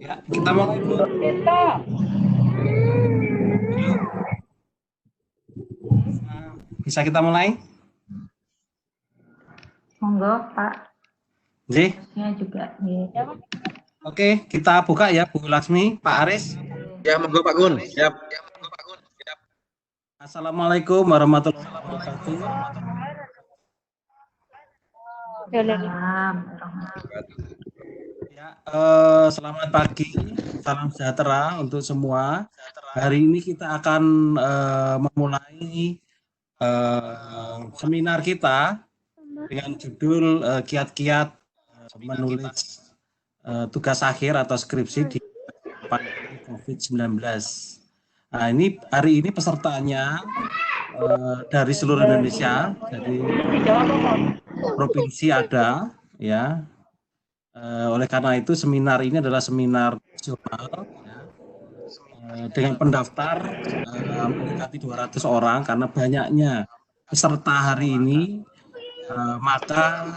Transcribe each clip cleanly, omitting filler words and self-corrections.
Ya, kita mulai Bu. Bisa kita mulai? Monggo, Pak. Ji. Juga. Oke, kita buka ya, Bu Laksmi, Pak Aris. Ya, monggo Pak Gun. Siap. Assalamualaikum warahmatullahi wabarakatuh. Ya, selamat pagi, salam sejahtera untuk semua. Hari ini kita akan memulai seminar kita dengan judul kiat-kiat menulis tugas akhir atau skripsi di pandemi COVID-19. Nah, ini hari ini pesertanya dari seluruh Indonesia, dari provinsi ada, ya. Oleh karena itu seminar ini adalah seminar nasional ya, dengan pendaftar mendekati 200 orang karena banyaknya peserta hari ini, maka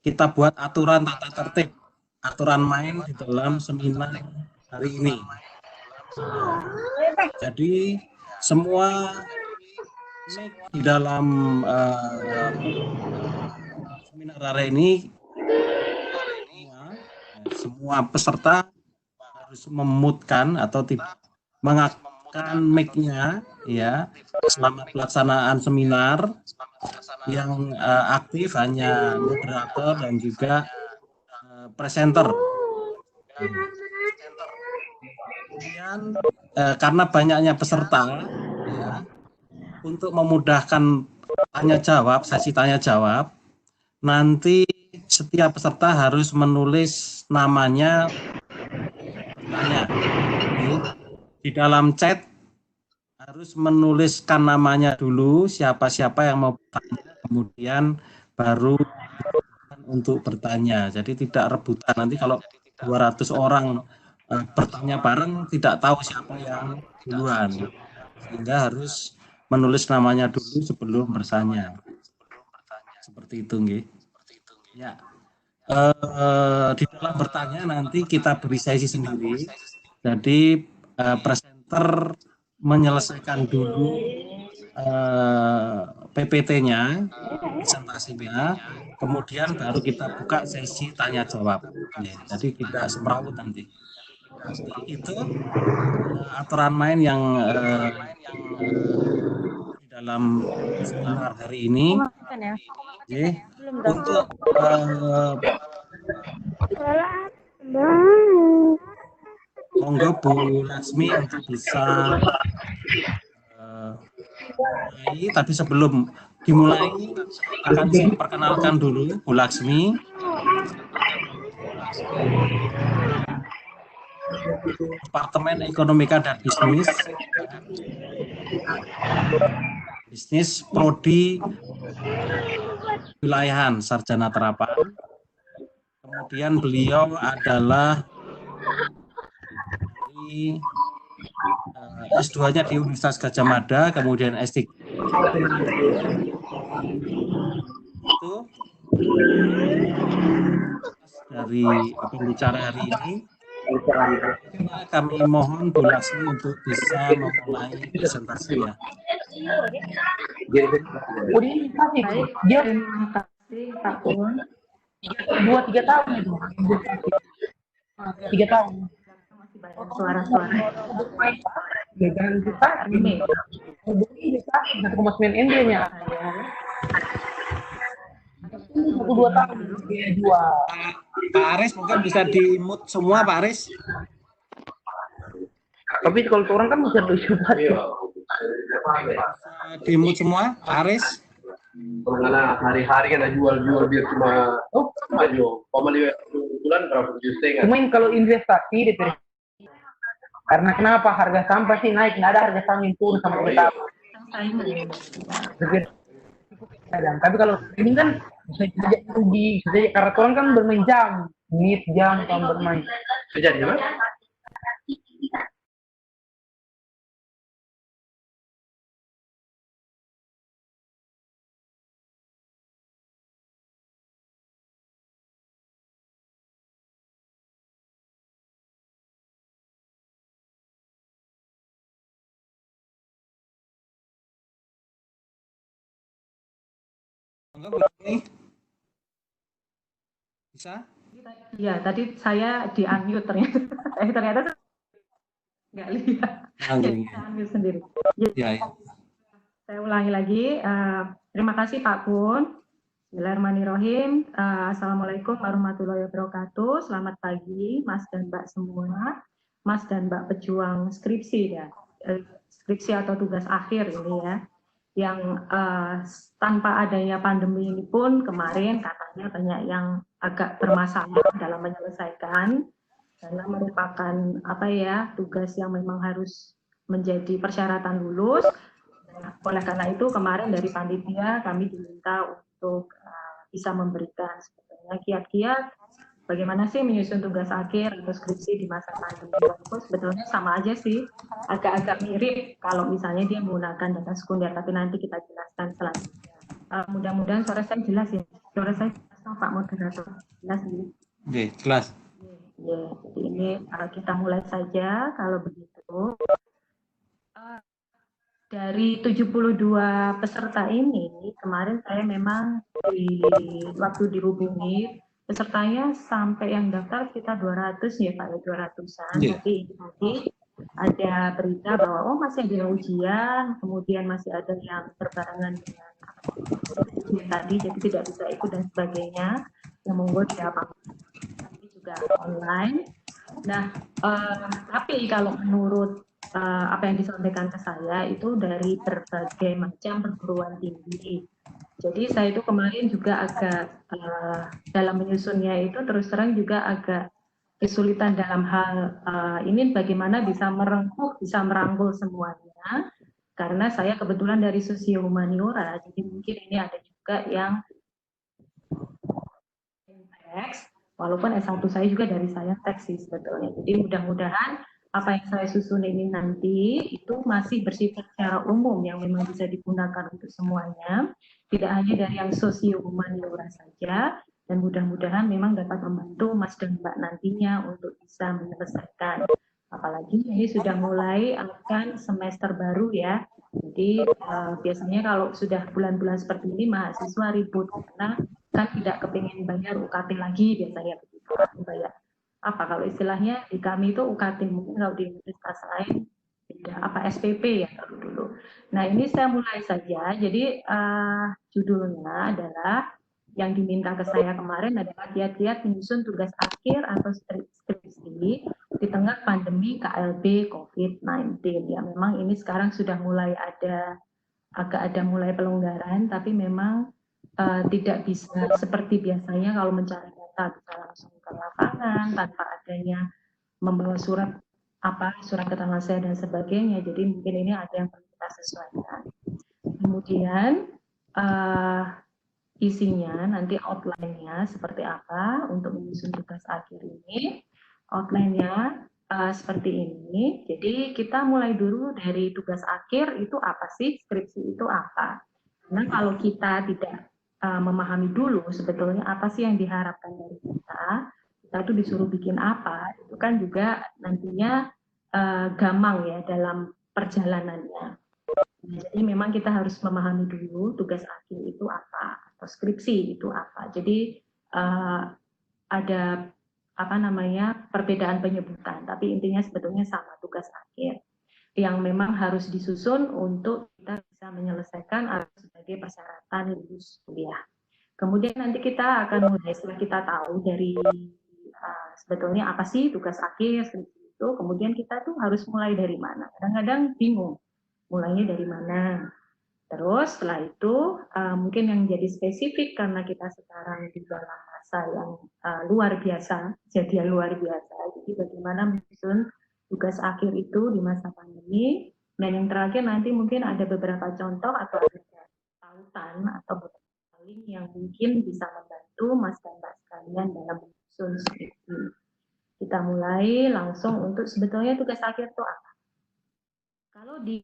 kita buat aturan tata tertib, aturan main di dalam seminar hari ini. Jadi semua di dalam seminar hari ini semua peserta harus memutkan atau mengaktifkan mic-nya ya selama pelaksanaan seminar. Yang aktif hanya moderator dan juga presenter. Kemudian karena banyaknya peserta ya, untuk memudahkan tanya jawab, sesi tanya jawab, nanti setiap peserta harus menulis namanya di dalam chat, harus menuliskan namanya dulu, siapa-siapa yang mau bertanya, kemudian baru untuk bertanya. Jadi tidak rebutan, nanti kalau 200 orang bertanya bareng tidak tahu siapa yang duluan, sehingga harus menulis namanya dulu sebelum bertanya. Seperti itu, nggih. Ya. Di dalam bertanya nanti kita beri sesi sendiri. Jadi presenter menyelesaikan dulu PPT-nya, presentasinya, kemudian baru kita buka sesi tanya jawab. Jadi tidak semrawut nanti. Itu aturan main yang di dalam seminar hari ini. Untuk monggo Bu Laksmi untuk bisa mulai, tapi sebelum dimulai akan saya perkenalkan dulu Bu Laksmi. Departemen Ekonomika dan Bisnis Prodi Wilayahan Sarjana Terapan. Kemudian beliau adalah S2-nya di Universitas Gadjah Mada, kemudian S3 itu dari pembicara hari ini. Kami mohon Bu Laksmi untuk bisa memulai presentasinya. Dia kasih Pak Kun 2-3 tahun itu. 3 tahun. Masih banyak suara-suara. Ya jangan kita ini. Hubungi bisa 1,9 MB-nya. 1-2 tahun dia jual. Pak Aris mungkin bisa di-mute semua, Pak Aris. Tapi kalau orang kan bisa coba. Di-mute semua, Pak Aris. Karena hari-hari kan jual-jual biar cuma maju. Bulan berapa juta? Cuma kalau investasi di Karena kenapa harga saham pasti naik, nggak ada harga saham yang turun sama kita. Kadang. Tapi kalau ini kan bisa jadi rugi, bisa jadi karena orang kan bermain jam, menit jam kan bermain. Bisa jadi apa? Enggak boleh. Bisa? Iya, tadi saya di unmute ternyata. Ternyata nggak lihat. Jadi saya unmute sendiri. Jadi, Ya, ya. saya ulangi lagi. Terima kasih Pak Kun. Bismillahirrahmanirrahim. Assalamualaikum warahmatullahi wabarakatuh. Selamat pagi, Mas dan Mbak semua. Mas dan Mbak pejuang skripsi ya. Skripsi atau tugas akhir ini ya. Yang tanpa adanya pandemi ini pun kemarin katanya banyak yang agak bermasalah dalam menyelesaikan, karena merupakan tugas yang memang harus menjadi persyaratan lulus. Nah, oleh karena itu kemarin dari panitia kami diminta untuk bisa memberikan sebetulnya kiat-kiat bagaimana sih menyusun tugas akhir atau skripsi di masa pandemi. Sebetulnya sama aja sih, agak-agak mirip kalau misalnya dia menggunakan data sekunder, tapi nanti kita jelaskan selanjutnya. Mudah-mudahan suara saya jelas ya. Suara saya jelas Pak Moderator, jelas ya. Oke, jelas. Ya, jadi ini kita mulai saja kalau begitu. Dari 72 peserta ini, kemarin saya memang waktu dihubungi, pesertanya sampai yang daftar sekitar 200 ya Pak, 200-an. Yeah. Tapi nanti ada berita bahwa masih ada ujian, kemudian masih ada yang berbarengan dengan tadi, jadi tidak bisa ikut dan sebagainya. Yang monggo tidak tapi juga online. Nah, tapi kalau menurut apa yang disampaikan ke saya itu dari berbagai macam perguruan tinggi. Jadi saya itu kemarin juga agak dalam menyusunnya itu terus terang juga agak kesulitan dalam hal ini bagaimana bisa merangkul semuanya. Karena saya kebetulan dari sosio humaniora, jadi mungkin ini ada juga yang teks, walaupun S1 saya juga dari teks sih sebetulnya. Jadi mudah-mudahan apa yang saya susun ini nanti itu masih bersifat secara umum yang memang bisa digunakan untuk semuanya, tidak hanya dari yang sosio humaniora saja, dan mudah-mudahan memang dapat membantu Mas dan Mbak nantinya untuk bisa menyelesaikan. Apalagi ini sudah mulai akan semester baru ya, jadi biasanya kalau sudah bulan-bulan seperti ini mahasiswa ribut karena kan tidak kepingin bayar UKT lagi biasanya begitu, bayar kalau istilahnya di kami itu UKT, mungkin kalau di universitas lain SPP ya dulu. Nah ini saya mulai saja, jadi judulnya adalah yang diminta ke saya kemarin adalah kiat-kiat menyusun tugas akhir atau skripsi di tengah pandemi KLB COVID-19. Ya memang ini sekarang sudah mulai agak ada mulai pelonggaran, tapi memang tidak bisa seperti biasanya kalau mencari data bisa langsung ke lapangan tanpa adanya membawa surat keterangan saya dan sebagainya. Jadi mungkin ini ada yang perlu kita sesuaikan. Kemudian isinya nanti outline-nya seperti apa untuk menyusun tugas akhir ini. Outline-nya seperti ini. Jadi kita mulai dulu dari tugas akhir itu apa sih, skripsi itu apa. Karena kalau kita tidak memahami dulu sebetulnya apa sih yang diharapkan dari kita itu disuruh bikin apa, itu kan juga nantinya gamang ya dalam perjalanannya. Jadi memang kita harus memahami dulu tugas akhir itu apa atau skripsi itu apa. Jadi ada perbedaan penyebutan, tapi intinya sebetulnya sama, tugas akhir yang memang harus disusun untuk kita bisa menyelesaikan sebagai persyaratan lulus kuliah. Kemudian nanti kita akan mulai setelah kita tahu dari sebetulnya apa sih tugas akhir skripsi itu, kemudian kita tuh harus mulai dari mana. Kadang-kadang bingung mulainya dari mana. Terus setelah itu mungkin yang jadi spesifik karena kita sekarang di dalam masa yang luar biasa, kejadian luar biasa. Jadi bagaimana menyusun tugas akhir itu di masa pandemi. Dan yang terakhir nanti mungkin ada beberapa contoh atau ada tautan atau beberapa link yang mungkin bisa membantu Mas dan Mbak sekalian dalam menyusun skripsi. Kita mulai langsung untuk sebetulnya tugas akhir itu apa? Kalau di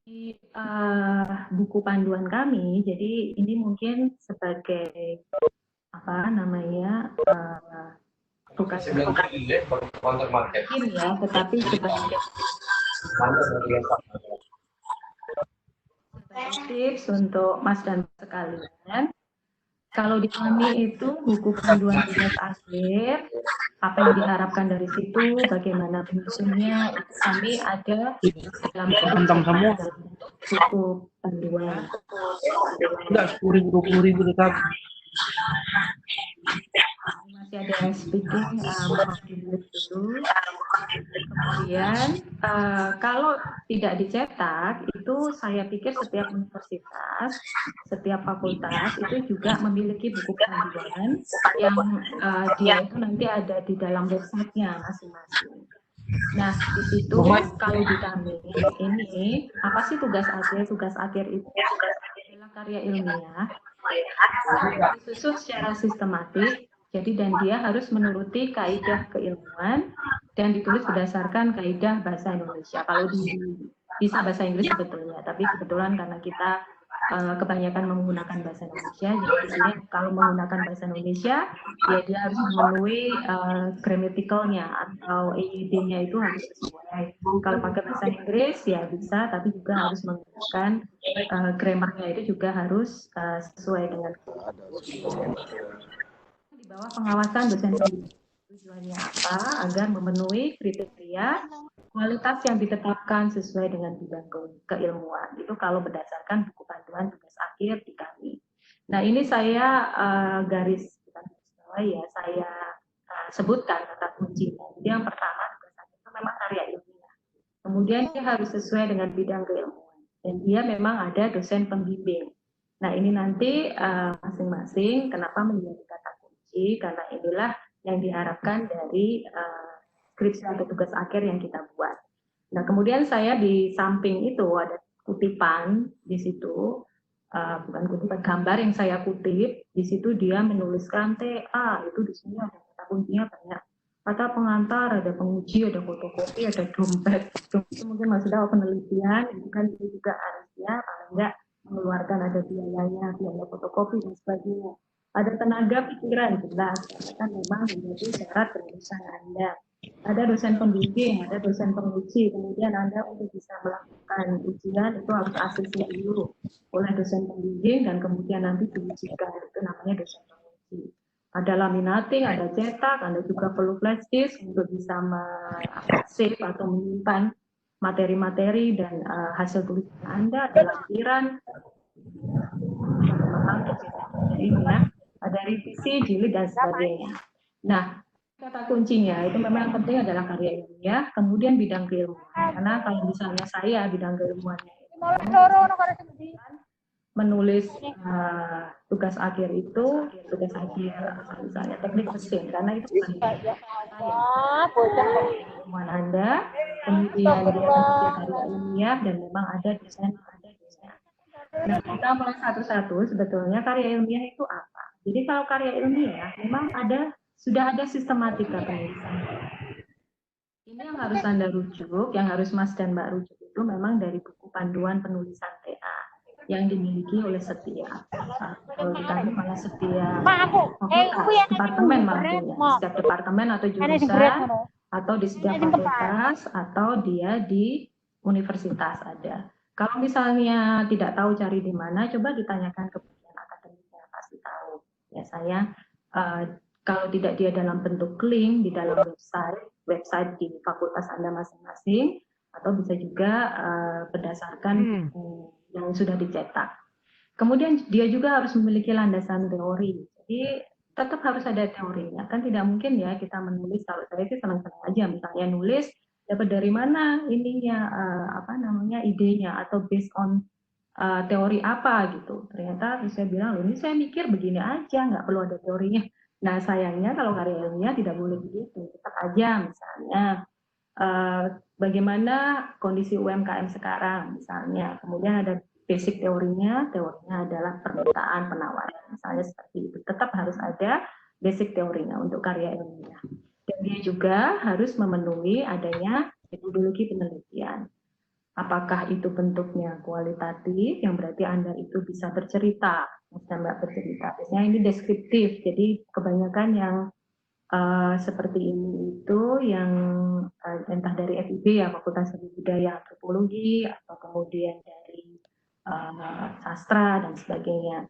buku panduan kami, jadi ini mungkin sebagai apa namanya bukan mungkin ya, tetapi sebagai tips untuk Mas dan sekalian. Kalau di kami itu buku panduan tugas akhir, apa yang diharapkan dari situ, bagaimana penyusunnya, itu kami ada dalam buku panduan. Enggak, 10.000, 20.000 tetap. Masih ada yang speaking, mau di-mute dulu. Kemudian, kalau tidak dicetak, itu saya pikir setiap universitas, setiap fakultas itu juga memiliki buku panduan yang dia itu nanti ada di dalam website-nya masing-masing. Nah, di situ kalau di kami ini, apa sih tugas akhir? Tugas akhir itu adalah karya ilmiah, disusun secara sistematik, jadi dan dia harus menuruti kaidah keilmuan dan ditulis berdasarkan kaidah bahasa Indonesia. Kalau bisa bahasa Inggris sebetulnya, tapi kebetulan karena kita kebanyakan menggunakan bahasa Indonesia, jadi kalau menggunakan bahasa Indonesia, ya dia harus memenuhi grammaticalnya atau EYD-nya itu harus sesuai. Kalau pakai bahasa Inggris ya bisa, tapi juga harus menggunakan grammarnya itu juga harus sesuai dengan di bawah pengawasan dosen pendidik. Tujuannya apa? Agar memenuhi kriteria kualitas yang ditetapkan sesuai dengan bidang keilmuan. Itu kalau berdasarkan buku panduan tugas akhir di kami. Nah, ini saya garis ya, saya sebutkan kata kuncinya. Jadi yang pertama tugas akhir itu memang karya ilmiah. Kemudian dia harus sesuai dengan bidang keilmuan. Dan dia memang ada dosen pembimbing. Nah, ini nanti masing-masing kenapa menjadi kata kunci, karena inilah yang diharapkan dari skripsi atau tugas akhir yang kita buat. Nah, kemudian saya di samping itu ada kutipan di situ, bukan kutipan, gambar yang saya kutip. Di situ dia menuliskan TA, itu di sini ada kata kuncinya banyak. Kata pengantar, ada penguji, ada fotokopi, ada dompet. Itu mungkin masih ada penelitian, itu kan itu juga harusnya paling enggak mengeluarkan ada biayanya, biaya fotokopi dan sebagainya. Ada tenaga pikiran, jelas, kan memang menjadi syarat penulisan Anda. Ada dosen pembimbing, ada dosen penguji, kemudian Anda untuk bisa melakukan ujian itu harus ACC dulu oleh dosen pembimbing dan kemudian nanti diujikan, itu namanya dosen penguji. Ada laminating, ada cetak, Anda juga perlu flash disk untuk bisa save atau menyimpan materi-materi dan hasil tulisan Anda, ada lampiran, ya. Ada revisi, jilid, dan sebagainya. Nah, kata kuncinya itu memang yang penting adalah karya ilmiah, kemudian bidang keilmuan. Karena kalau misalnya saya bidang keilmuannya menulis tugas akhir itu, tugas akhir misalnya teknik mesin, karena itu bukan keilmuan Anda, kemudian dia karya ilmiah dan memang ada desain. Nah, kita mulai satu-satu sebetulnya karya ilmiah itu apa? Jadi kalau karya ilmiah memang sudah ada sistematika penulisan. Ini yang harus Anda rujuk, yang harus Mas dan Mbak rujuk itu memang dari buku panduan penulisan TA yang dimiliki oleh setiap kalau kita ini malah setiap departemen maksudnya, setiap departemen atau jurusan atau di setiap fakultas atau dia di universitas ada. Kalau misalnya tidak tahu cari di mana, coba ditanyakan ke bagian akademiknya, pasti tahu. Ya saya, kalau tidak dia dalam bentuk link di dalam website di fakultas Anda masing-masing, atau bisa juga berdasarkan buku yang sudah dicetak. Kemudian dia juga harus memiliki landasan teori. Jadi tetap harus ada teorinya. Kan tidak mungkin ya kita menulis, kalau saya sih senang-senang aja, misalnya nulis, dapat dari mana ininya, idenya, atau based on teori apa gitu. Ternyata saya bilang, loh ini saya mikir begini aja, nggak perlu ada teorinya. Nah sayangnya kalau karya ilmiah tidak boleh begitu. Tetap aja misalnya bagaimana kondisi UMKM sekarang misalnya. Kemudian ada basic teorinya adalah permintaan, penawaran, misalnya seperti itu. Tetap harus ada basic teorinya untuk karya ilmiah. Dan dia juga harus memenuhi adanya metodologi penelitian. Apakah itu bentuknya kualitatif, yang berarti Anda itu bisa bercerita, Mbak bercerita. Biasanya ini deskriptif, jadi kebanyakan yang seperti ini itu yang entah dari FIB ya, Fakultas Seni Budaya Antropologi, atau kemudian dari sastra dan sebagainya.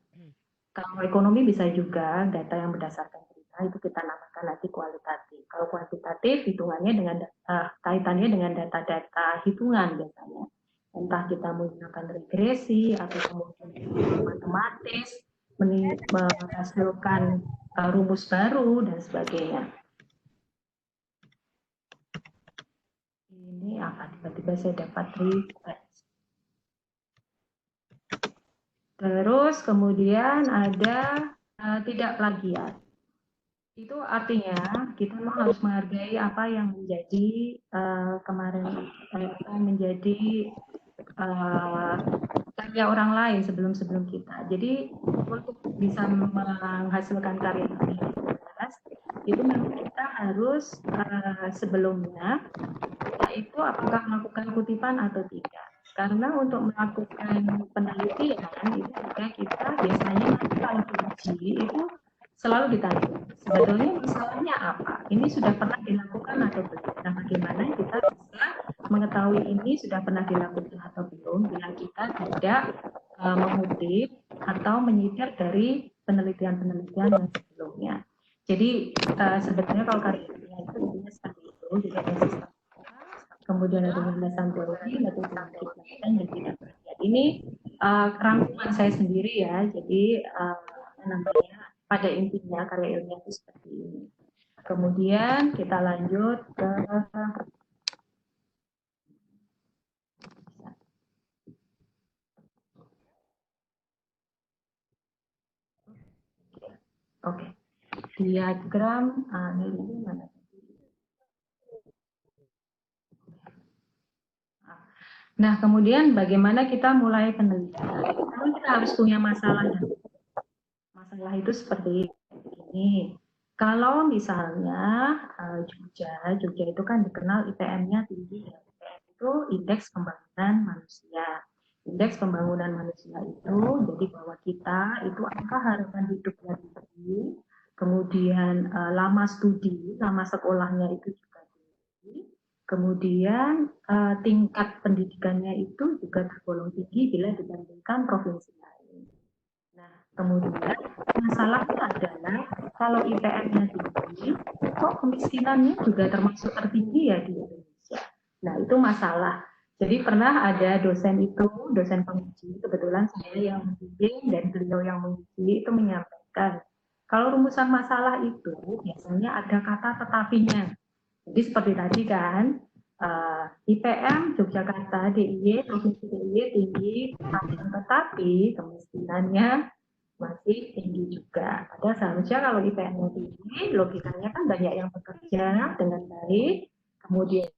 Kalau ekonomi bisa juga data yang berdasarkan cerita, itu kita namakan nanti kualitatif. Kalau kuantitatif hitungannya dengan kaitannya dengan data-data hitungan biasanya. Entah kita menggunakan regresi atau kemudian matematis menghasilkan rumus baru dan sebagainya. Ini apa? Tiba-tiba saya dapat request. Terus kemudian ada tidak plagiat. Itu artinya kita memang harus menghargai apa yang menjadi kemarin menjadi karya orang lain sebelum kita. Jadi untuk bisa menghasilkan karya itu memang kita harus sebelumnya itu apakah melakukan kutipan atau tidak. Karena untuk melakukan penelitian itu juga kita biasanya nanti kalau diuji itu selalu ditanya sebetulnya masalahnya apa, ini sudah pernah dilakukan atau belum. Nah, bagaimana kita bisa mengetahui ini sudah pernah dilakukan atau belum bila kita tidak mengutip atau menyitir dari penelitian-penelitian yang sebelumnya. Jadi sebetulnya kalau karya ilmiah itu intinya seperti itu, jadi ada sistem, kemudian ada penjelasan teori, metode penelitian dan tidak plagiat. Ini rangkuman saya sendiri ya, jadi namanya pada intinya karya ilmiah itu seperti ini. Kemudian kita lanjut ke diagram ini mana? Nah, kemudian bagaimana kita mulai penelitian? Kita harus punya masalah. Masalah itu seperti ini. Kalau misalnya Jogja itu kan dikenal IPM-nya tinggi ya. IPM itu indeks pembangunan manusia. Indeks pembangunan manusia itu jadi bahwa kita itu angka harapan hidupnya tinggi, kemudian lama studi, lama sekolahnya itu juga tinggi, kemudian tingkat pendidikannya itu juga tergolong tinggi bila dibandingkan provinsi lain. Nah, kemudian masalahnya adalah kalau IPM-nya tinggi, kok kemiskinannya juga termasuk tertinggi ya di Indonesia. Nah, itu masalah. Jadi pernah ada dosen penguji, kebetulan saya yang membimbing dan beliau yang menguji itu menyampaikan, kalau rumusan masalah itu biasanya ada kata tetapinya. Jadi seperti tadi kan, IPM Yogyakarta, DIY, Provinsi DIY tinggi, tetapi kemiskinannya masih tinggi juga. Padahal seharusnya kalau IPM-nya tinggi, logikanya kan banyak yang bekerja dengan baik, kemudian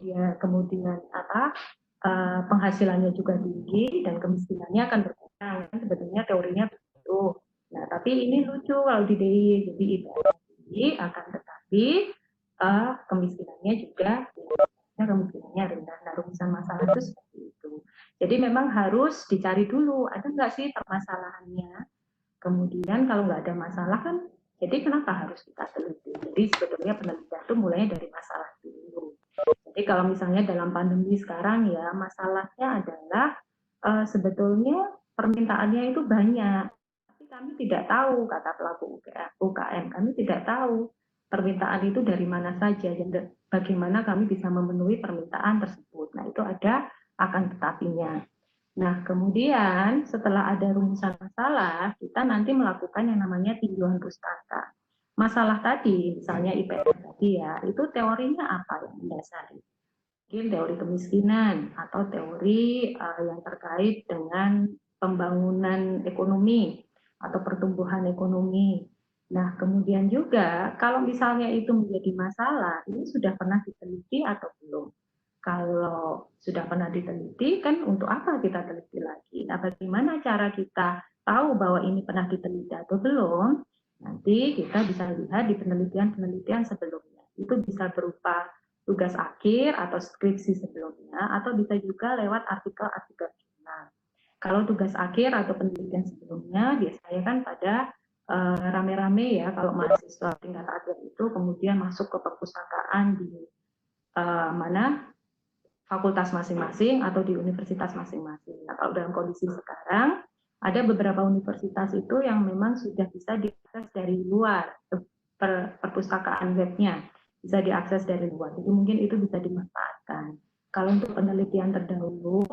penghasilannya juga tinggi dan kemiskinannya akan berkurang. Sebetulnya teorinya begitu. Nah, tapi ini lucu kalau di DIY, jadi IPM tinggi akan tetapi kemiskinannya juga kemiskinannya rendah. Nah, rumusan masalah itu seperti itu. Jadi memang harus dicari dulu, ada nggak sih permasalahannya. Kemudian kalau nggak ada masalah kan, jadi kenapa harus kita teliti? Jadi sebetulnya penelitian itu mulai dari masalah dulu. Jadi kalau misalnya dalam pandemi sekarang ya, masalahnya adalah sebetulnya permintaannya itu banyak. Tapi kami tidak tahu, kata pelaku UKM, kami tidak tahu permintaan itu dari mana saja dan bagaimana kami bisa memenuhi permintaan tersebut. Nah, itu ada akan tetapinya. Nah, kemudian setelah ada rumusan masalah, kita nanti melakukan yang namanya tinjauan pustaka. Masalah tadi, misalnya IPM tadi ya, itu teorinya apa yang mendasari? Mungkin teori kemiskinan atau teori yang terkait dengan pembangunan ekonomi atau pertumbuhan ekonomi. Nah, kemudian juga kalau misalnya itu menjadi masalah, ini sudah pernah diteliti atau belum? Kalau sudah pernah diteliti, kan untuk apa kita teliti lagi? Nah, bagaimana cara kita tahu bahwa ini pernah diteliti atau belum? Nanti kita bisa lihat di penelitian-penelitian sebelumnya. Itu bisa berupa tugas akhir atau skripsi sebelumnya, atau bisa juga lewat artikel-artikel jurnal. Kalau tugas akhir atau penelitian sebelumnya, biasanya kan pada rame-rame ya, kalau mahasiswa tingkat akhir itu kemudian masuk ke perpustakaan di mana fakultas masing-masing atau di universitas masing-masing. Nah, kalau dalam kondisi sekarang, ada beberapa universitas itu yang memang sudah bisa diakses dari luar, perpustakaan webnya bisa diakses dari luar. Jadi mungkin itu bisa dimanfaatkan. Kalau untuk penelitian terdahulu,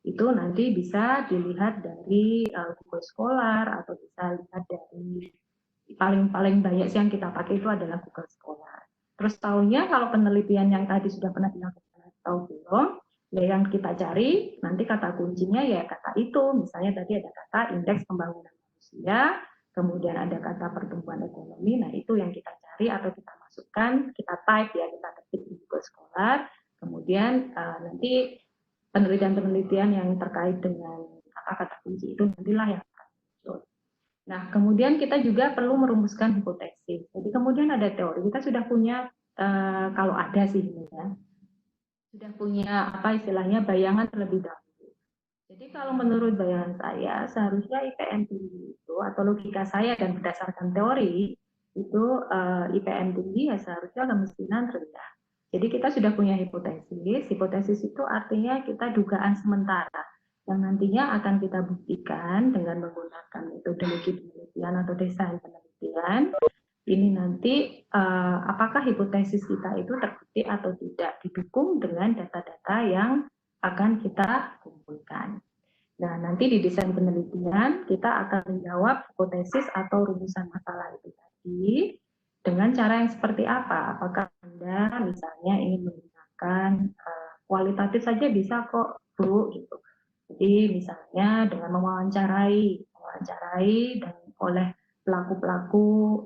itu nanti bisa dilihat dari Google Scholar atau bisa lihat dari paling banyak sih yang kita pakai itu adalah Google Scholar. Terus tahunya kalau penelitian yang tadi sudah pernah dilakukan atau belum, ya yang kita cari nanti kata kuncinya ya kata itu. Misalnya tadi ada kata indeks pembangunan manusia, kemudian ada kata pertumbuhan ekonomi. Nah, itu yang kita cari atau kita masukkan, kita type ya, kita ketik di Google Scholar. Kemudian nanti penelitian-penelitian yang terkait dengan kata kunci itu nantilah yang akan muncul. Nah, kemudian kita juga perlu merumuskan hipotesis. Jadi kemudian ada teori. Kita sudah punya kalau ada sih ya, sudah punya apa istilahnya bayangan terlebih dahulu. Jadi kalau menurut bayangan saya seharusnya IPM tinggi itu atau logika saya dan berdasarkan teori itu IPM tinggi ya seharusnya kemiskinan rendah. Jadi kita sudah punya hipotesis. Hipotesis itu artinya kita dugaan sementara yang nantinya akan kita buktikan dengan menggunakan metodologi penelitian atau desain penelitian. Ini nanti apakah hipotesis kita itu terbukti atau tidak, didukung dengan data-data yang akan kita kumpulkan. Nah, nanti di desain penelitian kita akan menjawab hipotesis atau rumusan masalah itu tadi dengan cara yang seperti apa. Apakah Anda misalnya ingin menggunakan kualitatif saja bisa kok, Bu, gitu. Jadi misalnya dengan mewawancarai dan oleh pelaku-pelaku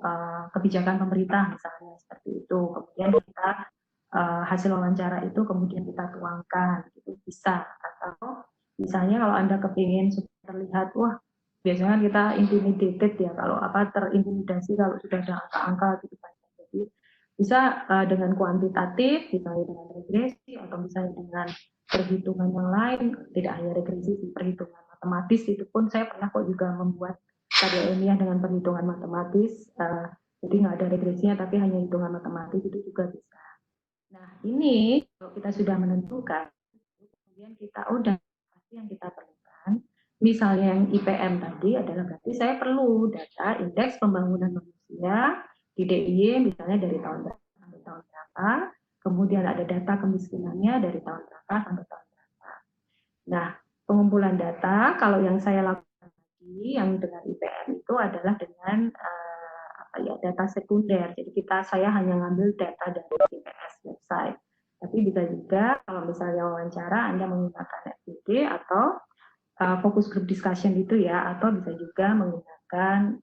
kebijakan pemerintah misalnya seperti itu. Kemudian kita hasil wawancara itu kemudian kita tuangkan, itu bisa. Atau misalnya kalau Anda kepingin supaya terlihat, wah biasanya kita intimidated ya, kalau terintimidasi kalau sudah ada angka-angka gitu kan. Jadi bisa dengan kuantitatif, misalnya dengan regresi, atau misalnya dengan perhitungan yang lain, tidak hanya regresi, perhitungan matematis itu pun saya pernah kok juga membuat karya ilmiah dengan perhitungan matematis, jadi nggak ada regresinya tapi hanya hitungan matematis, itu juga bisa. Nah, ini kalau kita sudah menentukan, kemudian kita udah pasti yang kita perlukan, misalnya yang IPM tadi adalah berarti saya perlu data indeks pembangunan manusia di DIY misalnya dari tahun berapa sampai tahun berapa, kemudian ada data kemiskinannya dari tahun berapa sampai tahun berapa. Nah, pengumpulan data kalau yang saya lakukan yang dengan IPM itu adalah dengan data sekunder. Jadi saya hanya ngambil data dari IPS website. Tapi bisa juga kalau misalnya wawancara Anda menggunakan FGD atau focus group discussion itu ya, atau bisa juga menggunakan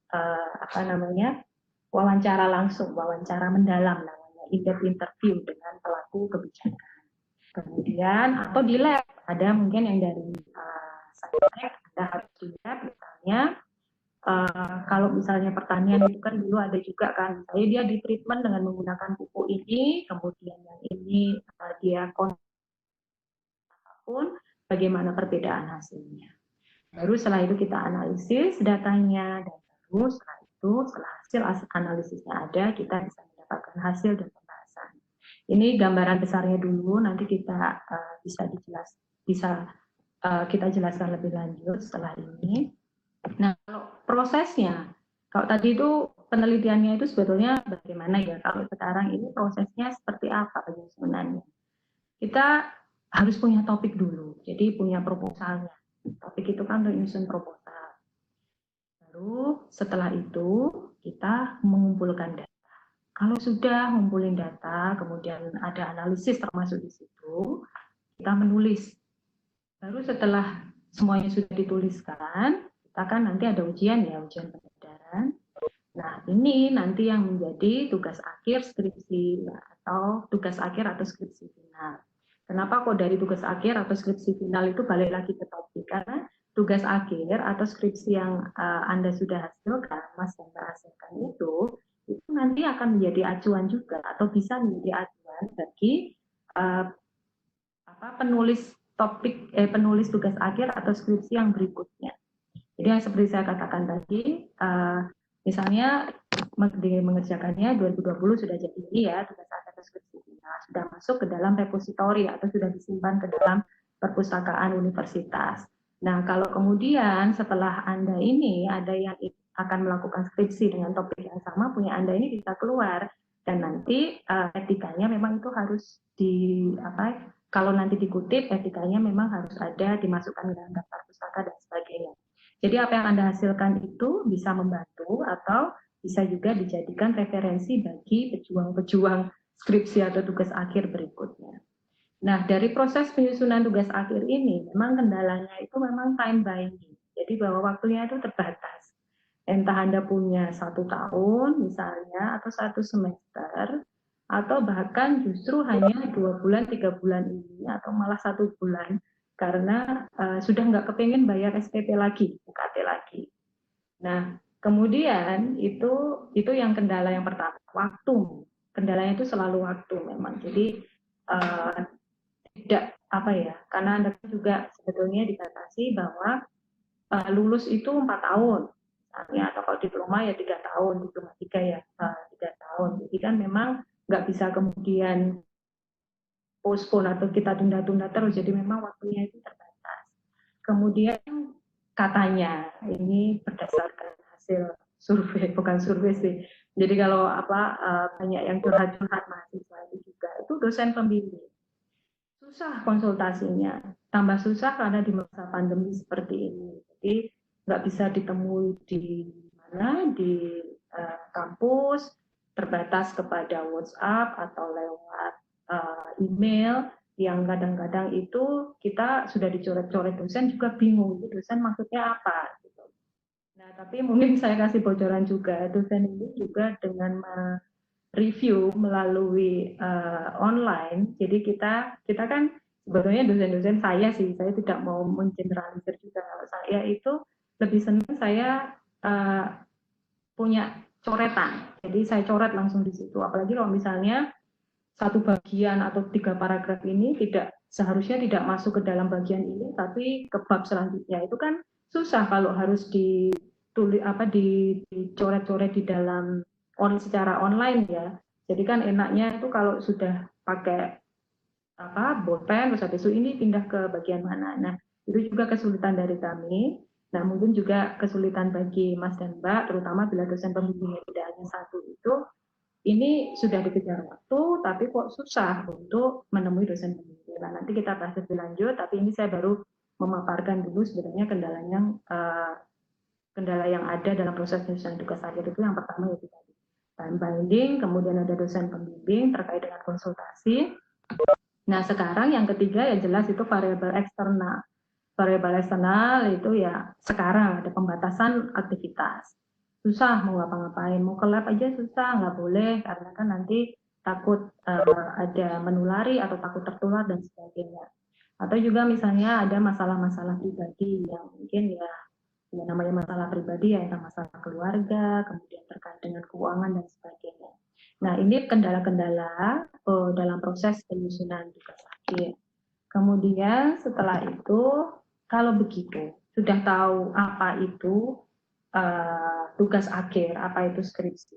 wawancara langsung, wawancara mendalam namanya in-depth interview dengan pelaku kebijakan. Kemudian atau di lab ada mungkin yang dari saintek, Anda harus di lab misalnya. Kalau misalnya pertanian itu kan dulu ada juga kan, misalnya dia di treatment dengan menggunakan pupuk ini, kemudian yang ini dia apapun, bagaimana perbedaan hasilnya. Baru setelah itu kita analisis datanya, dan baru setelah itu, setelah hasil analisisnya ada, kita bisa mendapatkan hasil dan pembahasan. Ini gambaran besarnya dulu, nanti kita kita jelaskan lebih lanjut setelah ini. Nah, kalau prosesnya, kalau tadi itu penelitiannya itu sebetulnya bagaimana ya? Kalau sekarang ini prosesnya seperti apa sebenarnya? Kita harus punya topik dulu, jadi punya proposalnya. Topik itu kan untuk nyusun proposal. Baru setelah itu kita mengumpulkan data. Kalau sudah ngumpulin data, kemudian ada analisis termasuk di situ, kita menulis. Baru setelah semuanya sudah dituliskan, kita kan nanti ada ujian ya, ujian pengedaran. Nah, ini nanti yang menjadi tugas akhir skripsi atau tugas akhir atau skripsi final. Kenapa kok dari tugas akhir atau skripsi final itu balik lagi ke topik? Karena tugas akhir atau skripsi yang Anda sudah hasilkan, Mas dan Mbak hasilkan itu nanti akan menjadi acuan juga atau bisa menjadi acuan bagi penulis penulis tugas akhir atau skripsi yang berikutnya. Jadi yang seperti saya katakan tadi, misalnya mengerjakannya 2020 sudah jadi ya tugas akhir atau skripsi final, sudah masuk ke dalam repositori atau sudah disimpan ke dalam perpustakaan universitas. Nah, kalau kemudian setelah Anda ini ada yang akan melakukan skripsi dengan topik yang sama, punya Anda ini bisa keluar dan nanti etikanya memang itu harus kalau nanti dikutip etikanya memang harus ada dimasukkan ke dalam daftar pustaka dan sebagainya. Jadi apa yang Anda hasilkan itu bisa membantu atau bisa juga dijadikan referensi bagi pejuang-pejuang skripsi atau tugas akhir berikutnya. Nah, dari proses penyusunan tugas akhir ini, memang kendalanya itu memang time binding. Jadi bahwa waktunya itu terbatas. Entah Anda punya 1 tahun misalnya, atau 1 semester, atau bahkan justru hanya 2 bulan, 3 bulan ini, atau malah 1 bulan, karena sudah nggak kepengen bayar SPP lagi, UKT lagi. Nah, kemudian itu yang kendala yang pertama, waktu. Kendalanya itu selalu waktu memang. Jadi tidak karena Anda juga sebetulnya dibatasi bahwa lulus itu 4 tahun, misalnya, atau kalau diploma ya 3 tahun, diploma 3 ya 3 tahun. Jadi kan memang nggak bisa kemudian postpone atau kita tunda-tunda terus, jadi memang waktunya itu terbatas. Kemudian katanya, ini berdasarkan hasil survei, bukan survei sih, jadi kalau banyak yang curhat-curhat mahasiswa itu juga, itu dosen pembimbing. Susah konsultasinya, tambah susah karena di masa pandemi seperti ini. Jadi nggak bisa ditemui di mana, di kampus, terbatas kepada WhatsApp atau lewat email, yang kadang-kadang itu kita sudah dicoret-coret dosen juga bingung, itu dosen maksudnya apa. Gitu. Nah, tapi mungkin saya kasih bocoran juga, dosen ini juga dengan review melalui online. Jadi kita kan sebetulnya dosen-dosen saya tidak mau mengeneralisir juga. Kalau saya itu lebih senang saya punya coretan. Jadi saya coret langsung di situ. Apalagi kalau misalnya satu bagian atau 3 paragraf ini seharusnya tidak masuk ke dalam bagian ini, tapi ke bab selanjutnya. Itu kan susah kalau harus dicoret-coret di dalam secara online ya. Jadi kan enaknya itu kalau sudah pakai bolpen, terus habis itu ini pindah ke bagian mana. Nah, itu juga kesulitan dari kami. Nah, mungkin juga kesulitan bagi Mas dan Mbak, terutama bila dosen pembimbingnya tidak hanya 1 itu, ini sudah dikejar waktu, tapi kok susah untuk menemui dosen pembimbing. Nah, nanti kita bahas lebih lanjut, tapi ini saya baru memaparkan dulu sebenarnya kendala yang ada dalam proses penyusunan tugas akhir itu. Yang pertama yaitu tadi time binding, kemudian ada dosen pembimbing terkait dengan konsultasi. Nah, sekarang yang ketiga yang jelas itu variabel eksternal. Variabel eksternal itu ya sekarang ada pembatasan aktivitas. Susah mau ngapa-ngapain, mau ke lab aja susah, nggak boleh karena kan nanti takut ada menulari atau takut tertular dan sebagainya. Atau juga misalnya ada masalah-masalah pribadi yang mungkin ya namanya masalah pribadi ya, masalah keluarga, kemudian terkait dengan keuangan dan sebagainya. Nah, ini kendala-kendala dalam proses penyusunan tugas akhir. Kemudian setelah itu, kalau begitu sudah tahu apa itu tugas akhir, apa itu skripsi,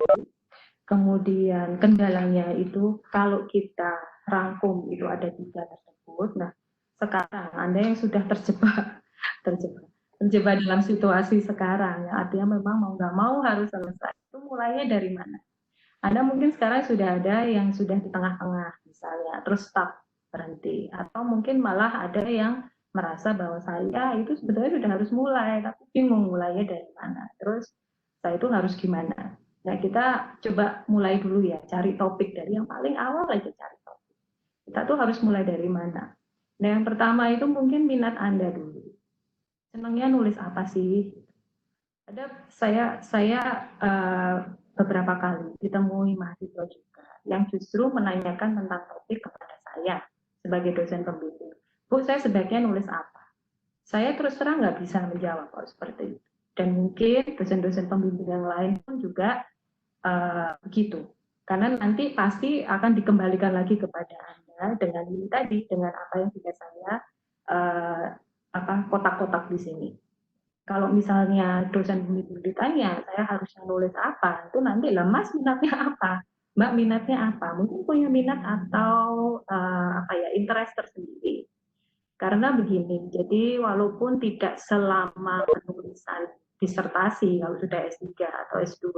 kemudian kendalanya itu kalau kita rangkum itu ada 3 tersebut. Nah, sekarang Anda yang sudah terjebak dalam situasi sekarang, ya, artinya memang mau nggak mau harus selesai. Itu mulainya dari mana? Anda mungkin sekarang sudah ada yang sudah di tengah-tengah misalnya, terus stop, berhenti. Atau mungkin malah ada yang merasa bahwa saya itu sebetulnya sudah harus mulai, tapi bingung mulainya dari mana. Terus saya itu harus gimana? Nah, kita coba mulai dulu ya, cari topik dari yang paling awal aja cari topik. Kita tuh harus mulai dari mana? Nah, yang pertama itu mungkin minat Anda dulu. Senangnya nulis apa sih? Ada saya beberapa kali ditemui mahasiswa juga yang justru menanyakan tentang topik kepada saya. sebagai dosen pembimbing. Bu, saya sebaiknya nulis apa? Saya terus terang nggak bisa menjawab kalau seperti itu. Dan mungkin dosen-dosen pembimbing yang lain pun juga begitu. Karena nanti pasti akan dikembalikan lagi kepada Anda dengan ini tadi, dengan apa yang sudah saya kotak-kotak di sini. Kalau misalnya dosen pembimbing ditanya, saya harusnya nulis apa? Itu nanti lah, Mas minatnya apa? Mbak minatnya apa? Mungkin punya minat atau interest tersendiri. Karena begini, jadi walaupun tidak selama penulisan disertasi kalau sudah S3 atau S2,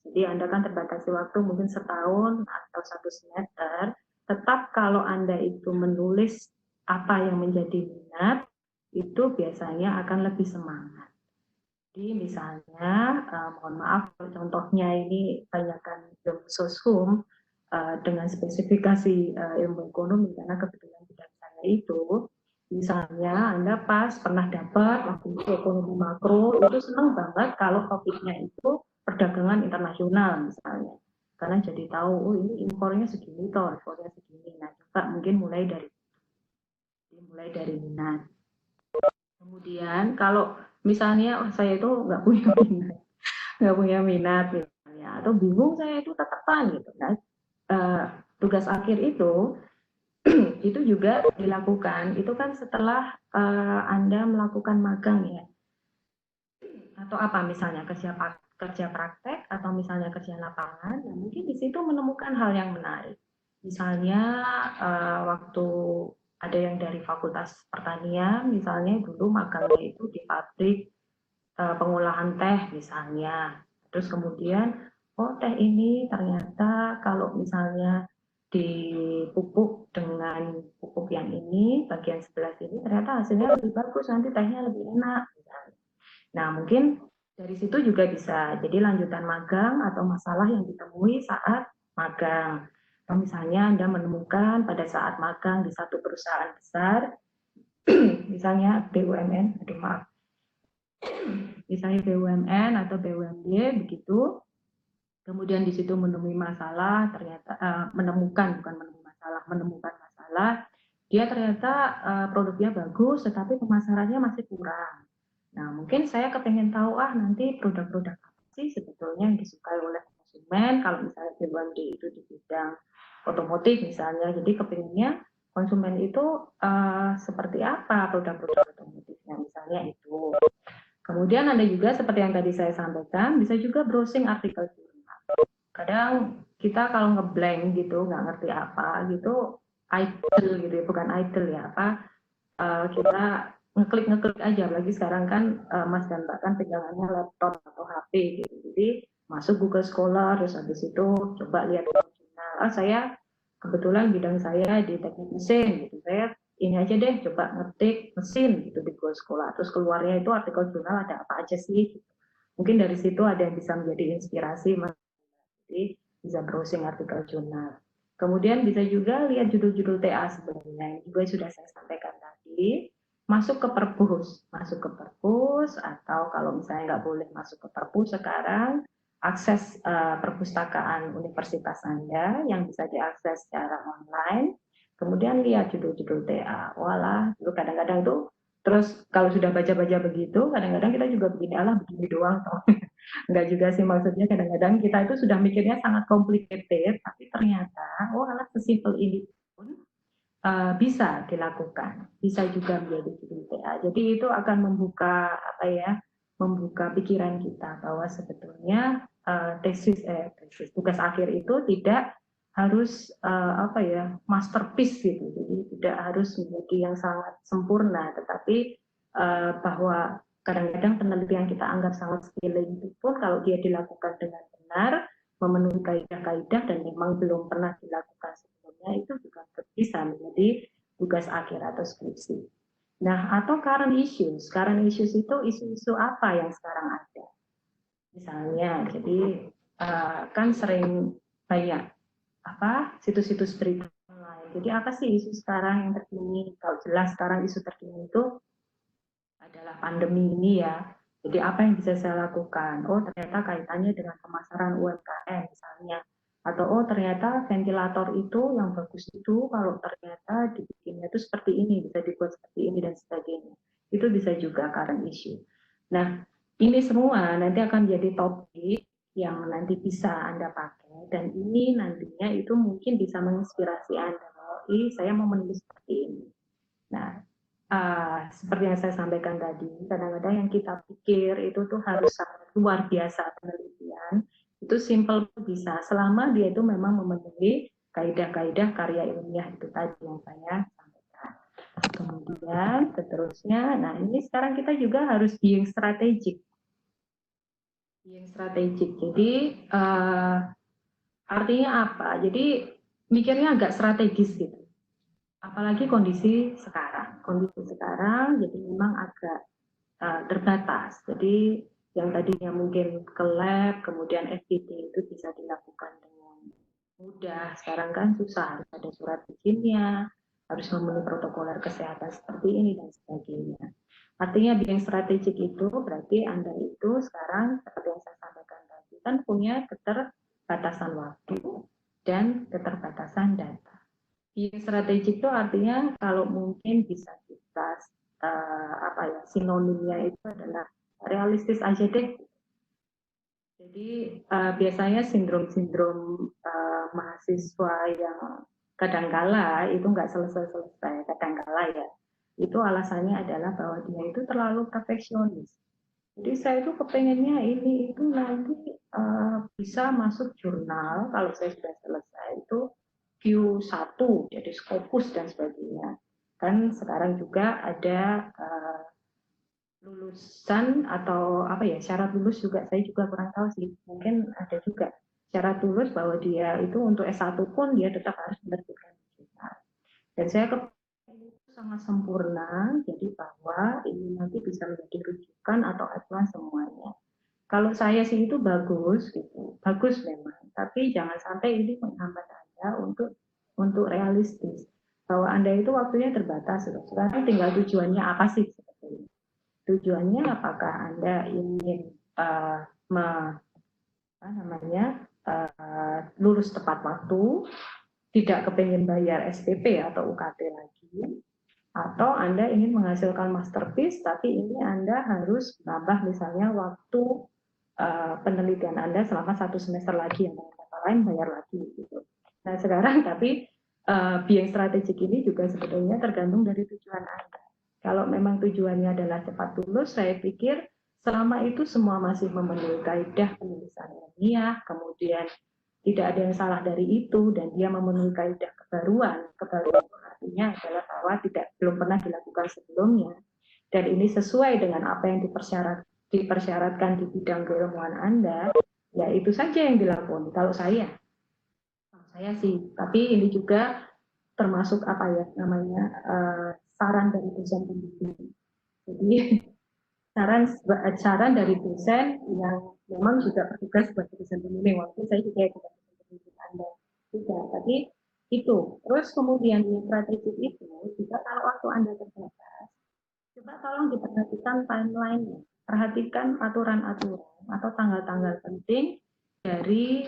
jadi Anda kan terbatasi waktu mungkin setahun atau 1 semester, tetap kalau Anda itu menulis apa yang menjadi minat, itu biasanya akan lebih semangat. Jadi misalnya, mohon maaf, contohnya ini banyakkan ilmu soshum dengan spesifikasi ilmu ekonomi, karena kebetulan bidang saya itu, misalnya Anda pas pernah dapat waktu itu ekonomi makro, itu senang banget kalau topiknya itu perdagangan internasional misalnya. Karena jadi tahu, oh ini impornya segini toh, ekspornya segini. Nah, coba mungkin mulai dari minat. Kemudian kalau misalnya saya itu nggak punya minat misalnya, atau bingung saya itu tetepan gitu kan. Tugas akhir itu juga dilakukan. Itu kan setelah Anda melakukan magang ya, atau apa misalnya kerja praktek atau misalnya kerja lapangan. Nah, mungkin di situ menemukan hal yang menarik. Misalnya waktu ada yang dari Fakultas Pertanian, misalnya dulu magangnya itu di pabrik pengolahan teh misalnya. Terus kemudian, oh teh ini ternyata kalau misalnya dipupuk dengan pupuk yang ini, bagian sebelah sini, ternyata hasilnya lebih bagus, nanti tehnya lebih enak. Misalnya. Nah mungkin dari situ juga bisa jadi lanjutan magang atau masalah yang ditemui saat magang. Atau misalnya Anda menemukan pada saat magang di satu perusahaan besar, misalnya BUMN, misalnya BUMN atau BUMD begitu, kemudian di situ menemui masalah, ternyata menemukan masalah, dia ternyata produknya bagus, tetapi pemasarannya masih kurang. Nah, mungkin saya kepengen tahu, nanti produk-produk apa sih sebetulnya yang disukai oleh konsumen, kalau misalnya BUMD itu di bidang otomotif misalnya, jadi kepengennya konsumen itu seperti apa produk-produk otomotifnya, misalnya itu. Kemudian ada juga seperti yang tadi saya sampaikan, bisa juga browsing artikel jurnal. Kadang kita kalau ngeblank gitu, nggak ngerti apa gitu, idle gitu ya, bukan idle ya, kita ngeklik aja, apalagi sekarang kan Mas dan Mbak kan pegangannya laptop atau HP gitu. Jadi masuk Google Scholar, terus habis itu coba lihat jurnal. Saya kebetulan bidang saya di teknik mesin gitu, saya ini aja deh coba ngetik mesin gitu di Google Scholar, terus keluarnya itu artikel jurnal ada apa aja sih gitu. Mungkin dari situ ada yang bisa menjadi inspirasi, jadi bisa browsing artikel jurnal. Kemudian bisa juga lihat judul-judul TA sebelumnya, yang juga sudah saya sampaikan tadi. Masuk ke perpus atau kalau misalnya nggak boleh masuk ke perpus sekarang, akses perpustakaan universitas Anda yang bisa diakses secara online. Kemudian lihat judul-judul TA. Walah, itu kadang-kadang tuh, terus kalau sudah baca-baca begitu, kadang-kadang kita juga begini doang toh. Enggak juga sih, maksudnya kadang-kadang kita itu sudah mikirnya sangat complicated, tapi ternyata, sesimpel ini pun bisa dilakukan, bisa juga menjadi judul TA. Jadi itu akan membuka pikiran kita bahwa sebetulnya tugas akhir itu tidak harus masterpiece gitu, jadi tidak harus menjadi yang sangat sempurna, tetapi bahwa kadang-kadang penelitian kita anggap sangat sepele itu pun kalau dia dilakukan dengan benar, memenuhi kaidah-kaidah dan memang belum pernah dilakukan sebelumnya, itu juga bisa menjadi tugas akhir atau skripsi. Nah, atau current issues. Current issues itu isu-isu apa yang sekarang ada? Misalnya, jadi kan sering banyak situs-situs berita online. Jadi apa sih isu sekarang yang terkini? Kalau jelas sekarang isu terkini itu adalah pandemi ini ya. Jadi apa yang bisa saya lakukan? Oh, ternyata kaitannya dengan pemasaran UMKM misalnya. Atau oh ternyata ventilator itu yang bagus itu kalau ternyata dibikinnya itu seperti ini, bisa dibuat seperti ini dan sebagainya. Itu bisa juga current issue. Nah, ini semua nanti akan jadi topik yang nanti bisa Anda pakai, dan ini nantinya itu mungkin bisa menginspirasi Anda. Oh, saya mau menulis seperti ini. Nah, seperti yang saya sampaikan tadi, kadang-kadang yang kita pikir itu tuh harus sangat luar biasa penelitian, itu simple bisa, selama dia itu memang memenuhi kaidah-kaidah karya ilmiah itu tadi yang saya sampaikan. Kemudian seterusnya, nah ini sekarang kita juga harus being strategic. Being strategic, jadi artinya apa? Jadi mikirnya agak strategis gitu. Apalagi kondisi sekarang. Kondisi sekarang jadi memang agak terbatas. Jadi yang tadinya mungkin ke lab, kemudian FGD itu bisa dilakukan dengan mudah. Sekarang kan susah, harus ada surat izinnya, harus memenuhi protokoler kesehatan seperti ini dan sebagainya. Artinya being strategik itu berarti Anda itu sekarang seperti yang saya sampaikan tadi kan punya keterbatasan waktu dan keterbatasan data. Being strategik itu artinya kalau mungkin bisa kita sinonimnya itu adalah realistis aja deh. Jadi biasanya sindrom-sindrom mahasiswa yang kadangkala itu nggak selesai-selesai, kadangkala ya, itu alasannya adalah bahwa dia itu terlalu perfeksionis. Jadi saya itu kepengennya ini itu nanti bisa masuk jurnal kalau saya sudah selesai itu Q1, jadi Scopus dan sebagainya. Kan sekarang juga ada lulusan atau apa ya, syarat lulus juga saya juga kurang tahu sih, mungkin ada juga syarat lulus bahwa dia itu untuk S1 pun dia tetap harus menerbitkan jurnal. Dan saya ini sangat sempurna, jadi bahwa ini nanti bisa menjadi rujukan atau acuan semuanya. Kalau saya sih itu bagus gitu, bagus memang, tapi jangan sampai ini menghambat Anda untuk realistis bahwa Anda itu waktunya terbatas. Sekarang tinggal tujuannya apa sih sebetulnya? Tujuannya apakah Anda ingin lulus tepat waktu, tidak kepengen bayar SPP atau UKT lagi, atau Anda ingin menghasilkan masterpiece, tapi ini Anda harus menambah misalnya waktu penelitian Anda selama 1 semester lagi, yang kata lain bayar lagi gitu. Nah sekarang tapi being strategik ini juga sebetulnya tergantung dari tujuan Anda. Kalau memang tujuannya adalah cepat lulus, saya pikir selama itu semua masih memenuhi kaidah penulisan ilmiah, kemudian tidak ada yang salah dari itu, dan dia memenuhi kaidah kebaruan. Kebaruan itu artinya adalah bahwa belum pernah dilakukan sebelumnya, dan ini sesuai dengan apa yang dipersyaratkan di bidang keilmuan Anda, ya itu saja yang dilakukan. Kalau saya sih, tapi ini juga termasuk apa ya namanya saran dari dosen pembimbing. Jadi saran dari dosen yang memang juga bertugas sebagai dosen pembimbing. Waktu saya juga bukan dosen pembimbing Anda juga, tapi itu. Terus kemudian di strategi itu juga kalau waktu Anda terbatas, coba tolong diperhatikan timeline-nya. Perhatikan aturan-aturan atau tanggal-tanggal penting dari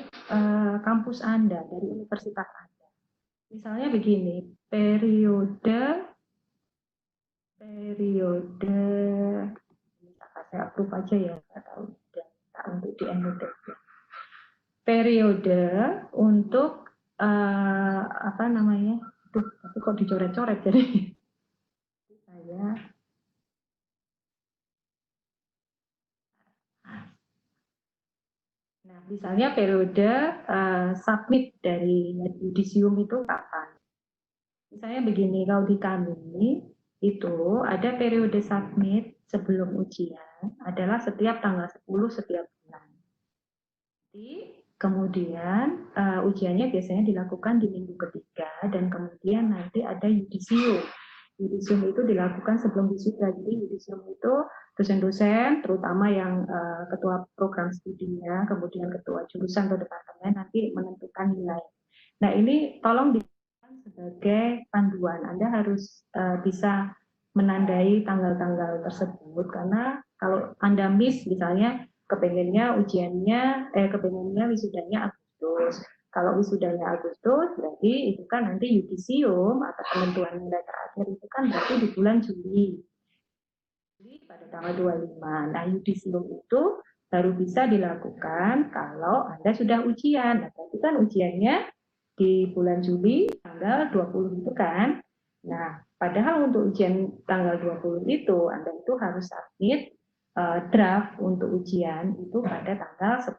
kampus Anda, dari universitas Anda. Misalnya begini, periode saya approve aja ya, nggak tahu untuk di annotate. Periode untuk apa namanya? Tapi kok dicoret-coret jadi saya Nah, misalnya periode submit dari yudisium itu kapan? Misalnya begini, kalau di kami itu ada periode submit sebelum ujian adalah setiap tanggal 10 setiap bulan. Jadi, kemudian ujiannya biasanya dilakukan di minggu ketiga dan kemudian nanti ada yudisium. Yudisium itu dilakukan sebelum wisuda. Jadi yudisium itu dosen-dosen, terutama yang ketua program studinya, kemudian ketua jurusan atau departemen nanti menentukan nilai. Nah ini tolong digunakan sebagai panduan. Anda harus bisa menandai tanggal-tanggal tersebut karena kalau Anda miss misalnya kepengennya wisudanya Agustus, Kalau wisudanya Agustus, berarti itu kan nanti yudisium atau penentuan nilai terakhir itu kan berarti di bulan Juli. Jadi pada tanggal 25. Nah, yudisium itu baru bisa dilakukan kalau Anda sudah ujian. Nah, berarti kan ujiannya di bulan Juli tanggal 20 itu kan. Nah, padahal untuk ujian tanggal 20 itu Anda itu harus submit draft untuk ujian itu pada tanggal 10.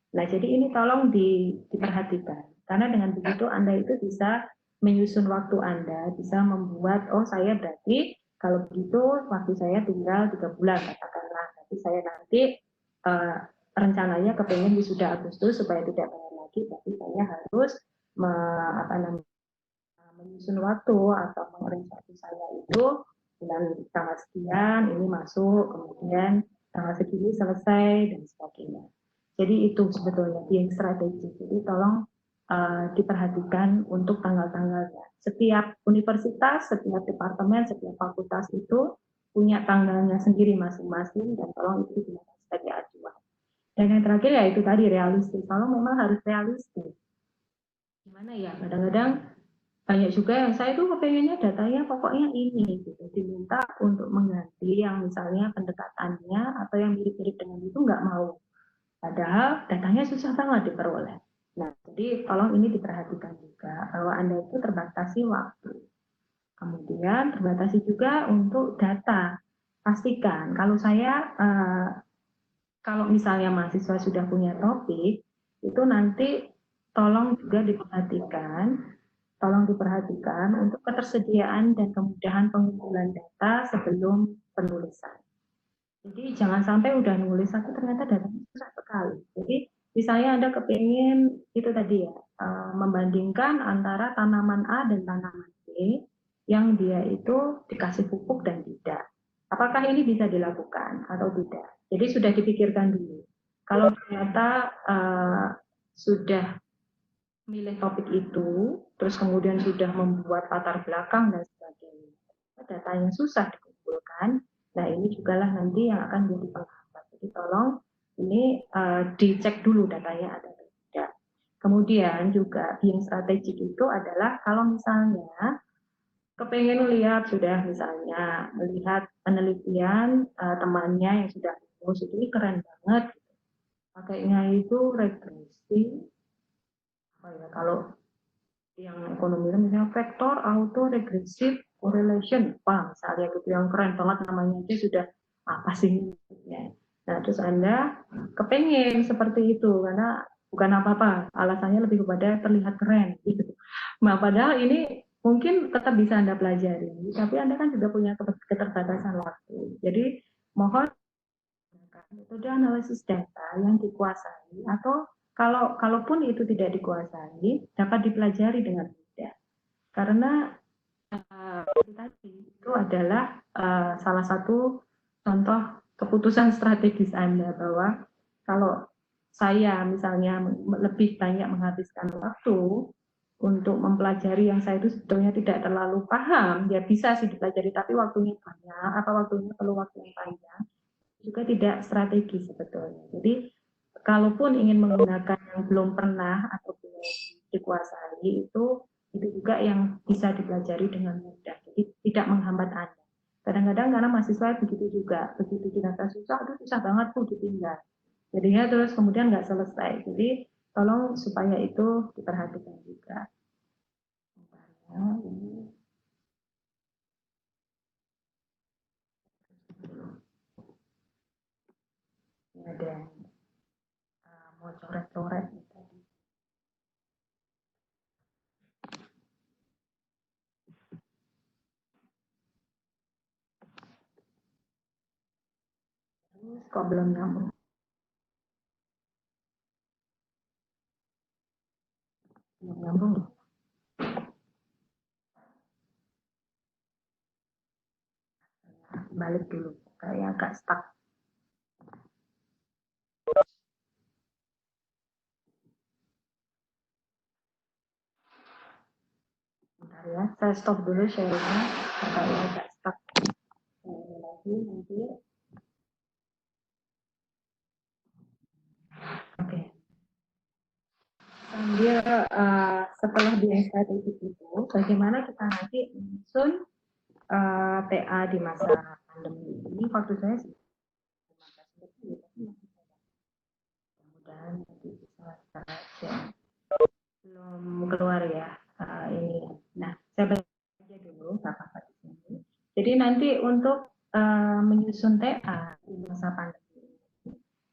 Nah, jadi ini tolong diperhatikan. Karena dengan begitu Anda itu bisa menyusun waktu Anda, bisa membuat, oh saya berarti kalau begitu waktu saya tinggal 3 bulan, katakanlah. Nanti saya nanti rencananya kepengen wisuda Agustus supaya tidak bayar lagi, tapi saya harus menyusun waktu atau mengarrange saya itu bulan tanggal sekian ini masuk, kemudian tanggal segini selesai dan sebagainya. Jadi itu sebetulnya yang strategi. Jadi tolong diperhatikan untuk tanggal-tanggalnya. Setiap universitas, setiap departemen, setiap fakultas itu punya tanggalnya sendiri masing-masing dan tolong itu digunakan sebagai acuan. Dan yang terakhir ya itu tadi realistis. Kalau memang harus realistis. Gimana ya? Kadang-kadang banyak juga yang saya tuh kepengennya datanya pokoknya ini gitu, diminta untuk mengganti yang misalnya pendekatannya atau yang mirip-mirip dengan itu nggak mau, padahal datanya susah banget diperoleh. Nah, jadi tolong ini diperhatikan juga bahwa Anda itu terbatasi waktu, kemudian terbatasi juga untuk data. Pastikan kalau saya kalau misalnya mahasiswa sudah punya topik itu nanti tolong juga diperhatikan untuk ketersediaan dan kemudahan pengumpulan data sebelum penulisan. Jadi jangan sampai udah nulis tapi ternyata datanya susah sekali. Jadi misalnya Anda kepingin itu tadi ya, membandingkan antara tanaman A dan tanaman B yang dia itu dikasih pupuk dan tidak. Apakah ini bisa dilakukan atau tidak? Jadi sudah dipikirkan dulu. Kalau ternyata sudah milih topik itu, terus kemudian sudah membuat latar belakang dan sebagainya. Data yang susah dikumpulkan, nah ini juga lah nanti yang akan jadi penghambat. Jadi tolong ini dicek dulu datanya ada atau tidak. Kemudian juga yang strategik itu adalah kalau misalnya kepengen lihat sudah misalnya melihat penelitian temannya yang sudah lulus itu ini keren banget, pakainya itu regresi. Kalau yang ekonomi misalnya vektor auto regressive correlation, wah misalnya gitu yang keren banget namanya itu sudah apa sih ya. Nah terus Anda kepengen seperti itu karena bukan apa-apa, alasannya lebih kepada terlihat keren gitu. Nah padahal ini mungkin tetap bisa Anda pelajari, tapi Anda kan juga punya keterbatasan waktu. Jadi mohon metode analisis data yang dikuasai atau kalaupun itu tidak dikuasai dapat dipelajari dengan mudah karena itu adalah salah satu contoh keputusan strategis Anda bahwa kalau saya misalnya lebih banyak menghabiskan waktu untuk mempelajari yang saya itu sebetulnya tidak terlalu paham, ya bisa sih dipelajari tapi waktunya banyak, apa waktunya perlu waktu yang panjang juga tidak strategis sebetulnya. Jadi kalaupun ingin menggunakan yang belum pernah atau belum dikuasai itu juga yang bisa dipelajari dengan mudah. Jadi tidak menghambat Anda. Kadang-kadang karena mahasiswa begitu juga, begitu dirasa susah, aduh susah banget tuh ditinggal. Jadinya terus kemudian nggak selesai. Jadi tolong supaya itu diperhatikan juga. Ini ada yang mau coret-coret tadi. Terus kok belum nyambung? Belum nyambung. Balik dulu, kayak agak stuck. Bentar ya, saya stop dulu sharingnya, kayak agak stuck. Lagi nanti. Oke. sambil setelah di strategik itu, bagaimana kita nanti menyusun TA di masa pandemi ini. Waktu saya 15 menit, mudah-mudahan nanti bisa share. Belum keluar ya ini. Nah, saya baca aja dulu, nggak apa-apa di sini. Jadi nanti untuk menyusun TA di masa pandemi,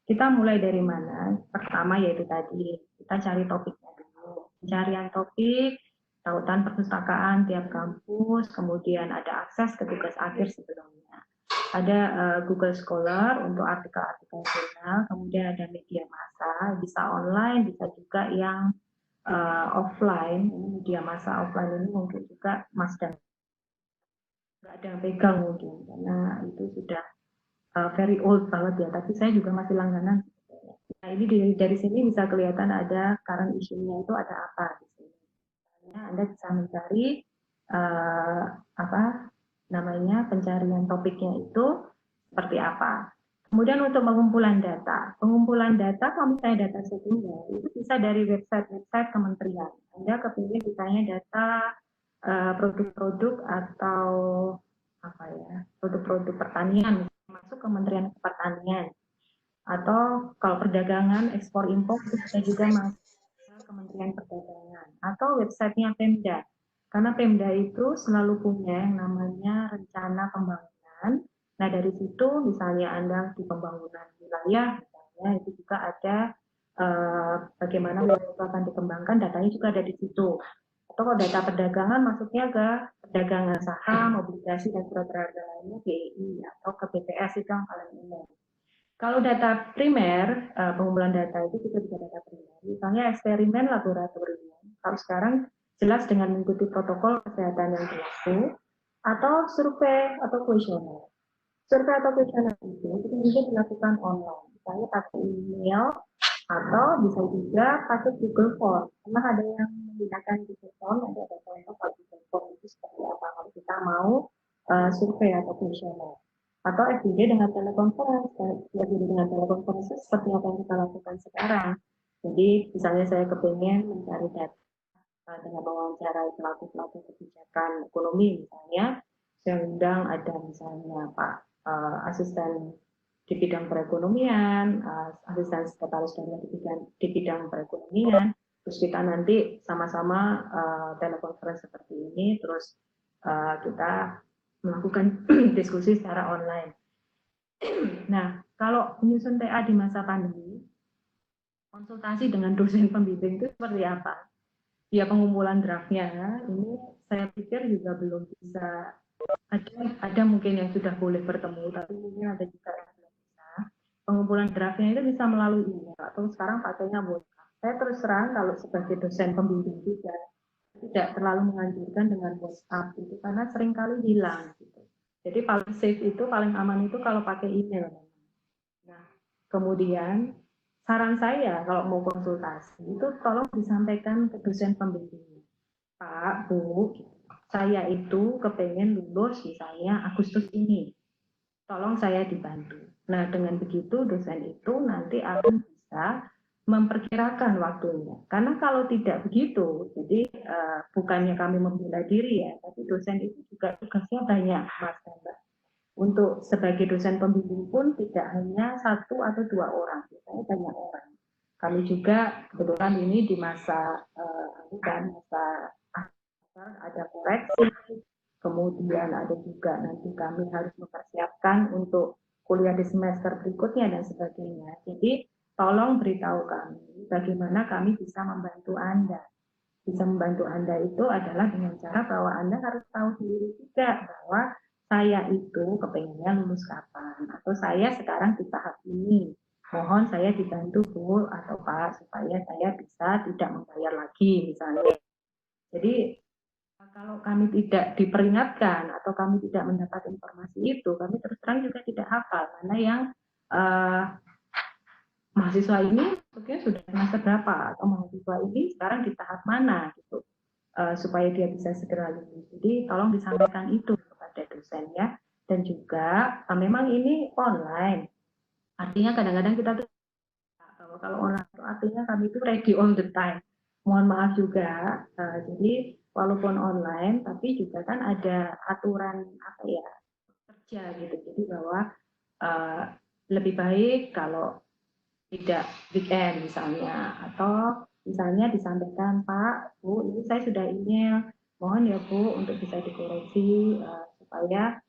kita mulai dari mana? Pertama yaitu tadi kita cari topiknya dulu, pencarian topik, tautan perpustakaan tiap kampus, kemudian ada akses ke tugas akhir sebelumnya. Ada Google Scholar untuk artikel-artikel jurnal, kemudian ada media massa, bisa online, bisa juga yang offline. Media massa offline ini mungkin juga Mas dan nggak ada yang pegang mungkin, karena itu sudah very old banget ya, tapi saya juga masih langganan. Nah, ini dari sini bisa kelihatan ada current issue-nya itu ada apa di sini. Anda bisa mencari apa namanya pencarian topiknya itu seperti apa. Kemudian untuk pengumpulan data kalau misalnya data sekunder itu bisa dari website kementerian. Anda kepingin misalnya data produk-produk atau apa ya, produk-produk pertanian, masuk Kementerian Pertanian. Atau kalau perdagangan ekspor impor itu bisa juga masuk ke Kementerian Perdagangan atau websitenya Pemda, karena Pemda itu selalu punya yang namanya rencana pembangunan. Nah dari situ misalnya Anda di pembangunan wilayah misalnya itu juga ada bagaimana wilayah itu akan dikembangkan, datanya juga ada di situ. Atau kalau data perdagangan masuknya ke perdagangan saham, obligasi dan surat berharga lainnya BI atau ke BPS itu yang paling umum. Kalau data primer, pengumpulan data itu kita bisa data primer. Misalnya eksperimen laboratorium. Kalau sekarang jelas dengan mengikuti protokol kesehatan yang berlaku, atau survei atau kuesioner. Survei atau kuesioner itu bisa dilakukan online. Misalnya pakai email, atau bisa juga pakai Google Form. Karena ada yang menggunakan Google Form, nanti ada contoh kalau Google Form itu seperti apa kalau kita mau survei atau kuesioner. Atau FGD dengan telekonferensi, dengan telekonferensi seperti apa yang kita lakukan sekarang. Jadi misalnya saya kepengen mencari data dengan mewawancarai pelaku kebijakan ekonomi misalnya, saya undang ada misalnya Pak asisten di bidang perekonomian, asisten sekretaris daerah di bidang perekonomian, terus kita nanti sama-sama telekonferensi seperti ini, terus kita melakukan diskusi secara online. Nah, kalau menyusun TA di masa pandemi, konsultasi dengan dosen pembimbing itu seperti apa? Ya pengumpulan draftnya, ini saya pikir juga belum bisa, ada mungkin yang sudah boleh bertemu, tapi mungkin ada juga yang belum bisa. Pengumpulan draftnya itu bisa melalui email, atau sekarang pakainya WhatsApp. Saya terus terang kalau sebagai dosen pembimbing juga, tidak terlalu menganjurkan dengan WhatsApp itu karena seringkali hilang gitu. Jadi paling safe itu, paling aman itu kalau pakai email. Nah, kemudian saran saya kalau mau konsultasi itu tolong disampaikan ke dosen pembimbing. Pak, Bu, saya itu kepengen lulus misalnya Agustus ini. Tolong saya dibantu. Nah, dengan begitu dosen itu nanti akan bisa memperkirakan waktunya. Karena kalau tidak begitu, jadi bukannya kami membela diri ya, tapi dosen itu juga tugasnya banyak, Mas dan Mbak. Untuk sebagai dosen pembimbing pun tidak hanya 1 atau 2 orang, biasanya banyak orang. Kami juga kebetulan ini di masa masa ada koreksi, kemudian ada juga nanti kami harus mempersiapkan untuk kuliah di semester berikutnya dan sebagainya. Jadi tolong beritahu kami bagaimana kami bisa membantu Anda. Bisa membantu Anda itu adalah dengan cara bahwa Anda harus tahu sendiri juga bahwa saya itu kepengennya lulus kapan, atau saya sekarang di tahap ini. Mohon saya dibantu Bu atau Pak supaya saya bisa tidak membayar lagi misalnya. Jadi kalau kami tidak diperingatkan atau kami tidak mendapat informasi itu, kami terus terang juga tidak hafal karena yang mahasiswa ini mungkin sudah semester berapa atau mahasiswa ini sekarang di tahap mana gitu, supaya dia bisa segera lulus. Jadi tolong disampaikan itu kepada dosen ya. Dan juga memang ini online, artinya kadang-kadang kita tuh bahwa kalau online itu artinya kami itu ready all the time. mohon maaf juga, jadi walaupun online, tapi juga kan ada aturan apa ya kerja gitu. Jadi bahwa lebih baik kalau tidak weekend misalnya, atau misalnya disampaikan Pak, Bu, ini saya sudah email, mohon ya Bu untuk bisa dikoreksi supaya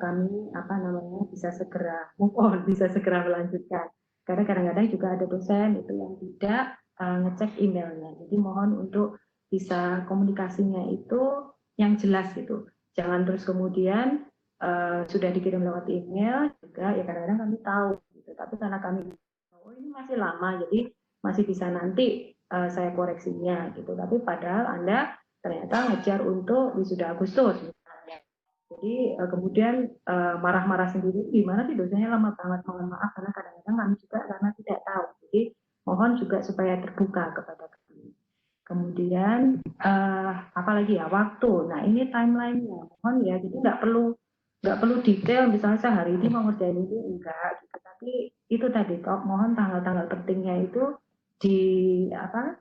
kami apa namanya bisa segera move on, bisa segera melanjutkan. Karena kadang-kadang juga ada dosen itu yang tidak ngecek emailnya. Jadi mohon untuk bisa komunikasinya itu yang jelas gitu. Jangan terus kemudian sudah dikirim lewat email juga ya kadang-kadang kami tahu gitu. Tapi karena kami oh ini masih lama jadi masih bisa nanti saya koreksinya gitu. Tapi padahal Anda ternyata ngejar untuk wisuda Agustus misalnya. Jadi kemudian marah-marah sendiri, gimana sih dosennya lama banget, mohon maaf karena kadang-kadang kami juga karena tidak tahu. Jadi mohon juga supaya terbuka kepada kami. Kemudian apalagi ya waktu. Nah ini timelinenya, mohon ya. Jadi nggak perlu detail. Misalnya saya hari ini mau ngerjain ini enggak, gitu. Tapi itu tadi kok mohon tanggal-tanggal pentingnya itu di apa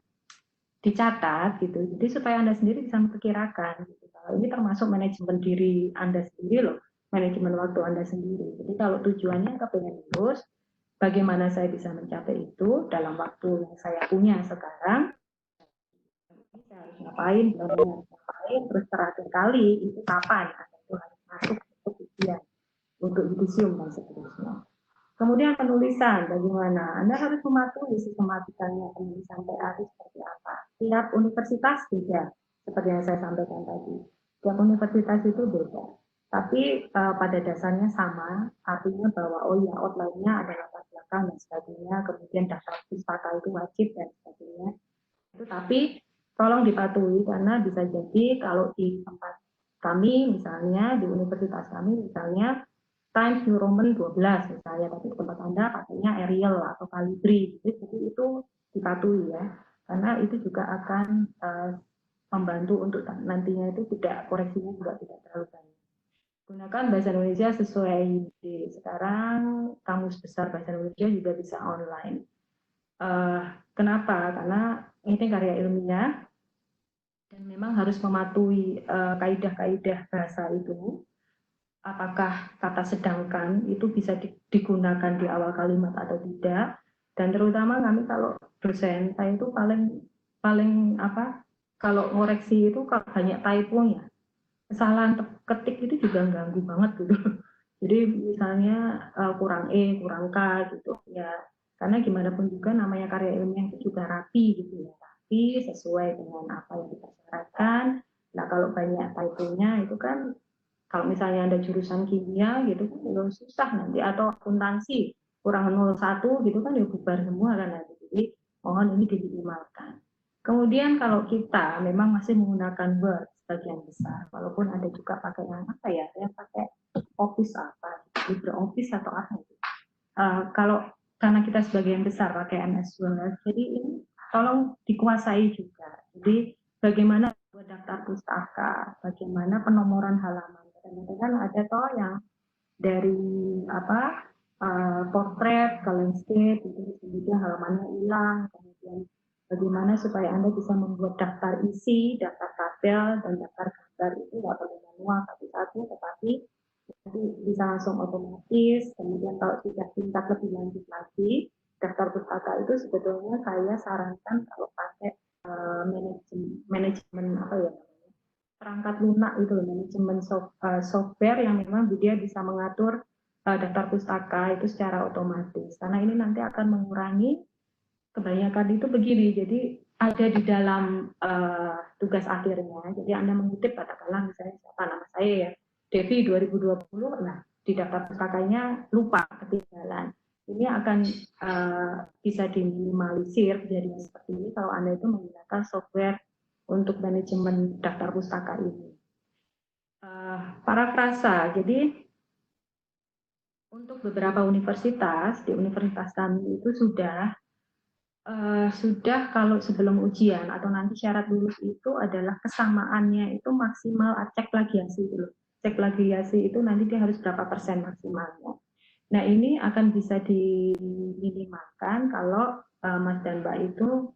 dicatat gitu. Jadi supaya Anda sendiri bisa memperkirakan. Gitu. Kalau ini termasuk manajemen diri Anda sendiri loh, manajemen waktu Anda sendiri. Jadi kalau tujuannya kepengen lulus, bagaimana saya bisa mencapai itu dalam waktu yang saya punya sekarang. Saya harus ngapain, harus ngapain, terus terakhir kali itu kapan Anda itu harus masuk untuk ujian, untuk yudisium dan seterusnya. Kemudian penulisan, bagaimana? Anda harus mematuhi sistematikanya penulisan PA itu seperti apa. Tiap universitas beda, seperti yang saya sampaikan tadi. Tiap universitas itu beda. Tapi pada dasarnya sama, artinya bahwa oh ya outline-nya ada latar belakang dan sebagainya, kemudian daftar pustaka itu wajib dan sebagainya. Itu tapi tolong dipatuhi karena bisa jadi kalau di tempat kami misalnya di universitas kami misalnya Times New Roman 12 misalnya, tapi tempat Anda pakainya Arial atau Calibri, jadi itu dipatuhi ya, karena itu juga akan membantu untuk nantinya itu tidak koreksinya juga tidak terlalu banyak. Gunakan bahasa Indonesia sesuai sekarang kamus besar bahasa Indonesia juga bisa online. Kenapa? Karena ini karya ilmiah dan memang harus mematuhi kaidah-kaidah bahasa itu. Apakah kata sedangkan itu bisa digunakan di awal kalimat atau tidak, dan terutama kami kalau dosen saya itu paling apa kalau ngoreksi itu kalau banyak typo-nya, kesalahan ketik itu juga ganggu banget gitu. Jadi misalnya kurang E kurang K gitu ya, karena gimana pun juga namanya karya ilmiah itu juga rapi gitu ya, rapi sesuai dengan apa yang dipersyaratkan. Nah kalau banyak typo-nya itu kan kalau misalnya ada jurusan kimia gitu kan ya susah nanti, atau akuntansi kurang 01 gitu kan ya bubar semua kan nanti. Jadi mohon ini diminimalkan. Kemudian kalau kita memang masih menggunakan Word sebagian besar, walaupun ada juga pakai yang apa ya, yang pakai Office apa, LibreOffice atau apa gitu. Kalau karena kita sebagian besar pakai MS Word, jadi ini tolong dikuasai juga. Jadi bagaimana buat daftar pustaka, bagaimana penomoran halaman. Kadang-kadang ada toh yang dari apa portrait ke landscape itu kemudian halamannya hilang, kemudian bagaimana supaya Anda bisa membuat daftar isi, daftar tabel dan daftar gambar itu nggak perlu manual satu-satu, tetapi nanti bisa langsung otomatis. Kemudian kalau tidak tingkat lebih lanjut lagi, daftar pustaka itu sebetulnya saya sarankan kalau pakai manajemen apa ya, perangkat lunak itu loh, manajemen software yang memang dia bisa mengatur daftar pustaka itu secara otomatis. Karena ini nanti akan mengurangi kebanyakan itu begini. Jadi ada di dalam tugas akhirnya. Jadi Anda mengutip katakanlah misalnya siapa nama saya ya, Devi 2020. Nah di daftar pustakanya lupa ketinggalan. Ini akan bisa diminimalisir jadi seperti ini kalau Anda itu menggunakan software untuk manajemen daftar pustaka ini. Parafrasa, jadi untuk beberapa universitas, di universitas kami itu sudah kalau sebelum ujian atau nanti syarat lulus itu adalah kesamaannya itu maksimal cek plagiasi itu. Cek plagiasi itu nanti dia harus berapa persen maksimalnya. Nah ini akan bisa diminimalkan kalau Mas dan Mbak itu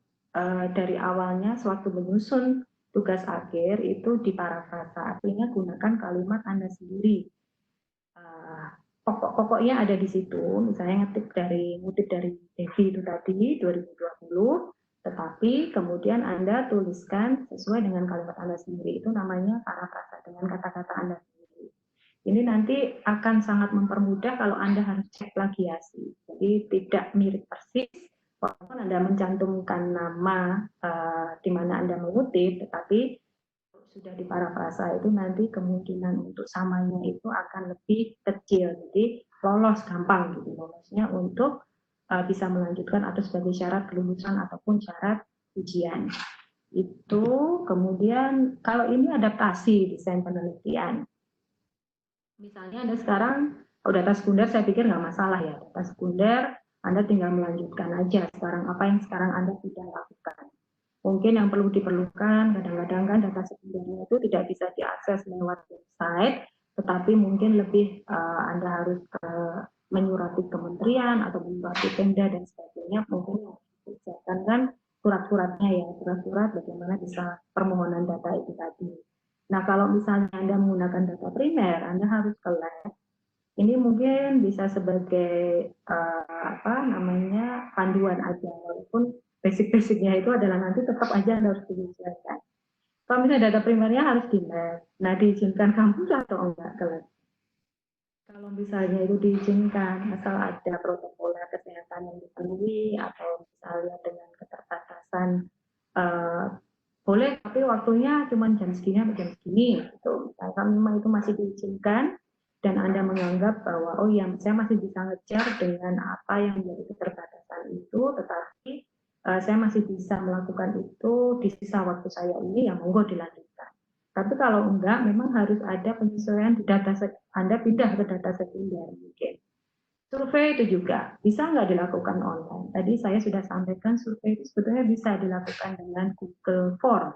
dari awalnya sewaktu menyusun tugas akhir itu diparafrasa, artinya gunakan kalimat Anda sendiri. Pokok-pokoknya ada di situ, misalnya ngutip dari Devi itu tadi 2020, tetapi kemudian Anda tuliskan sesuai dengan kalimat Anda sendiri, itu namanya parafrasa dengan kata-kata Anda sendiri. Ini nanti akan sangat mempermudah kalau Anda harus cek plagiasi, jadi tidak mirip persis, walaupun Anda mencantumkan nama di mana Anda mengutip, tetapi sudah diparafrasa itu nanti kemungkinan untuk samanya itu akan lebih kecil, jadi lolos gampang gitu, lolosnya untuk bisa melanjutkan atau sebagai syarat kelulusan ataupun syarat ujian. Itu kemudian kalau ini adaptasi desain penelitian, misalnya Anda sekarang data sekunder saya pikir nggak masalah ya, data sekunder Anda tinggal melanjutkan aja sekarang apa yang sekarang Anda tidak lakukan. Mungkin yang perlu diperlukan kadang-kadang kan data sekundernya itu tidak bisa diakses lewat website, tetapi mungkin lebih Anda harus menyurati kementerian atau menyurati Pemda dan sebagainya, mungkin yang dikerjakan kan surat-suratnya ya, surat-surat bagaimana bisa permohonan data itu tadi. Nah kalau misalnya Anda menggunakan data primer, Anda harus ke lab. Ini mungkin bisa sebagai panduan aja, walaupun basic-basicnya itu adalah nanti tetap aja Anda harus disesuaikan. Kalau misalnya data primernya harus di lab, nah diizinkan kampus atau enggak ke lab? Kalau misalnya itu diizinkan, asal ada protokol kesehatan yang dipenuhi atau misalnya dengan keterbatasan boleh, tapi waktunya cuma jam segini sampai jam segini. Gitu. Misalkan memang itu masih diizinkan dan Anda menganggap bahwa oh ya saya masih bisa ngejar dengan apa yang menjadi keterbatasan itu, tetapi saya masih bisa melakukan itu di sisa waktu saya ini, ya monggo dilanjutkan. Tapi kalau enggak, memang harus ada penyesuaian di data Anda pindah ke data sekunder mungkin. Survei itu juga bisa nggak dilakukan online. Tadi saya sudah sampaikan survei itu sebetulnya bisa dilakukan dengan Google Form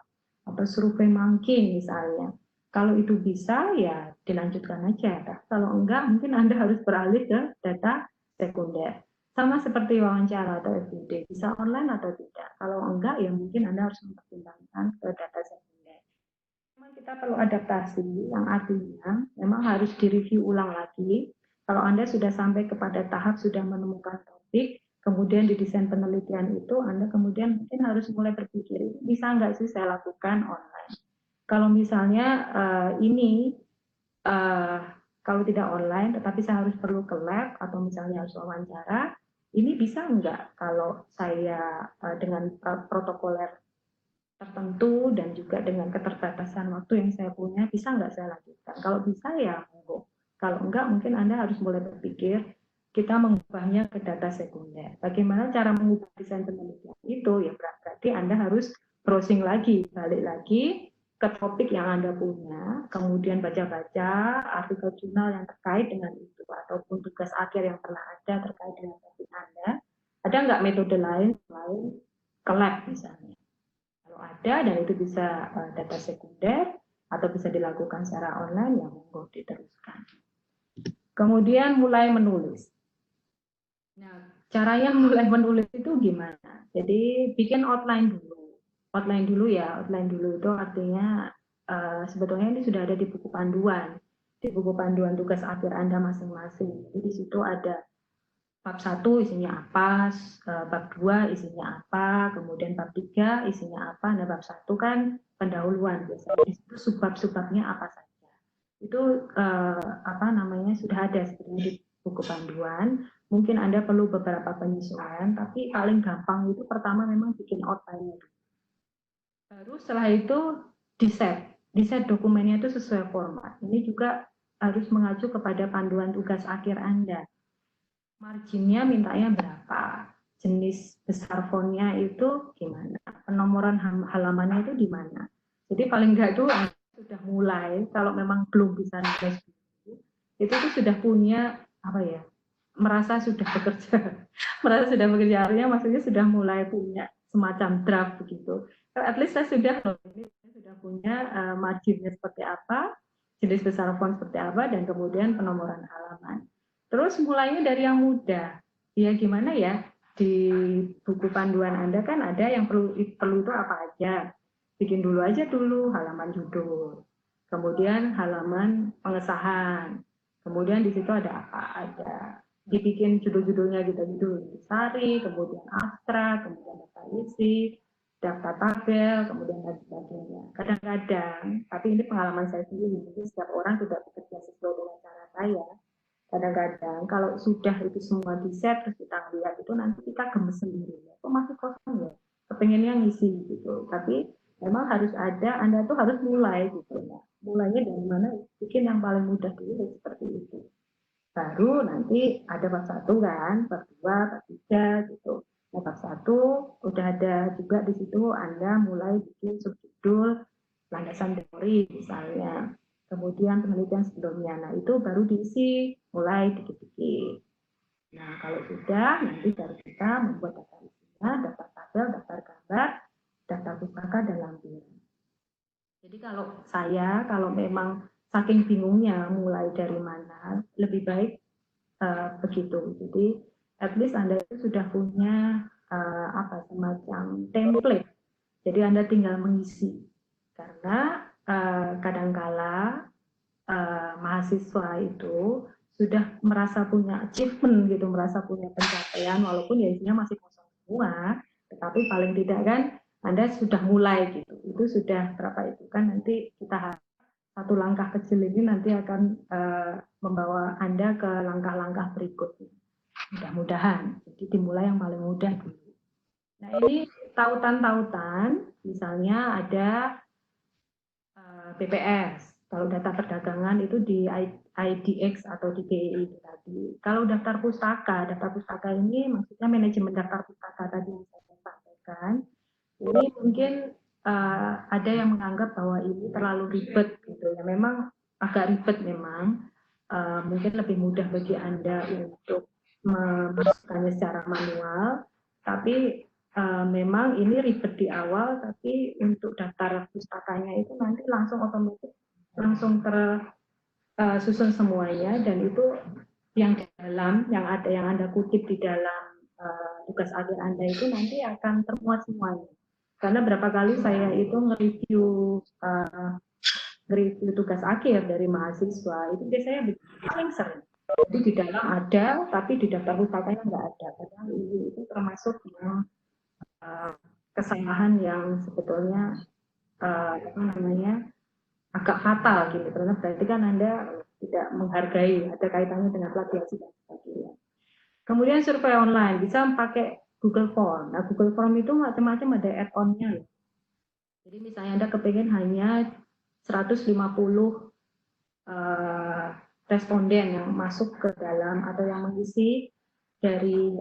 atau survei monkey misalnya. Kalau itu bisa ya dilanjutkan aja. Kalau enggak mungkin Anda harus beralih ke data sekunder. Sama seperti wawancara atau FGD, bisa online atau tidak. Kalau enggak ya mungkin Anda harus mempertimbangkan ke data sekunder. Memang kita perlu adaptasi yang artinya memang harus direview ulang lagi. Kalau Anda sudah sampai kepada tahap sudah menemukan topik, kemudian di desain penelitian itu Anda kemudian mungkin harus mulai berpikir, bisa nggak sih saya lakukan online? Kalau misalnya kalau tidak online, tetapi saya harus perlu ke lab atau misalnya harus wawancara, ini bisa nggak kalau saya dengan protokoler tertentu dan juga dengan keterbatasan waktu yang saya punya, bisa nggak saya lanjutkan? Kalau bisa ya monggo. Kalau enggak, mungkin Anda harus mulai berpikir kita mengubahnya ke data sekunder. Bagaimana cara mengubah desain penelitian itu? Ya berarti Anda harus browsing lagi, balik lagi ke topik yang Anda punya, kemudian baca-baca artikel jurnal yang terkait dengan itu, ataupun tugas akhir yang pernah ada terkait dengan topik Anda. Ada nggak metode lain selain ke lab misalnya? Kalau ada dan itu bisa data sekunder atau bisa dilakukan secara online, ya monggo diteruskan. Kemudian mulai menulis. Nah, caranya mulai menulis itu gimana? Jadi bikin outline dulu. Outline dulu ya, outline dulu itu artinya sebetulnya ini sudah ada di buku panduan. Di buku panduan tugas akhir Anda masing-masing. Jadi di situ ada bab 1 isinya apa, bab 2 isinya apa, kemudian bab 3 isinya apa. Nah, bab 1 kan pendahuluan, biasanya di situ subbab-subbabnya apa saja. Itu sudah ada sebenarnya di buku panduan. Mungkin Anda perlu beberapa penyesuaian, tapi paling gampang itu pertama memang bikin outline. Baru setelah itu di-set dokumennya itu sesuai format. Ini juga harus mengacu kepada panduan tugas akhir Anda. Marginnya mintanya berapa, jenis besar fontnya itu gimana, penomoran halamannya itu di mana. Jadi paling enggak itu sudah mulai, kalau memang belum bisa nulis itu sudah punya merasa sudah bekerja artinya maksudnya sudah mulai punya semacam draft begitu. At least saya sudah punya marginnya seperti apa, jenis besar font seperti apa, dan kemudian penomoran halaman. Terus mulainya dari yang mudah. Ya gimana ya? di buku panduan Anda kan ada yang perlu itu apa aja. Bikin dulu aja halaman judul, kemudian halaman pengesahan, kemudian di situ ada apa aja. Dibikin judul-judulnya gitu, sari, kemudian abstrak, kemudian daftar isi, daftar tabel, kemudian dan sebagainya. Kadang-kadang, tapi ini pengalaman saya sendiri, jadi setiap orang tidak bekerja sesuai dengan cara saya. Kadang-kadang kalau sudah itu semua di-set, terus kita lihat itu nanti kita gemes sendiri. Kok masih kosong ya? Kepengennya ngisi gitu. Tapi memang harus ada, Anda tuh harus mulai gitu ya. Mulainya dari mana? Bikin yang paling mudah dulu seperti itu. Baru nanti ada bab 1 kan, bab 2, bab 3 gitu. Nah, bab 1 udah ada juga di situ Anda mulai bikin subjudul landasan teori misalnya. Kemudian penelitian sebelumnya. Nah, itu baru diisi mulai dikit-dikit. Nah, kalau sudah nanti baru kita membuat daftar isinya, daftar tabel, daftar gambar, daftar pustaka dan lampiran. Jadi kalau memang saking bingungnya mulai dari mana, lebih baik begitu. Jadi at least Anda itu sudah punya semacam template. Jadi Anda tinggal mengisi. Karena kadangkala mahasiswa itu sudah merasa punya achievement gitu, merasa punya pencapaian walaupun ya isinya masih kosong semua, tetapi paling tidak kan Anda sudah mulai gitu. Itu sudah berapa itu kan nanti kita harus satu langkah kecil ini nanti akan membawa Anda ke langkah-langkah berikutnya. Mudah-mudahan. Jadi dimulai yang paling mudah dulu. Nah, ini tautan-tautan, misalnya ada BPS. Kalau data perdagangan itu di IDX atau di BEI tadi. Kalau daftar pustaka ini maksudnya manajemen daftar pustaka tadi yang saya sampaikan. Ini mungkin ada yang menganggap bahwa ini terlalu ribet gitu ya. Memang agak ribet memang. Mungkin lebih mudah bagi Anda untuk memasukkannya secara manual, tapi memang ini ribet di awal, tapi untuk daftar pustakanya itu nanti langsung otomatis langsung tersusun semuanya, dan itu yang dalam yang Anda kutip di dalam tugas akhir Anda itu nanti akan termuat semuanya. Karena berapa kali saya itu nge-review tugas akhir dari mahasiswa itu biasanya paling sering. Jadi di dalam ada, tapi di daftar pustakanya nggak ada. Padahal itu termasuk yang kesalahan yang sebetulnya agak fatal gitu, karena berarti kan Anda tidak menghargai, ada kaitannya dengan plagiasi dan sebagainya. Kemudian survei online bisa pakai Google Form. Nah, Google Form itu macam-macam, ada add-on-nya. Jadi misalnya Anda kepingin hanya 150 responden yang masuk ke dalam atau yang mengisi dari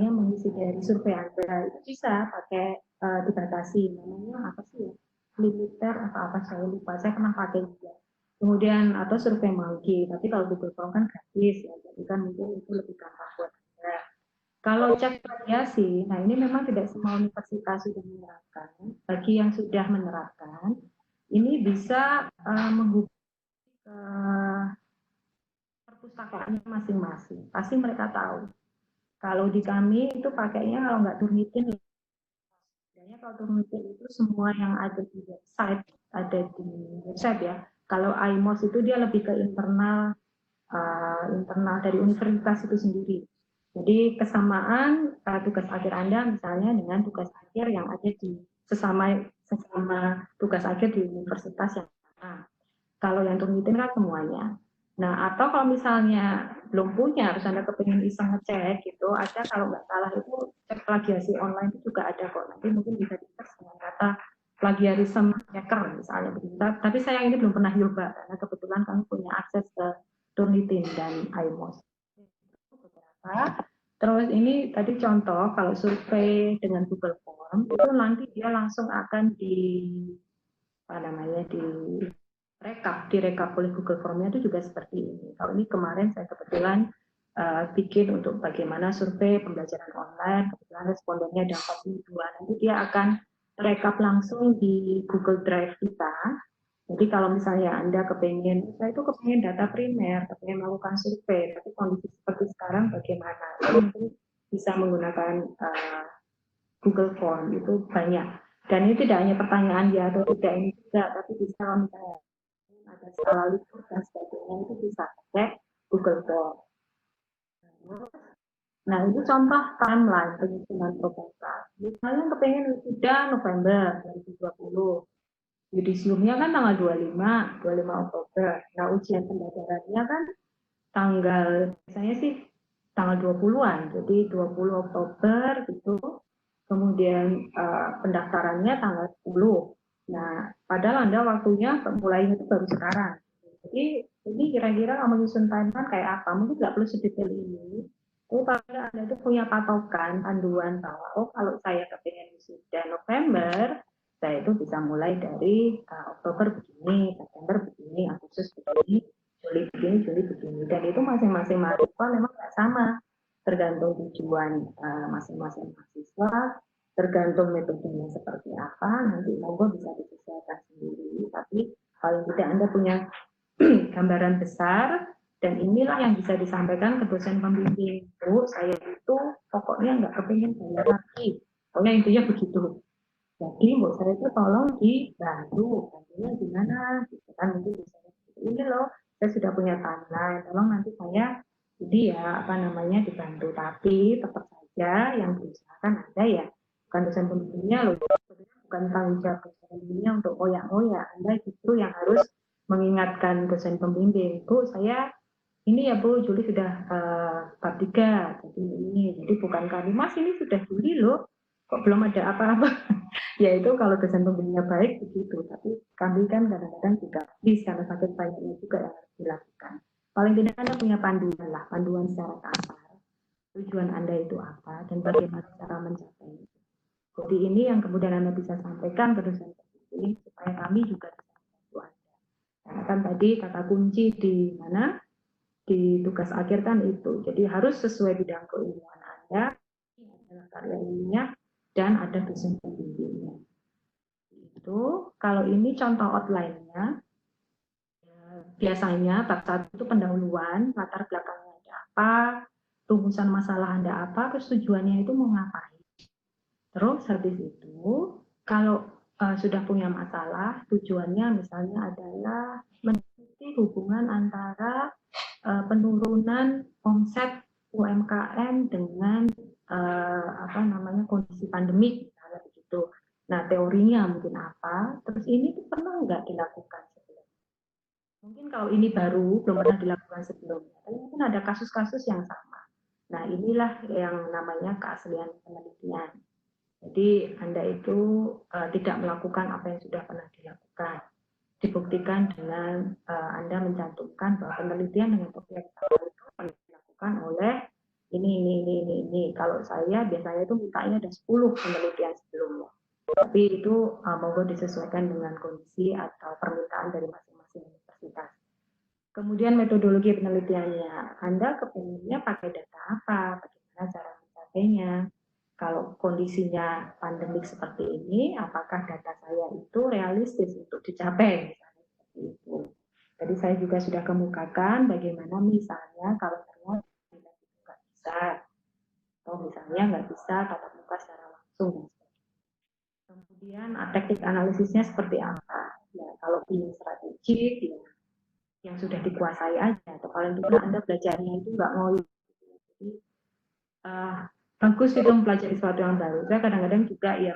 mengisi dari survei Anda, itu bisa pakai dibatasi, namanya apa sih ya, limiter atau apa saya lupa, saya pernah pakai juga. Kemudian atau survei Maugi, tapi kalau Google Form kan gratis ya, jadi kan mungkin itu lebih gampang buat Anda. Kalau cek plagiasi, nah ini memang tidak semua universitas sudah menerapkan. Bagi yang sudah menerapkan, ini bisa menghubungi ke perpustakaannya masing-masing. Pasti mereka tahu. Kalau di kami itu pakainya kalau nggak Turnitin, kalau Turnitin itu semua yang ada di website, ya. Kalau IMOS itu dia lebih ke internal dari universitas itu sendiri. Jadi kesamaan tugas akhir Anda misalnya dengan tugas akhir yang ada di sesama tugas akhir di universitas yang sama. Kalau yang Turnitin kan semuanya. Nah, atau kalau misalnya belum punya, harus Anda kepingin iseng ngecek gitu, ada kalau nggak salah itu cek plagiasi online itu juga ada kok. Nanti mungkin bisa dicek dengan kata plagiarism checker misalnya begitu. Tapi saya ini belum pernah nyoba karena kebetulan kami punya akses ke Turnitin dan IMOS. Terus ini tadi contoh kalau survei dengan Google Form itu nanti dia langsung akan direkap oleh Google Form-nya itu juga seperti ini. Kalau ini kemarin saya kebetulan bikin untuk bagaimana survei pembelajaran online, kebetulan respondennya ada 42, nanti dia akan rekap langsung di Google Drive kita. Jadi kalau misalnya Anda saya itu kepengen data primer, kepengen melakukan survei, tapi kondisi seperti sekarang bagaimana? Itu bisa menggunakan Google Form, itu banyak. Dan ini tidak hanya pertanyaan ya atau tidak ini juga, tapi bisa kalau misalnya ada skala libur dan sebagainya itu bisa pakai Google Form. Nah, itu contoh timeline penyusunan proposal. Misalnya kepengen sudah November 2020. Yudisiumnya kan tanggal 25 Oktober. Nah, ujian pendaftarannya kan tanggal, biasanya sih tanggal 20-an. Jadi 20 Oktober gitu. Kemudian pendaftarannya tanggal 10. Nah, padahal Anda waktunya mulainya itu baru sekarang. Jadi ini kira-kira kamu menyusun timeline kayak apa? Mungkin nggak perlu sedetail ini. Tapi pada Anda itu punya patokan, panduan bahwa oh kalau saya kepingin sudah November, saya itu bisa mulai dari Oktober begini, September begini, Agustus begini, Juli begini, Juli begini. Dan itu masing-masing mahasiswa memang nggak sama, tergantung tujuan masing-masing mahasiswa, tergantung metodenya seperti apa, nanti monggo bisa disesuaikan sendiri. Tapi paling tidak Anda punya gambaran besar, dan inilah yang bisa disampaikan ke dosen pembimbing. Bu, saya itu pokoknya nggak kepingin bayar lagi. Pokoknya intinya begitu. Jadi bu, saya itu tolong dibantu. Bantunya gimana? Gitu kan, mungkin bisa ini loh, saya sudah punya timeline. Tolong nanti saya jadi ya apa namanya dibantu. Tapi tetap saja yang diusahakan ada ya, bukan dosen pembimbingnya loh. Bukan tanggung jawab dosen pembimbingnya untuk oyak-oyak. Anda justru yang harus mengingatkan dosen pembimbing. Bu, saya ini ya Bu, Juli sudah bab 3, jadi ini, jadi bukan kami, Mas ini sudah Juli loh, kok belum ada apa-apa. Ya itu kalau dosen pembimbingnya baik begitu, tapi kami kan kadang-kadang juga bisa karena sakit banyaknya juga yang harus dilakukan. Paling tidak Anda punya panduan lah, panduan secara kasar, tujuan Anda itu apa, dan bagaimana cara mencapai itu. Jadi ini yang kemudian Anda bisa sampaikan ke dosen pembimbing, supaya kami juga bisa membantu Anda. Karena kan tadi kata kunci di mana? Di tugas akhir kan itu. Jadi harus sesuai bidang keilmuan Anda, ini adalah karya ilmiah, dan ada dosen pembimbingnya. Itu, kalau ini contoh outline-nya, biasanya bab 1 itu pendahuluan, latar belakangnya ada apa, rumusan masalah Anda apa, terus tujuannya itu mau ngapain. Terus habis itu, kalau sudah punya masalah, tujuannya misalnya adalah meneliti hubungan antara penurunan omset UMKM dengan kondisi pandemik misalnya begitu. Nah teorinya mungkin apa? Terus ini tuh pernah nggak dilakukan sebelumnya? Mungkin kalau ini baru belum pernah dilakukan sebelumnya, tapi mungkin ada kasus-kasus yang sama. Nah inilah yang namanya keaslian penelitian. Jadi Anda itu tidak melakukan apa yang sudah pernah dilakukan. Dibuktikan dengan Anda mencantumkan bahwa penelitian dengan topik itu pernah dilakukan oleh ini. Kalau saya biasanya itu mintanya ada 10 penelitian sebelumnya. Tapi itu monggo disesuaikan dengan kondisi atau permintaan dari masing-masing universitas. Kemudian metodologi penelitiannya, Anda kepinginnya pakai data apa, bagaimana cara mencapainya. Kalau kondisinya pandemik seperti ini, apakah data saya itu realistis untuk dicapai, misalnya seperti itu. Jadi saya juga sudah kemukakan bagaimana misalnya kalau ternyata tidak bisa, atau misalnya nggak bisa tatap muka secara langsung. Kemudian teknik analisisnya seperti apa? Ya, kalau ini strategik, ya, yang sudah dikuasai aja, atau paling tidak Anda belajarnya itu nggak ngoyo. Jadi bagus itu mempelajari sesuatu yang baru. Saya kadang-kadang juga ya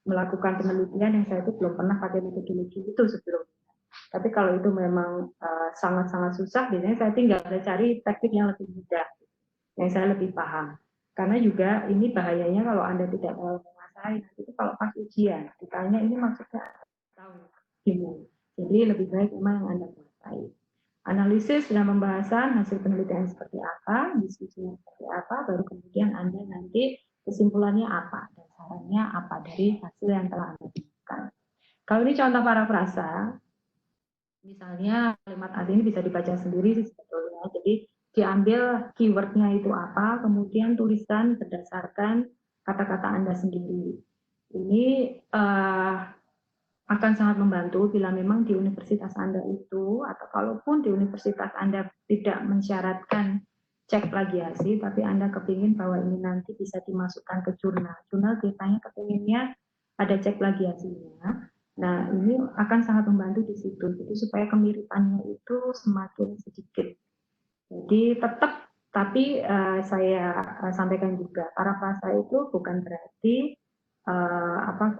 melakukan penelitian yang saya itu belum pernah pakai metodologi itu sebelumnya. Tapi kalau itu memang sangat-sangat susah, biasanya saya tinggal cari teknik yang lebih mudah, yang saya lebih paham. Karena juga ini bahayanya kalau Anda tidak terlalu menguasai, nanti itu kalau pas ujian ditanya ini maksudnya tahu, bingung. Jadi lebih baik memang yang Anda kuasai. Analisis dan pembahasan hasil penelitian seperti apa, diskusinya seperti apa, baru kemudian Anda nanti kesimpulannya apa dan sarannya apa dari hasil yang telah Anda temukan. Kalau ini contoh parafrasa, misalnya kalimat asli ini bisa dibaca sendiri sebetulnya. Jadi diambil keywordnya itu apa, kemudian tuliskan berdasarkan kata-kata Anda sendiri. Ini akan sangat membantu bila memang di universitas Anda itu, atau kalaupun di universitas Anda tidak mensyaratkan cek plagiasi, tapi Anda kepingin bahwa ini nanti bisa dimasukkan ke jurnal. Jurnal biasanya kepinginnya ada cek plagiasinya. Nah, ini akan sangat membantu di situ. Jadi supaya kemiripannya itu semakin sedikit. Jadi tetap, tapi saya sampaikan juga, parafrasa itu bukan berarti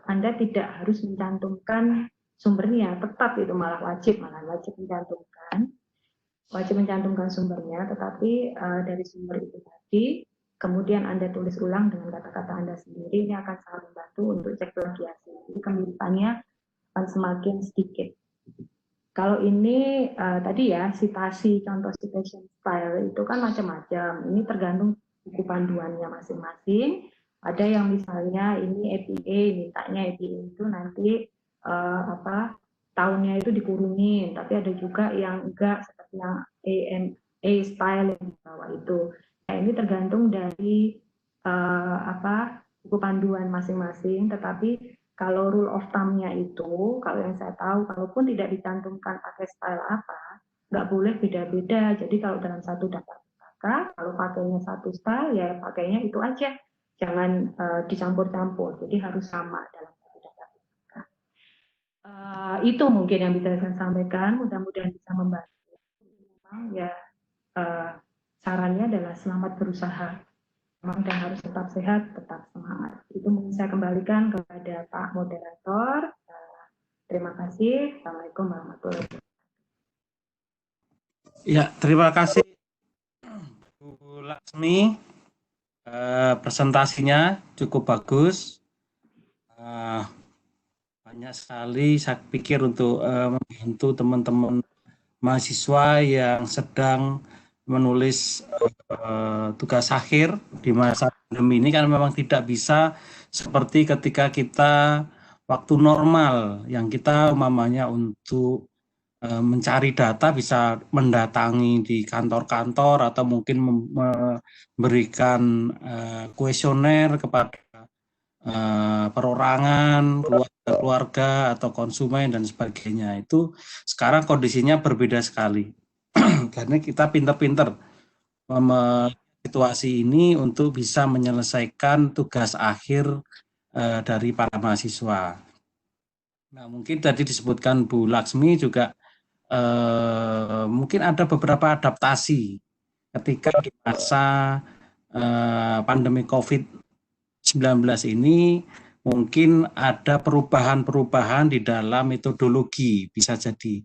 Anda tidak harus mencantumkan sumbernya, tetap itu malah wajib mencantumkan sumbernya, tetapi dari sumber itu tadi, kemudian Anda tulis ulang dengan kata-kata Anda sendiri, ini akan sangat membantu untuk cek plagiasi. Jadi kemiripannya akan semakin sedikit. Kalau ini tadi ya, citasi, contoh citation style itu kan macam-macam. Ini tergantung buku panduannya masing-masing. Ada yang misalnya ini APA, mintanya APA itu nanti tahunnya itu dikurungin, tapi ada juga yang enggak seperti yang AMA style yang di bawah itu. Nah, ini tergantung dari buku panduan masing-masing, tetapi kalau rule of thumb-nya itu, kalau yang saya tahu, kalaupun tidak dicantumkan pakai style apa, nggak boleh beda-beda. Jadi kalau dalam satu daftar pustaka, kalau pakainya satu style, ya pakainya itu aja. Jangan dicampur-campur, jadi harus sama dalam satu daftar pustaka. Itu mungkin yang bisa saya sampaikan, mudah-mudahan bisa membantu. Ya, sarannya adalah selamat berusaha. Dan harus tetap sehat, tetap semangat. Itu mungkin saya kembalikan kepada Pak Moderator. Terima kasih. Assalamualaikum warahmatullahi wabarakatuh. Ya, terima kasih Bu Laksmi. Presentasinya cukup bagus. Banyak sekali saya pikir untuk membantu teman-teman mahasiswa yang sedang menulis tugas akhir di masa pandemi ini, kan memang tidak bisa seperti ketika kita waktu normal yang kita umpamanya untuk mencari data bisa mendatangi di kantor-kantor atau mungkin memberikan kuesioner kepada perorangan, keluarga atau konsumen dan sebagainya. Itu sekarang kondisinya berbeda sekali. Karena kita pinter-pinter situasi ini untuk bisa menyelesaikan tugas akhir dari para mahasiswa. Nah, mungkin tadi disebutkan Bu Laksmi juga mungkin ada beberapa adaptasi ketika di masa pandemi COVID-19 ini, mungkin ada perubahan-perubahan di dalam metodologi, bisa jadi.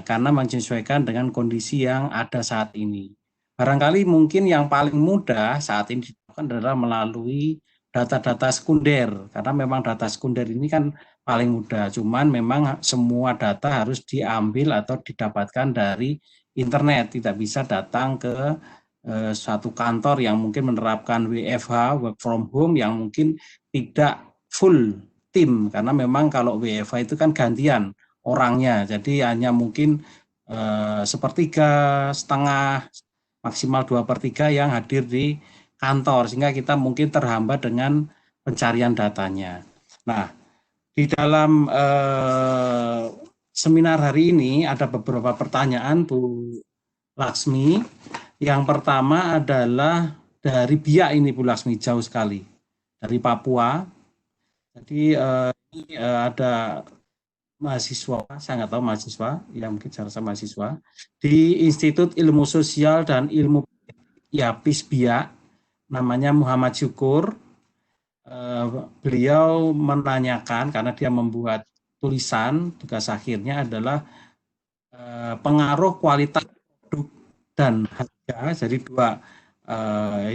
Karena menyesuaikan dengan kondisi yang ada saat ini. Barangkali mungkin yang paling mudah saat ini dilakukan adalah melalui data-data sekunder, karena memang data sekunder ini kan paling mudah, cuman memang semua data harus diambil atau didapatkan dari internet, tidak bisa datang ke suatu kantor yang mungkin menerapkan WFH, work from home, yang mungkin tidak full tim, karena memang kalau WFH itu kan gantian orangnya, jadi hanya mungkin 1/3, setengah, maksimal 2/3 yang hadir di kantor, sehingga kita mungkin terhambat dengan pencarian datanya. Nah, di dalam seminar hari ini ada beberapa pertanyaan Bu Laksmi. Yang pertama adalah dari Biak ini Bu Laksmi, jauh sekali, dari Papua. Jadi ini ada mahasiswa, saya nggak tahu mahasiswa, ya mungkin saya rasa mahasiswa, di Institut Ilmu Sosial dan Ilmu Yapis Biak, namanya Muhammad Syukur. Beliau menanyakan, karena dia membuat tulisan, tugas akhirnya adalah pengaruh kualitas produk dan harga, jadi dua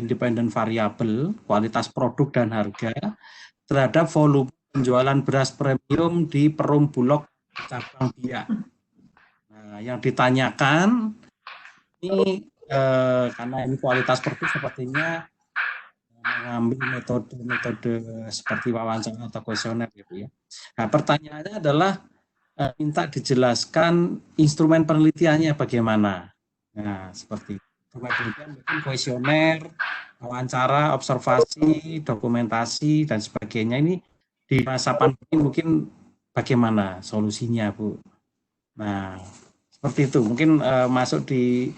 independen variabel, kualitas produk dan harga, terhadap volume penjualan beras premium di Perum Bulog cabang Biak. Nah, yang ditanyakan ini karena ini kualitas produk sepertinya mengambil metode seperti wawancara atau kuesioner gitu ya. Nah, pertanyaannya adalah minta dijelaskan instrumen penelitiannya bagaimana. Nah, seperti kemudian mungkin kuesioner, wawancara, observasi, dokumentasi dan sebagainya. Ini di masa pandemi mungkin bagaimana solusinya, Bu? Nah, seperti itu. Mungkin masuk di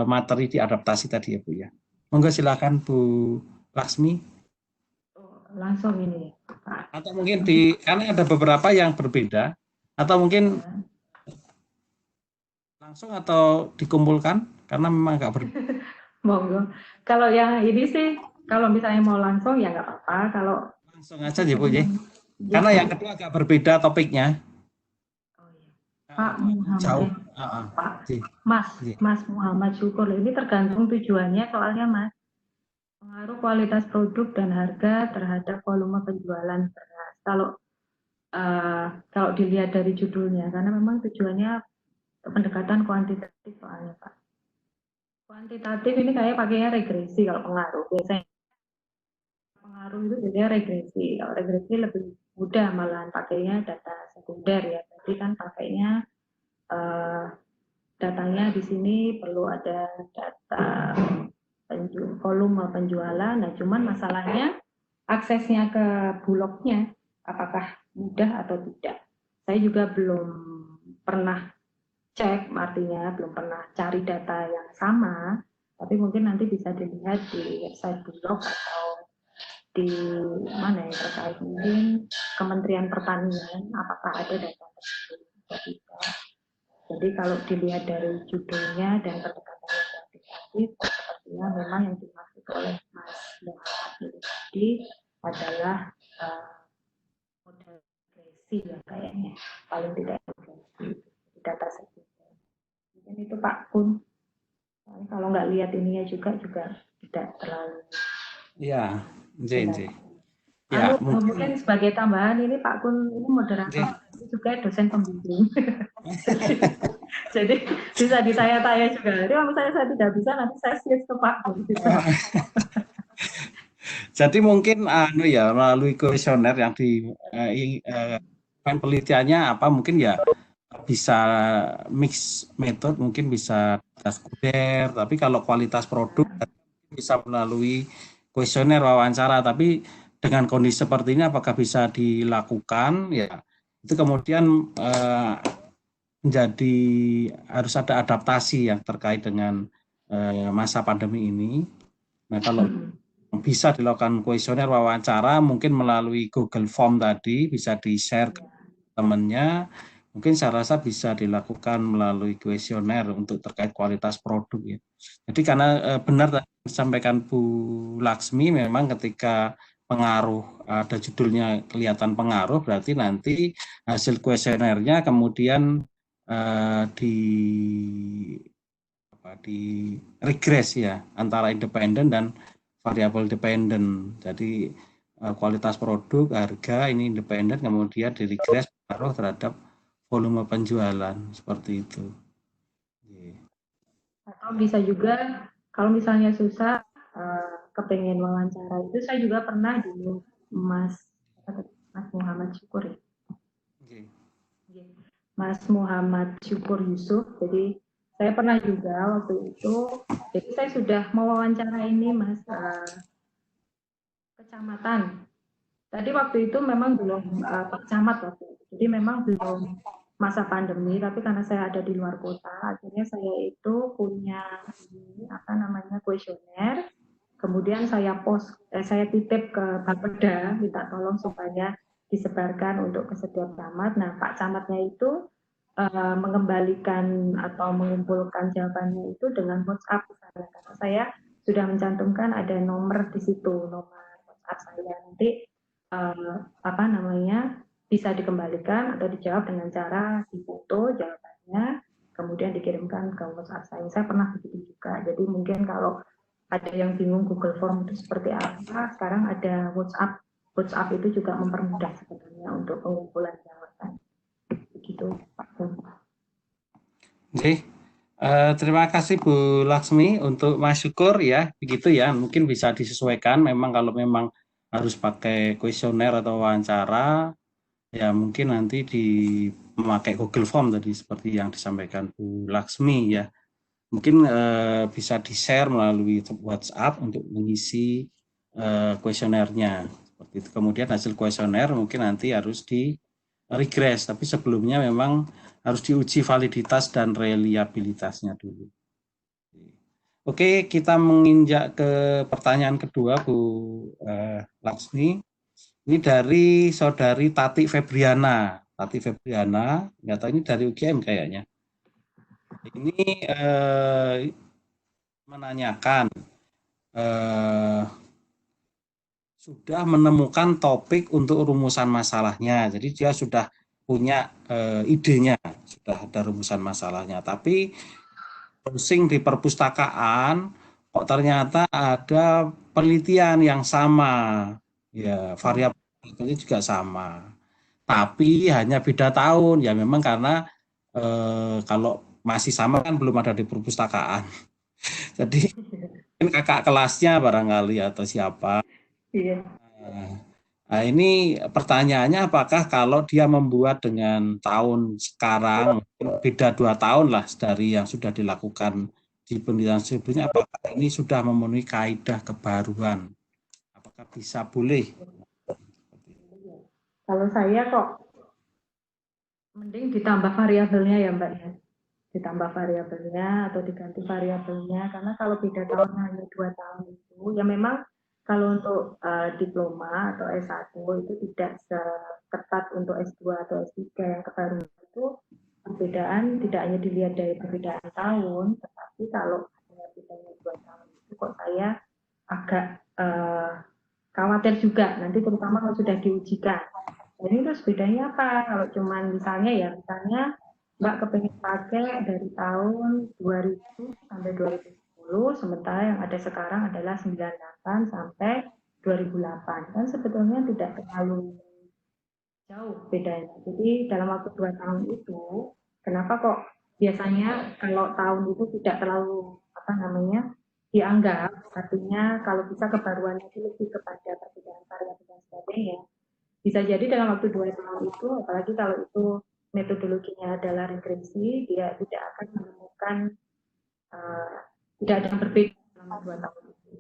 materi diadaptasi tadi ya Bu ya. Monggo silakan Bu Laksmi. Langsung ini Pak. Atau mungkin karena ada beberapa yang berbeda, atau mungkin langsung atau dikumpulkan karena memang agak berbeda. Monggo. Kalau yang ini sih, kalau misalnya mau langsung ya nggak apa-apa. Kalau Langsung aja ya Bu ya. Karena yang kedua agak berbeda topiknya. Oh, iya. Pak Muhammad, Jauh. Pak Mas Muhammad Syukur, ini tergantung tujuannya soalnya Mas. Pengaruh kualitas produk dan harga terhadap volume penjualan beras. Kalau dilihat dari judulnya, karena memang tujuannya pendekatan kuantitatif soalnya Pak. Kuantitatif ini kayak pakainya regresi kalau pengaruh. Biasanya pengaruh itu biasanya regresi. Kalau regresi lebih mudah malahan pakainya data sekunder ya. Jadi kan pakainya datanya di sini perlu ada data volume penjualan. Nah, cuman masalahnya aksesnya ke bulognya apakah mudah atau tidak. Saya juga belum pernah cek, artinya belum pernah cari data yang sama, tapi mungkin nanti bisa dilihat di website bulog atau di mana ya terkait mungkin Kementerian Pertanian apakah ada data tersebut. Jadi kalau dilihat dari judulnya dan pendekatannya kuantitatif, sepertinya memang yang dimaksud oleh Mas Muhammad ini tadi adalah model regresi ya kayaknya, paling tidak regresi data sekunder. Mungkin itu Pak Kun. Kalau nggak lihat ininya juga tidak terlalu. Ya, J. Ya, mungkin sebagai tambahan ini Pak Kun ini moderator juga dosen pembimbing. Jadi bisa ditanya-tanya juga. Jadi kalau misalnya saya tidak bisa nanti saya switch ke Pak Kun. Jadi mungkin melalui kuesioner yang penelitiannya apa mungkin ya bisa mix metode, mungkin bisa sekunder, tapi kalau kualitas produk bisa melalui kuesioner wawancara, tapi dengan kondisi seperti ini apakah bisa dilakukan ya itu kemudian menjadi harus ada adaptasi yang terkait dengan masa pandemi ini. Nah kalau bisa dilakukan kuesioner wawancara mungkin melalui Google Form tadi bisa di-share ke temannya, mungkin saya rasa bisa dilakukan melalui kuesioner untuk terkait kualitas produk ya. Jadi karena benar tadi disampaikan Bu Laksmi, memang ketika pengaruh ada judulnya kelihatan pengaruh, berarti nanti hasil kuesionernya kemudian di regres ya antara independen dan variabel dependen. Jadi kualitas produk, harga ini independen, kemudian di regres pengaruh terhadap volume penjualan seperti itu. Atau bisa juga kalau misalnya susah kepengen wawancara itu saya juga pernah dulu Mas Muhammad Syukur ya. Mas Muhammad Syukur Yusuf. Jadi saya pernah juga waktu itu. Jadi saya sudah mewawancara ini Mas kecamatan. Tadi waktu itu memang belum Pak Camat waktu itu. Jadi memang belum masa pandemi, tapi karena saya ada di luar kota, akhirnya saya itu punya kuesioner. Kemudian saya saya titip ke Bapeda, minta tolong supaya disebarkan untuk ke setiap camat. Nah, Pak Camatnya itu mengembalikan atau mengumpulkan jawabannya itu dengan WhatsApp karena saya sudah mencantumkan ada nomor di situ, nomor WhatsApp saya. Nanti bisa dikembalikan atau dijawab dengan cara difoto jawabannya, kemudian dikirimkan ke WhatsApp saya. Saya pernah begitu juga. Jadi mungkin kalau ada yang bingung Google Form itu seperti apa, sekarang ada WhatsApp. WhatsApp itu juga mempermudah sebetulnya untuk pengumpulan jawaban. Begitu, Pak. Oke. Terima kasih Bu Laksmi. Untuk Mas Syukur ya, begitu ya. Mungkin bisa disesuaikan. Memang kalau memang harus pakai kuesioner atau wawancara, ya mungkin nanti memakai Google Form tadi seperti yang disampaikan Bu Laksmi ya. Mungkin bisa di-share melalui WhatsApp untuk mengisi kuesionernya. Seperti itu. Kemudian hasil kuesioner mungkin nanti harus di-regres, tapi sebelumnya memang harus diuji validitas dan reliabilitasnya dulu. Oke, kita menginjak ke pertanyaan kedua, Bu Laksmi. Ini dari saudari Tati Febriana. Tati Febriana, nggak tahu ini dari UGM kayaknya. Ini menanyakan, sudah menemukan topik untuk rumusan masalahnya. Jadi dia sudah punya idenya, sudah ada rumusan masalahnya. Tapi browsing di perpustakaan, kok ternyata ada penelitian yang sama, ya variabel itu juga sama. Tapi hanya beda tahun, ya memang karena kalau masih sama kan belum ada di perpustakaan. Jadi kakak kelasnya barangkali atau siapa. Iya. Nah, ini pertanyaannya apakah kalau dia membuat dengan tahun sekarang, beda 2 tahun lah dari yang sudah dilakukan di penelitian sebelumnya, apakah ini sudah memenuhi kaidah kebaruan? Apakah bisa boleh? Kalau saya kok mending ditambah variabelnya ya Mbak ya. Ditambah variabelnya atau diganti variabelnya, karena kalau beda tahun hanya 2 tahun itu ya memang kalau untuk diploma atau S1 itu tidak seketat untuk S2 atau S3 yang kebaruan itu perbedaan tidak hanya dilihat dari perbedaan tahun, tetapi kalau hanya bedanya 2 tahun itu kok saya agak khawatir juga nanti terutama kalau sudah diujikan. Jadi terus bedanya apa? Kalau cuman misalnya Mbak kepengen pakai dari tahun 2000 sampai 2010, sementara yang ada sekarang adalah 98 sampai 2008. Kan sebetulnya tidak terlalu jauh bedanya. Jadi dalam waktu 2 tahun itu, kenapa kok biasanya kalau tahun itu tidak terlalu dianggap, artinya kalau bisa kebaruannya itu lebih kepada perbedaan variabel dan sebagainya. Bisa jadi dalam waktu 2 tahun itu, apalagi kalau itu metodologinya adalah regresi, dia tidak akan menemukan tidak ada yang berbeda selama 2 tahun itu.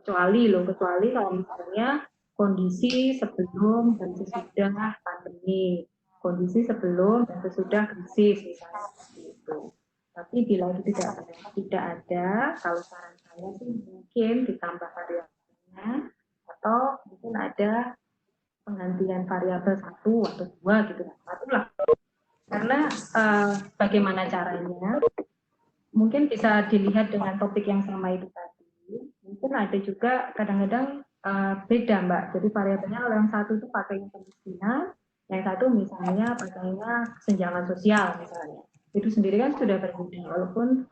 Kecuali kalau misalnya kondisi sebelum dan sesudah pandemi, kondisi sebelum dan sesudah krisis misalnya seperti itu. Tapi bila itu tidak ada, kalau saran saya sih mungkin ditambah variabelnya atau mungkin ada penggantian variabel 1 atau 2 gitu, satulah. Karena bagaimana caranya? Mungkin bisa dilihat dengan topik yang sama itu tadi. Mungkin ada juga kadang-kadang beda Mbak. Jadi variabelnya kalau yang satu itu pakainya kemiskinan, yang satu misalnya pakainya kesenjangan sosial misalnya. Itu sendiri kan sudah berbeda, walaupun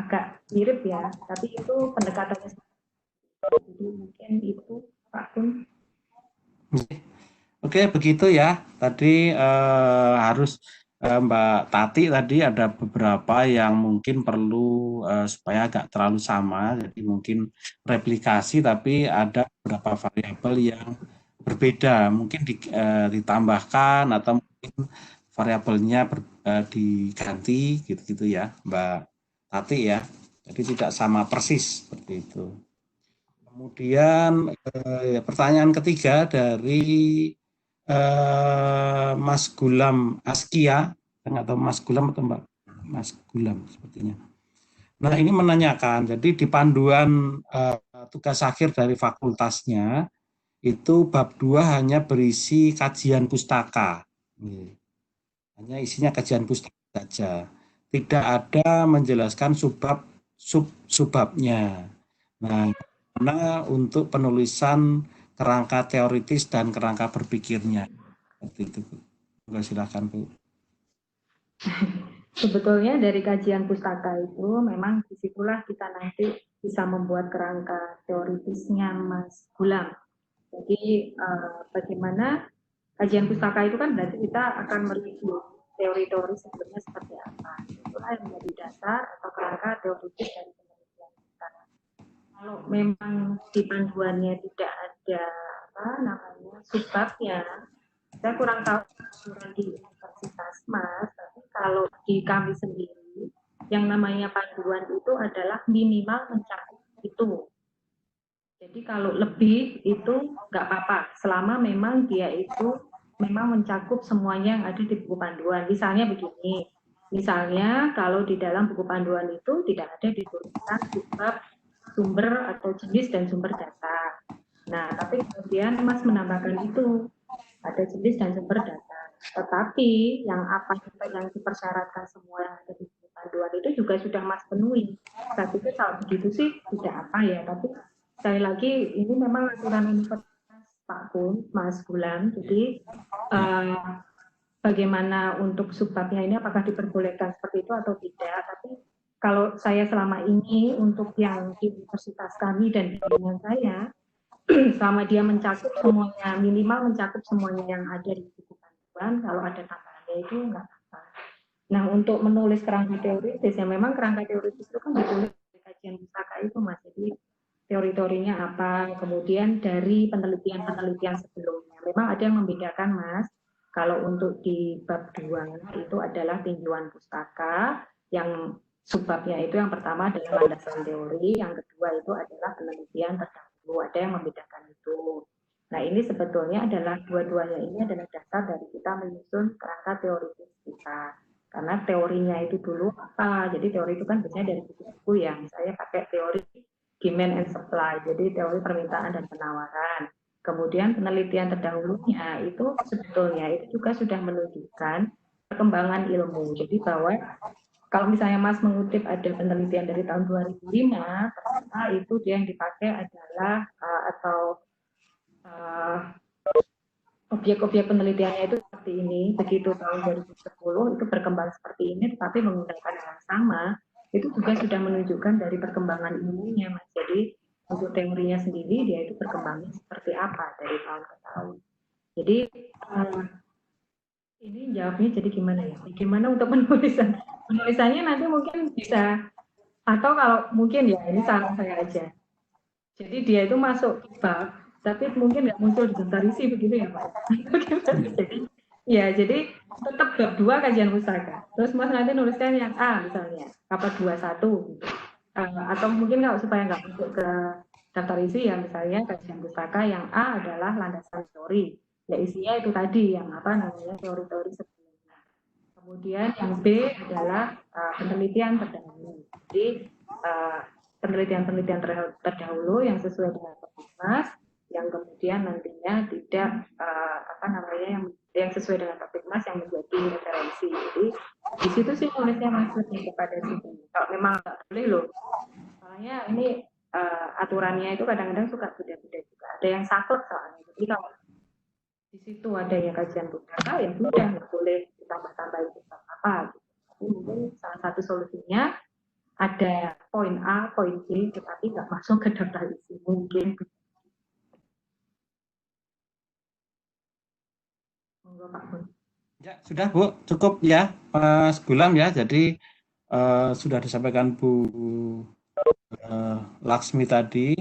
agak mirip ya, tapi itu pendekatannya. Jadi mungkin itu Pak Kun. Oke, begitu ya. Tadi harus Mbak Tati tadi ada beberapa yang mungkin perlu supaya agak terlalu sama, jadi mungkin replikasi tapi ada beberapa variabel yang berbeda, mungkin ditambahkan atau mungkin variabelnya diganti gitu-gitu ya, Mbak Tati ya. Jadi tidak sama persis seperti itu. Kemudian pertanyaan ketiga dari Mas Gulam Askia, nggak tahu Mas Gulam atau Mbak Mas Gulam sepertinya. Nah ini menanyakan, jadi di panduan tugas akhir dari fakultasnya itu bab 2 hanya berisi kajian pustaka, hanya isinya kajian pustaka saja, tidak ada menjelaskan subbabnya. Nah, karena untuk penulisan kerangka teoritis dan kerangka berpikirnya. Seperti itu, Bu. Silakan, Bu. Sebetulnya dari kajian pustaka itu memang disitulah kita nanti bisa membuat kerangka teoritisnya Mas Gulam. Jadi bagaimana kajian pustaka itu kan berarti kita akan mereview teori-teori sebelumnya seperti apa. Itulah yang menjadi dasar atau kerangka teoritis dari penelitian kita. Kalau memang di panduannya tidak ada subbabnya, saya kurang tahu di universitas Mas, tapi kalau di kami sendiri yang namanya panduan itu adalah minimal mencakup itu. Jadi kalau lebih itu nggak apa-apa, selama memang dia itu memang mencakup semuanya yang ada di buku panduan. Misalnya begini, Misalnya kalau di dalam buku panduan itu tidak ada dituliskan sebab sumber atau jenis dan sumber data. Nah, tapi kemudian Mas menambahkan itu, ada jenis dan sumber data. Tetapi yang apa yang dipersyaratkan semua yang ada di buku panduan itu juga sudah Mas penuhi. Saya pikir kalau begitu sih tidak apa ya, tapi sekali lagi ini memang aturan universitas Pak Kun, Mas Bulan, jadi bagaimana untuk subbabnya ini apakah diperbolehkan seperti itu atau tidak, tapi kalau saya selama ini untuk yang di universitas kami dan bimbingan saya, selama dia mencakup semuanya, minimal mencakup semuanya yang ada di buku panduan, kalau ada tambahannya itu enggak apa-apa. Nah, untuk menulis kerangka teoritis, ya memang kerangka teoritis itu kan ditulis di kajian pustaka itu, Mas. Jadi teori-teorinya apa, kemudian dari penelitian-penelitian sebelumnya. Memang ada yang membedakan, Mas. Kalau untuk di bab 2 itu adalah tinjauan pustaka, yang subbabnya itu yang pertama adalah landasan teori, yang kedua itu adalah penelitian terdahulu. Ada yang membedakan itu. Nah, ini sebetulnya adalah dua-duanya ini adalah dasar dari kita menyusun kerangka teoritis kita. Karena teorinya itu dulu apa? Jadi teori itu kan biasanya dari buku-buku ya. Misalnya pakai teori demand and supply, jadi teori permintaan dan penawaran. Kemudian penelitian terdahulunya itu sebetulnya itu juga sudah menunjukkan perkembangan ilmu. Jadi bahwa kalau misalnya Mas mengutip ada penelitian dari tahun 2005, ternyata itu dia yang dipakai adalah objek-objek penelitiannya itu seperti ini. Begitu tahun 2010 itu berkembang seperti ini, tetapi menggunakan yang sama, itu juga sudah menunjukkan dari perkembangan ilmunya, Mas. Jadi untuk teorinya sendiri dia itu berkembangnya seperti apa dari tahun ke tahun. Jadi ini jawabnya jadi gimana ya? Gimana untuk penulisan? Penulisannya nanti mungkin bisa, atau kalau mungkin ya ini saran saya aja. Jadi dia itu masuk bab, tapi mungkin nggak muncul di daftar isi begitu ya Pak? Jadi ya, jadi tetap bab 2 kajian pustaka. Terus Mas nanti nuliskan yang A misalnya, apa 21 gitu. Atau mungkin kalau supaya nggak masuk ke daftar isi ya misalnya kajian pustaka yang A adalah landasan teori. Ya isinya itu tadi yang apa namanya teori-teori sebelumnya. Kemudian yang B adalah penelitian terdahulu. Jadi penelitian-penelitian terdahulu yang sesuai dengan Topikmas, yang kemudian nantinya tidak yang sesuai dengan Topikmas yang menjadi referensi. Jadi di situ sih nulisnya maksudnya kepada situ. Kalau memang nggak boleh loh, soalnya ini aturannya itu kadang-kadang suka beda-beda juga. Ada yang saklek soalnya. Jadi kalau di situ ada yang kajian pustaka, ya sudah nggak boleh ditambah-tambahin apa. Jadi mungkin salah satu solusinya ada poin A, poin B, tetapi nggak masuk ke daftar isi mungkin. Monggo Pak Bun. Ya, sudah Bu, cukup ya Mas Gulam ya. Jadi sudah disampaikan Bu Laksmi tadi.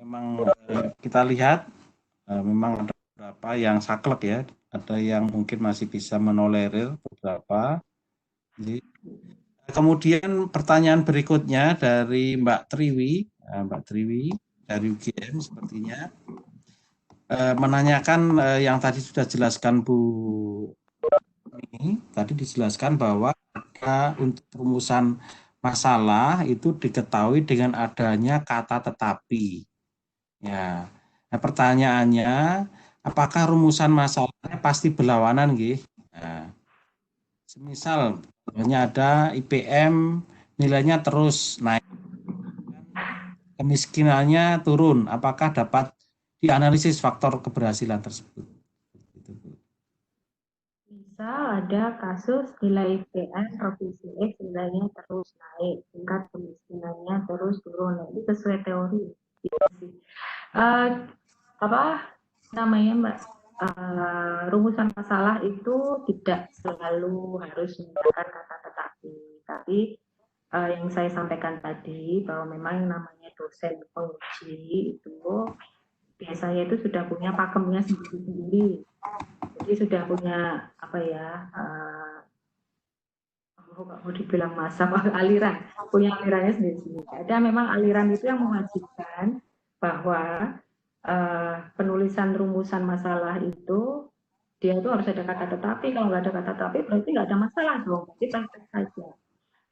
Memang kita lihat memang ada beberapa yang saklek ya, ada yang mungkin masih bisa menolerir beberapa. Jadi, kemudian pertanyaan berikutnya dari Mbak Triwi dari UGM sepertinya menanyakan yang tadi sudah jelaskan Bu ini, tadi dijelaskan bahwa untuk rumusan masalah itu diketahui dengan adanya kata tetapi. Ya, nah, pertanyaannya, apakah rumusan masalahnya pasti berlawanan, nggih? Nah, semisal hanya ada IPM nilainya terus naik, kemiskinannya turun, apakah dapat dianalisis faktor keberhasilan tersebut? Misal ada kasus nilai IPM provinsi X nilainya terus naik, tingkat kemiskinannya terus turun, itu sesuai teori. Apa namanya Mbak? Rumusan masalah itu tidak selalu harus menggunakan kata tetapi, tapi yang saya sampaikan tadi bahwa memang namanya dosen penguji itu biasanya itu sudah punya pakemnya sendiri-sendiri, jadi sudah punya apa ya, mau dibilang masa aliran, punya alirannya sendiri-sendiri. Ada memang aliran itu yang mewajibkan bahwa penulisan rumusan masalah itu dia itu harus ada kata tetapi, kalau nggak ada kata tetapi berarti nggak ada masalah dong, berarti praktek saja.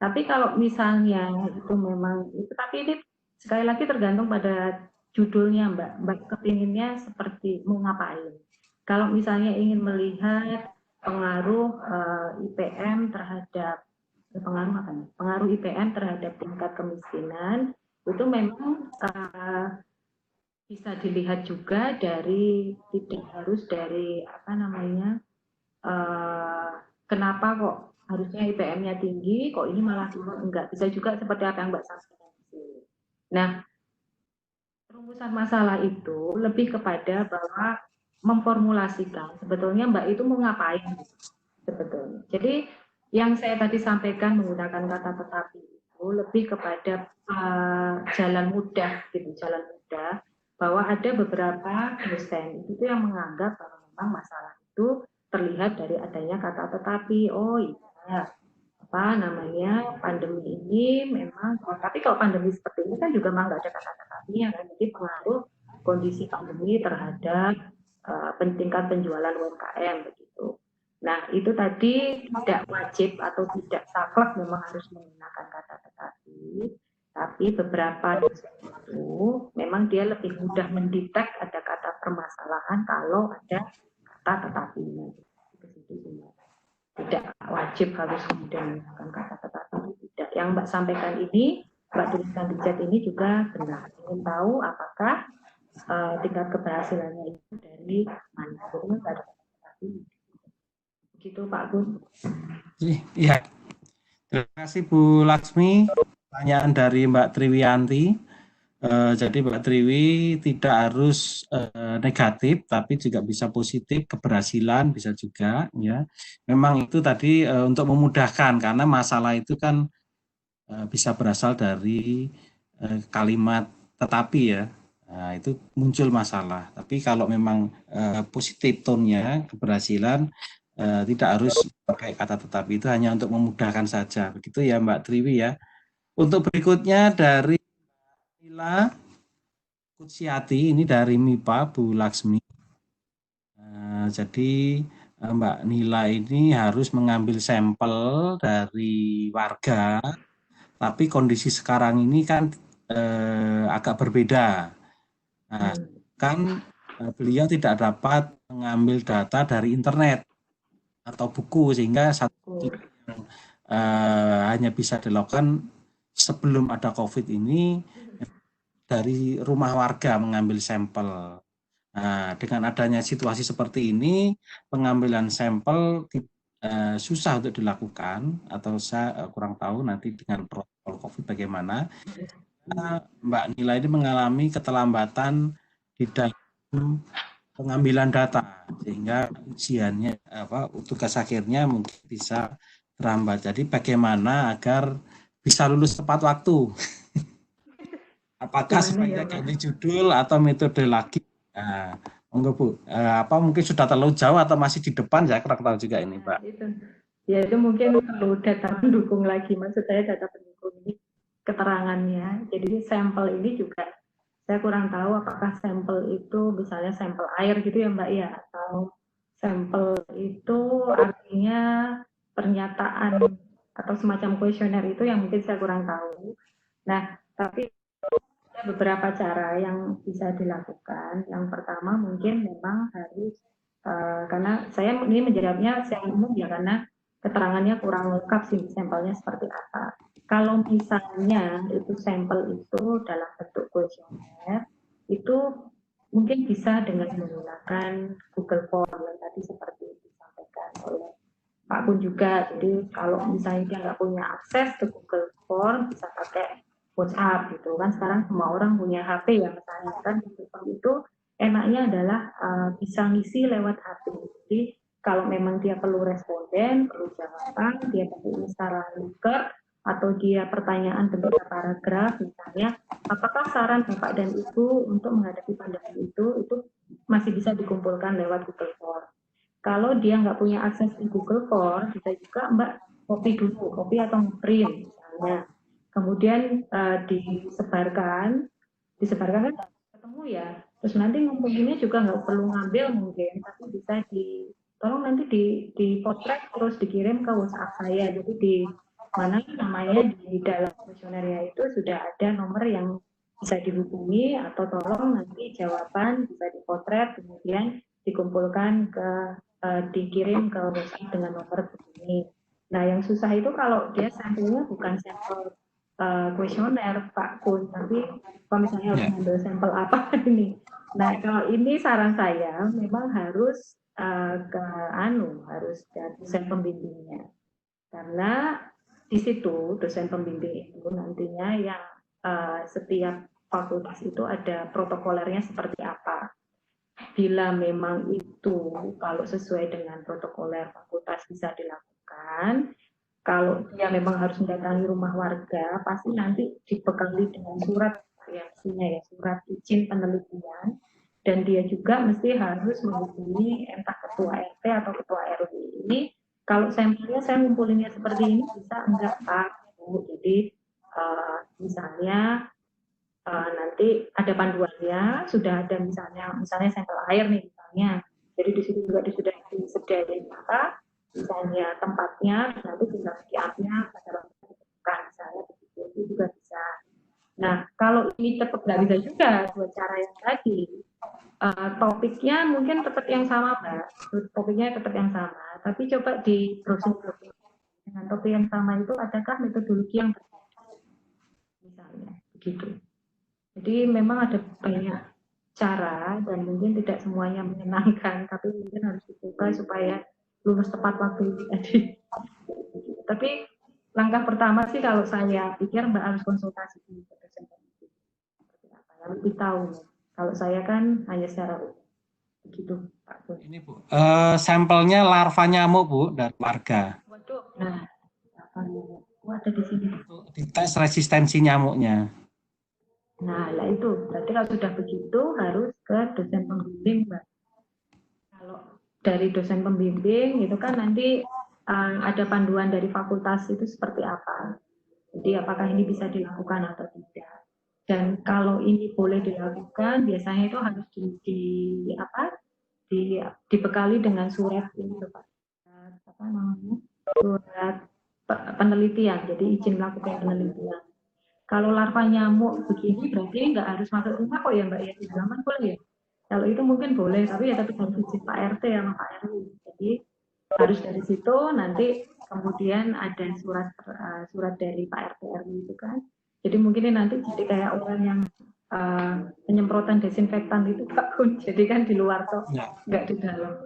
Tapi kalau misalnya itu memang, tapi ini sekali lagi tergantung pada judulnya Mbak. Mbak kepinginnya seperti mau ngapain. Kalau misalnya ingin melihat pengaruh IPM terhadap pengaruh IPM terhadap tingkat kemiskinan, itu memang bisa dilihat juga dari, tidak harus dari kenapa kok harusnya IPM-nya tinggi, kok ini malah turun, enggak. Bisa juga seperti apa yang Mbak sampaikan di sini. Nah, perumusan masalah itu lebih kepada bahwa memformulasikan sebetulnya Mbak itu mau ngapain sebetulnya. Jadi yang saya tadi sampaikan menggunakan kata tetapi itu lebih kepada jalan mudah gitu, jalan mudah, bahwa ada beberapa dosen itu yang menganggap bahwa memang masalah itu terlihat dari adanya kata tetapi. Oh iya, pandemi ini memang, tapi kalau pandemi seperti ini kan juga memang nggak ada kata tetapinya kan, jadi pengaruh kondisi pandemi terhadap tingkat penjualan UMKM begitu. Nah, itu tadi tidak wajib atau tidak saklek memang harus menggunakan kata tetapi, tapi beberapa dosen itu memang dia lebih mudah mendetek ada kata permasalahan kalau ada kata tetapinya. Tidak wajib harus kemudian menggunakan kata tetapi, tidak. Yang Mbak sampaikan ini, Mbak tuliskan di chat ini juga benar. Ingin tahu apakah tingkat keberhasilannya itu dari mana? Jadi nggak ada kata tetapi. Begitu Pak Gun. Iya. Terima kasih Bu Laksmi. Pertanyaan dari Mbak Triwianti. Jadi Mbak Triwi tidak harus negatif, tapi juga bisa positif, keberhasilan bisa juga, ya. Memang itu tadi untuk memudahkan, karena masalah itu kan bisa berasal dari kalimat tetapi ya. Nah, itu muncul masalah. Tapi kalau memang positif tone-nya, keberhasilan, tidak harus pakai kata tetapi, itu hanya untuk memudahkan saja. Begitu ya Mbak Triwi ya. Untuk berikutnya dari Nila Kutsiati, ini dari MIPA Bu Laksmi. Jadi Mbak Nila ini harus mengambil sampel dari warga, tapi kondisi sekarang ini kan agak berbeda. Nah, kan beliau tidak dapat mengambil data dari internet atau buku, sehingga satu yang hanya bisa dilakukan sebelum ada COVID ini dari rumah warga mengambil sampel. Nah, dengan adanya situasi seperti ini, pengambilan sampel susah untuk dilakukan, atau saya kurang tahu nanti dengan protokol COVID bagaimana. Mbak Nila ini mengalami keterlambatan di dalam pengambilan data, sehingga ujiannya tugas akhirnya mungkin bisa terhambat. Jadi bagaimana agar bisa lulus tepat waktu? Apakah sebanyak ganti judul atau metode lagi? Nah, monggo Bu. Mungkin sudah terlalu jauh atau masih di depan? Saya kurang tahu juga ini, Pak. Itu mungkin perlu data pendukung lagi. Maksud saya data pendukung ini keterangannya. Jadi sampel ini juga saya kurang tahu apakah sampel itu misalnya sampel air gitu ya Mbak ya, atau sampel itu artinya pernyataan atau semacam kuesioner itu yang mungkin saya kurang tahu. Nah, tapi ada beberapa cara yang bisa dilakukan. Yang pertama mungkin memang harus karena saya ini menjawabnya secara umum ya, karena keterangannya kurang lengkap sih sampelnya seperti apa. Kalau misalnya itu sampel itu dalam bentuk kuesioner, itu mungkin bisa dengan menggunakan Google Form yang tadi seperti disampaikan oleh Pak Kun juga. Jadi kalau misalnya dia nggak punya akses ke Google Form, bisa pakai WhatsApp gitu kan. Sekarang semua orang punya HP ya, misalnya kan Google Form itu enaknya adalah bisa ngisi lewat HP. Jadi kalau memang dia perlu responden, perlu jawaban, dia perlu secara lingkup, atau dia pertanyaan berupa paragraf, misalnya, apakah saran Bapak dan Ibu untuk menghadapi pandemi itu masih bisa dikumpulkan lewat Google Form. Kalau dia nggak punya akses di Google Form, bisa juga Mbak copy atau print misalnya. Kemudian disebarkan kan ketemu ya. Terus nanti ngumpulinnya juga nggak perlu ngambil mungkin, tapi bisa tolong nanti dipotret terus dikirim ke WhatsApp saya. Jadi di mana namanya di dalam kuesionernya itu sudah ada nomor yang bisa dihubungi, atau tolong nanti jawaban bisa dipotret kemudian dikumpulkan dikirim ke WhatsApp dengan nomor begini. Nah, yang susah itu kalau dia sampelnya bukan sampel kuesioner Pak Kun, tapi kalau misalnya harus ngambil sampel apa ini. Nah, kalau ini saran saya memang harus harus ke dosen pembimbingnya, karena di situ dosen pembimbing itu nantinya yang setiap fakultas itu ada protokolernya seperti apa. Bila memang itu kalau sesuai dengan protokoler fakultas bisa dilakukan, kalau dia memang harus mendatangi rumah warga, pasti nanti dibekali dengan surat reaksinya ya, surat izin penelitian, dan dia juga mesti harus menghubungi entah ketua RT atau ketua RW ini. Kalau sampelnya saya ngumpulinnya seperti ini bisa enggak Pak? Jadi misalnya nanti ada panduannya, sudah ada misalnya sampel air nih misalnya. Jadi di situ juga sudah disediakan apa, misalnya tempatnya, nanti tinggal siapnya pada waktu bukan misalnya begitu, itu juga bisa. Nah, kalau ini tetap nggak bisa juga buat cara yang tadi, topiknya mungkin tetap yang sama, Mbak. Topiknya tetap yang sama, tapi coba di browsing dengan topik yang sama itu adakah metodologi yang berbeda, misalnya begitu. Jadi memang ada banyak cara dan mungkin tidak semuanya menyenangkan, tapi mungkin harus dicoba supaya lulus tepat waktu tadi. Tapi langkah pertama sih kalau saya pikir Mbak harus konsultasi ke dosen pendidik. Yang lebih tahu. Kalau saya kan hanya secara begitu, Pak Bu. Ini Bu, sampelnya larva nyamuk Bu dari warga. Waduh, nah, ada di sini. Dites resistensi nyamuknya. Nah, lah itu. Berarti kalau sudah begitu harus ke dosen pembimbing, Mbak. Kalau dari dosen pembimbing itu kan nanti ada panduan dari fakultas itu seperti apa. Jadi apakah ini bisa dilakukan atau tidak. Dan kalau ini boleh dilakukan, biasanya itu harus dibekali dengan surat ini, Pak. Apa namanya? Surat penelitian. Jadi izin melakukan penelitian. Kalau larva nyamuk begini berarti nggak harus masuk rumah kok ya Mbak ya, di halaman boleh ya. Kalau itu mungkin boleh, tapi ya tetap harus izin Pak RT sama Pak RW. Jadi harus dari situ, nanti kemudian ada surat dari Pak RT RW itu kan. Jadi mungkin ini nanti jadi kayak orang yang penyemprotan desinfektan itu Pak Kun. Jadi kan di luar toh, nggak di dalam.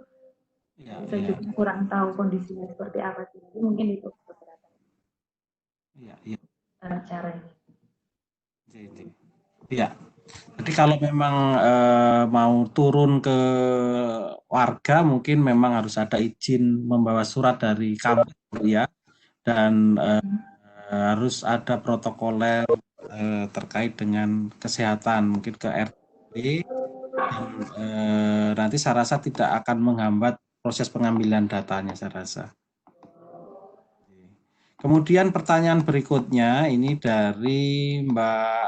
Saya juga kurang tahu kondisinya seperti apa sih. Jadi mungkin itu beberapa caranya. Iya. Jadi kalau memang mau turun ke warga, mungkin memang harus ada izin membawa surat dari kampus ya, dan harus ada protokoler terkait dengan kesehatan, mungkin ke RT. Dan nanti saya rasa tidak akan menghambat proses pengambilan datanya, saya rasa. Kemudian pertanyaan berikutnya ini dari Mbak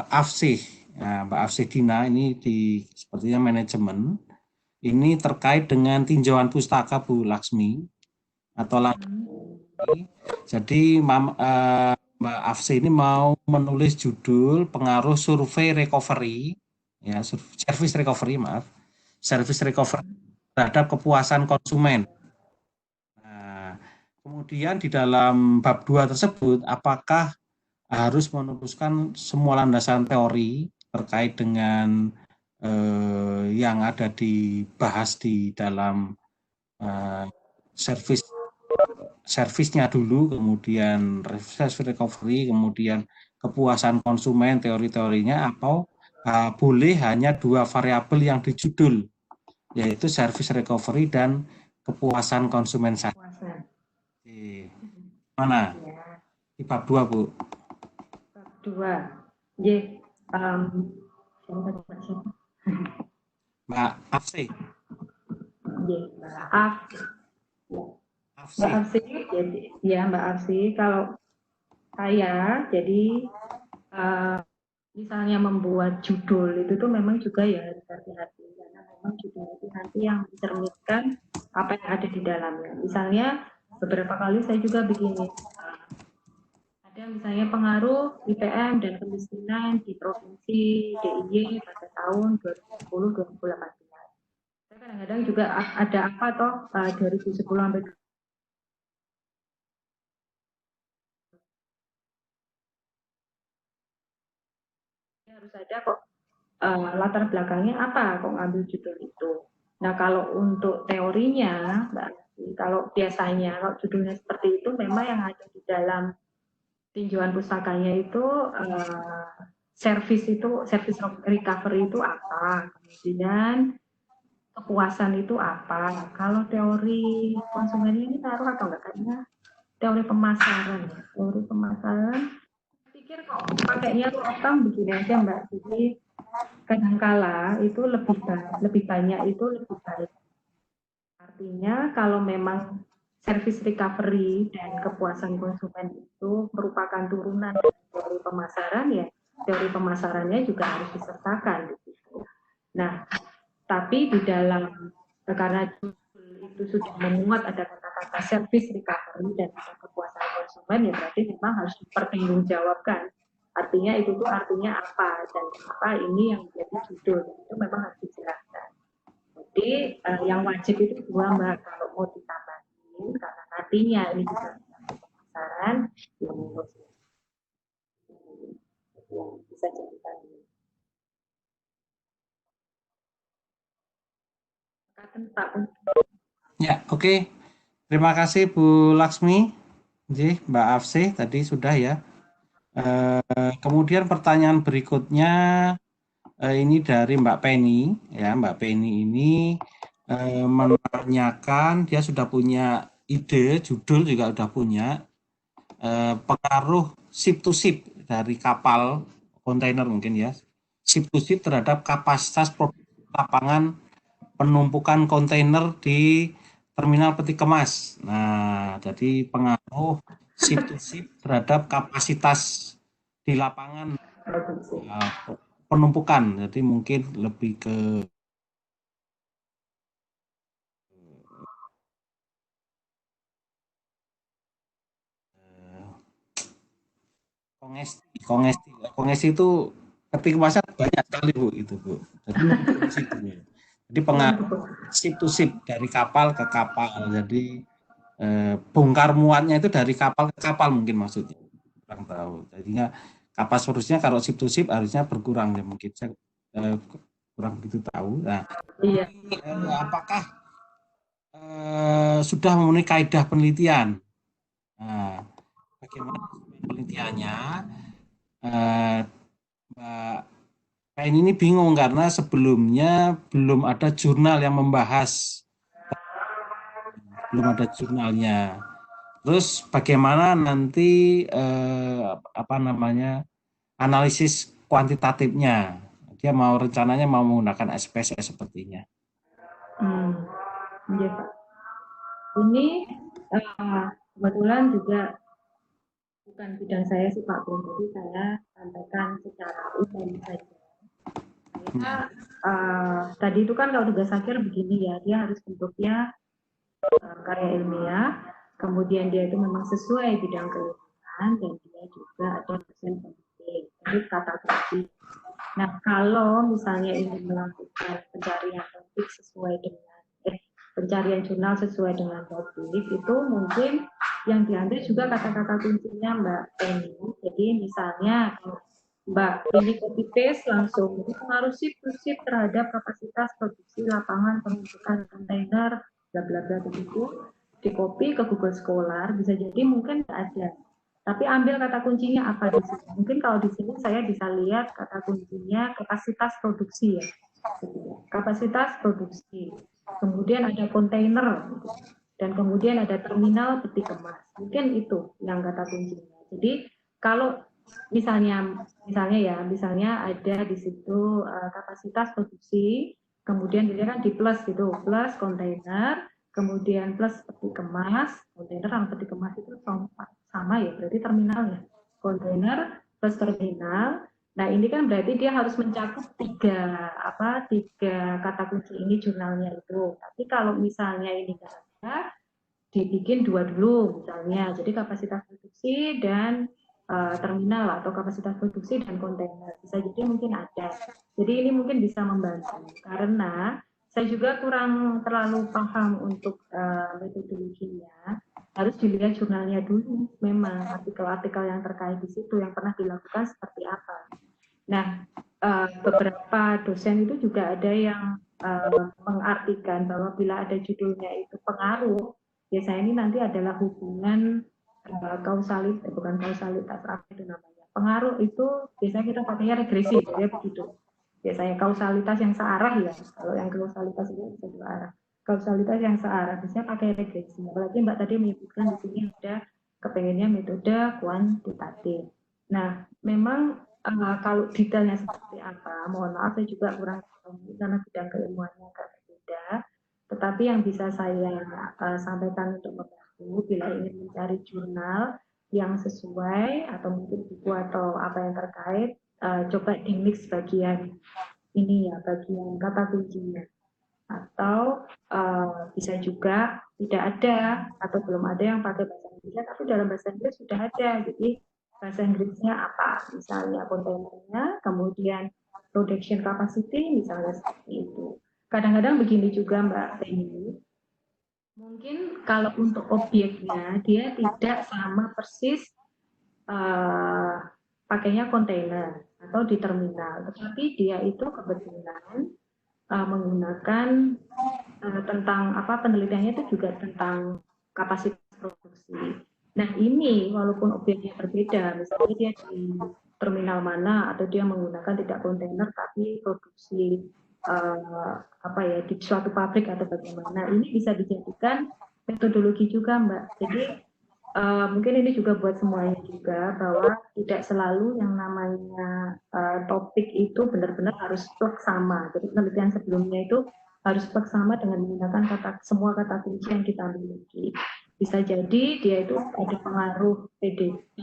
Afsih. Nah, Mbak Afsih Dina ini sepertinya manajemen. Ini terkait dengan tinjauan pustaka Bu Laksmi atau Laksmi. Jadi Mbak Afsih ini mau menulis judul pengaruh survei recovery, ya service recovery terhadap kepuasan konsumen. Kemudian di dalam bab 2 tersebut, apakah harus meneruskan semua landasan teori terkait dengan yang ada dibahas di dalam servisnya dulu, kemudian service recovery, kemudian kepuasan konsumen, teori-teorinya, atau boleh hanya 2 variabel yang di judul, yaitu service recovery dan kepuasan konsumen saja. Mana? Di bab 2, Bu. Bab 2. Ye, Mbak Afsi. Ye, Mbak Afsi. Mbak Afsi, jadi ya Mbak Afsi, kalau saya jadi misalnya membuat judul itu tuh memang juga ya harus hati-hati, karena memang judul itu nanti yang mencerminkan apa yang ada di dalamnya. Misalnya beberapa kali saya juga bikin ada misalnya pengaruh IPM dan kemiskinan di provinsi DIY pada tahun 2010-2018. Saya kadang-kadang juga ada apa toh 2010 sampai harus ada kok latar belakangnya apa kok ngambil judul itu. Nah kalau untuk teorinya, Mbak, kalau biasanya kalau judulnya seperti itu memang yang ada di dalam tinjauan pustakanya itu service recovery itu apa, kemudian kepuasan itu apa. Kalau teori konsumen ini taruh atau enggak, karena teori pemasaran, pikir kok pakainya rokam begini aja Mbak. Jadi kadangkala itu lebih banyak itu lebih baik. Artinya kalau memang service recovery dan kepuasan konsumen itu merupakan turunan dari pemasaran, ya teori pemasarannya juga harus disertakan. Nah, tapi di dalam karena itu sudah memuat ada kata-kata service recovery dan kepuasan konsumen, ya berarti memang harus dipertanggungjawabkan. Artinya itu tuh artinya apa dan apa ini yang menjadi judul itu memang harus dijelaskan. Jadi yang wajib itu dua Mbak, kalau mau ditambahin karena nantinya ini bisa pemasaran, bisa jadikan. Ya, oke. Terima kasih Bu Laksmi. Mbak Afsih tadi sudah ya. Kemudian pertanyaan berikutnya ini dari Mbak Penny ya. Mbak Penny ini menanyakan, dia sudah punya ide, judul juga sudah punya, pengaruh ship to ship dari kapal kontainer mungkin ya, ship to ship terhadap kapasitas lapangan penumpukan kontainer di terminal peti kemas. Nah, jadi pengaruh ship to ship terhadap kapasitas di lapangan penumpukan. Jadi mungkin lebih ke kongesti itu peti kemasnya banyak sekali Bu itu Bu. Jadi pengaruh ship to ship dari kapal ke kapal. Jadi bongkar muatnya itu dari kapal ke kapal mungkin maksudnya. Kurang tahu. Jadinya kapasitasnya kalau ship to ship harusnya berkurang ya mungkin. Saya kurang begitu tahu. Nah, iya. Apakah sudah memenuhi kaidah penelitian? Nah, bagaimana penelitiannya? Mbak ini bingung karena sebelumnya belum ada jurnal yang membahas, belum ada jurnalnya. Terus bagaimana nanti analisis kuantitatifnya? Dia rencananya mau menggunakan SPSS sepertinya. Ya, Pak. Ini kebetulan juga bukan bidang saya sih Pak Bung, jadi saya sampaikan secara umum saja. Tadi itu kan kalau tugas akhir begini ya, dia harus bentuknya karya ilmiah, kemudian dia itu memang sesuai bidang keilmuan dan dia juga ada dosen peneliti, jadi kata kunci. Nah kalau misalnya ingin melakukan pencarian topik sesuai dengan pencarian jurnal sesuai dengan topik, itu mungkin yang diambil juga kata-kata kuncinya Mbak Penny. Jadi misalnya Mbak ini copy paste langsung, jadi pengaruh ship to ship terhadap kapasitas produksi lapangan penumpukan kontainer, bla bla bla begitu, di copy ke Google Scholar, bisa jadi mungkin ada. Tapi ambil kata kuncinya apa di sini? Mungkin kalau di sini saya bisa lihat kata kuncinya kapasitas produksi ya. Kapasitas produksi. Kemudian ada kontainer dan kemudian ada terminal peti kemas. Mungkin itu yang kata kuncinya. Jadi kalau misalnya ada di situ kapasitas produksi, kemudian dilihat kan di plus gitu, plus kontainer, kemudian plus peti kemas, kontainer sama peti kemas itu sama ya, berarti terminalnya. Kontainer plus terminal, Nah, ini kan berarti dia harus mencakup tiga kata kunci ini jurnalnya itu. Tapi kalau misalnya ini nggak ada, dibikin dua dulu misalnya. Jadi kapasitas produksi dan terminal atau kapasitas produksi dan kontainer. Bisa jadi mungkin ada. Jadi ini mungkin bisa membantu karena saya juga kurang terlalu paham untuk metodologinya. Harus dilihat jurnalnya dulu. Memang artikel-artikel yang terkait di situ yang pernah dilakukan seperti apa. Nah, beberapa dosen itu juga ada yang mengartikan bahwa bila ada judulnya itu pengaruh, biasanya ini nanti adalah hubungan kausalitas, bukan kausalitas, apa itu namanya. Pengaruh itu biasanya kita pakainya regresi, jadi begitu. Biasanya kausalitas yang searah ya, kalau yang kausalitas itu bisa dua arah. Kausalitas yang searah biasanya pakai regresi. Apalagi Mbak tadi menyebutkan di sini ada kepengennya metode kuantitatif. Nah, memang kalau detailnya seperti apa, mohon maaf saya juga kurang tahu karena bidang keilmuannya agak berbeda. Tetapi yang bisa saya sampaikan untuk membantu bila ingin mencari jurnal yang sesuai atau mungkin buku atau apa yang terkait, coba di mix bagian ini ya, bagian kata kuncinya. Atau bisa juga tidak ada atau belum ada yang pakai bahasa Inggris, tapi dalam bahasa Inggris sudah ada. Jadi bahasa Inggrisnya apa? Misalnya kontainernya, kemudian production capacity, misalnya seperti itu. Kadang-kadang begini juga Mbak Penny, mungkin kalau untuk objeknya dia tidak sama persis pakainya kontainer atau di terminal, tetapi dia itu kebetulan menggunakan tentang penelitiannya itu juga tentang kapasitas produksi. Nah ini walaupun objeknya berbeda, misalnya dia di terminal mana atau dia menggunakan tidak kontainer tapi produksi di suatu pabrik atau bagaimana, ini bisa dijadikan metodologi juga Mbak. Jadi mungkin ini juga buat semuanya juga bahwa tidak selalu yang namanya topik itu benar-benar harus plek sama. Jadi penelitian sebelumnya itu harus plek sama dengan menggunakan semua kata kunci yang kita miliki. Bisa jadi dia itu ada pengaruh PDB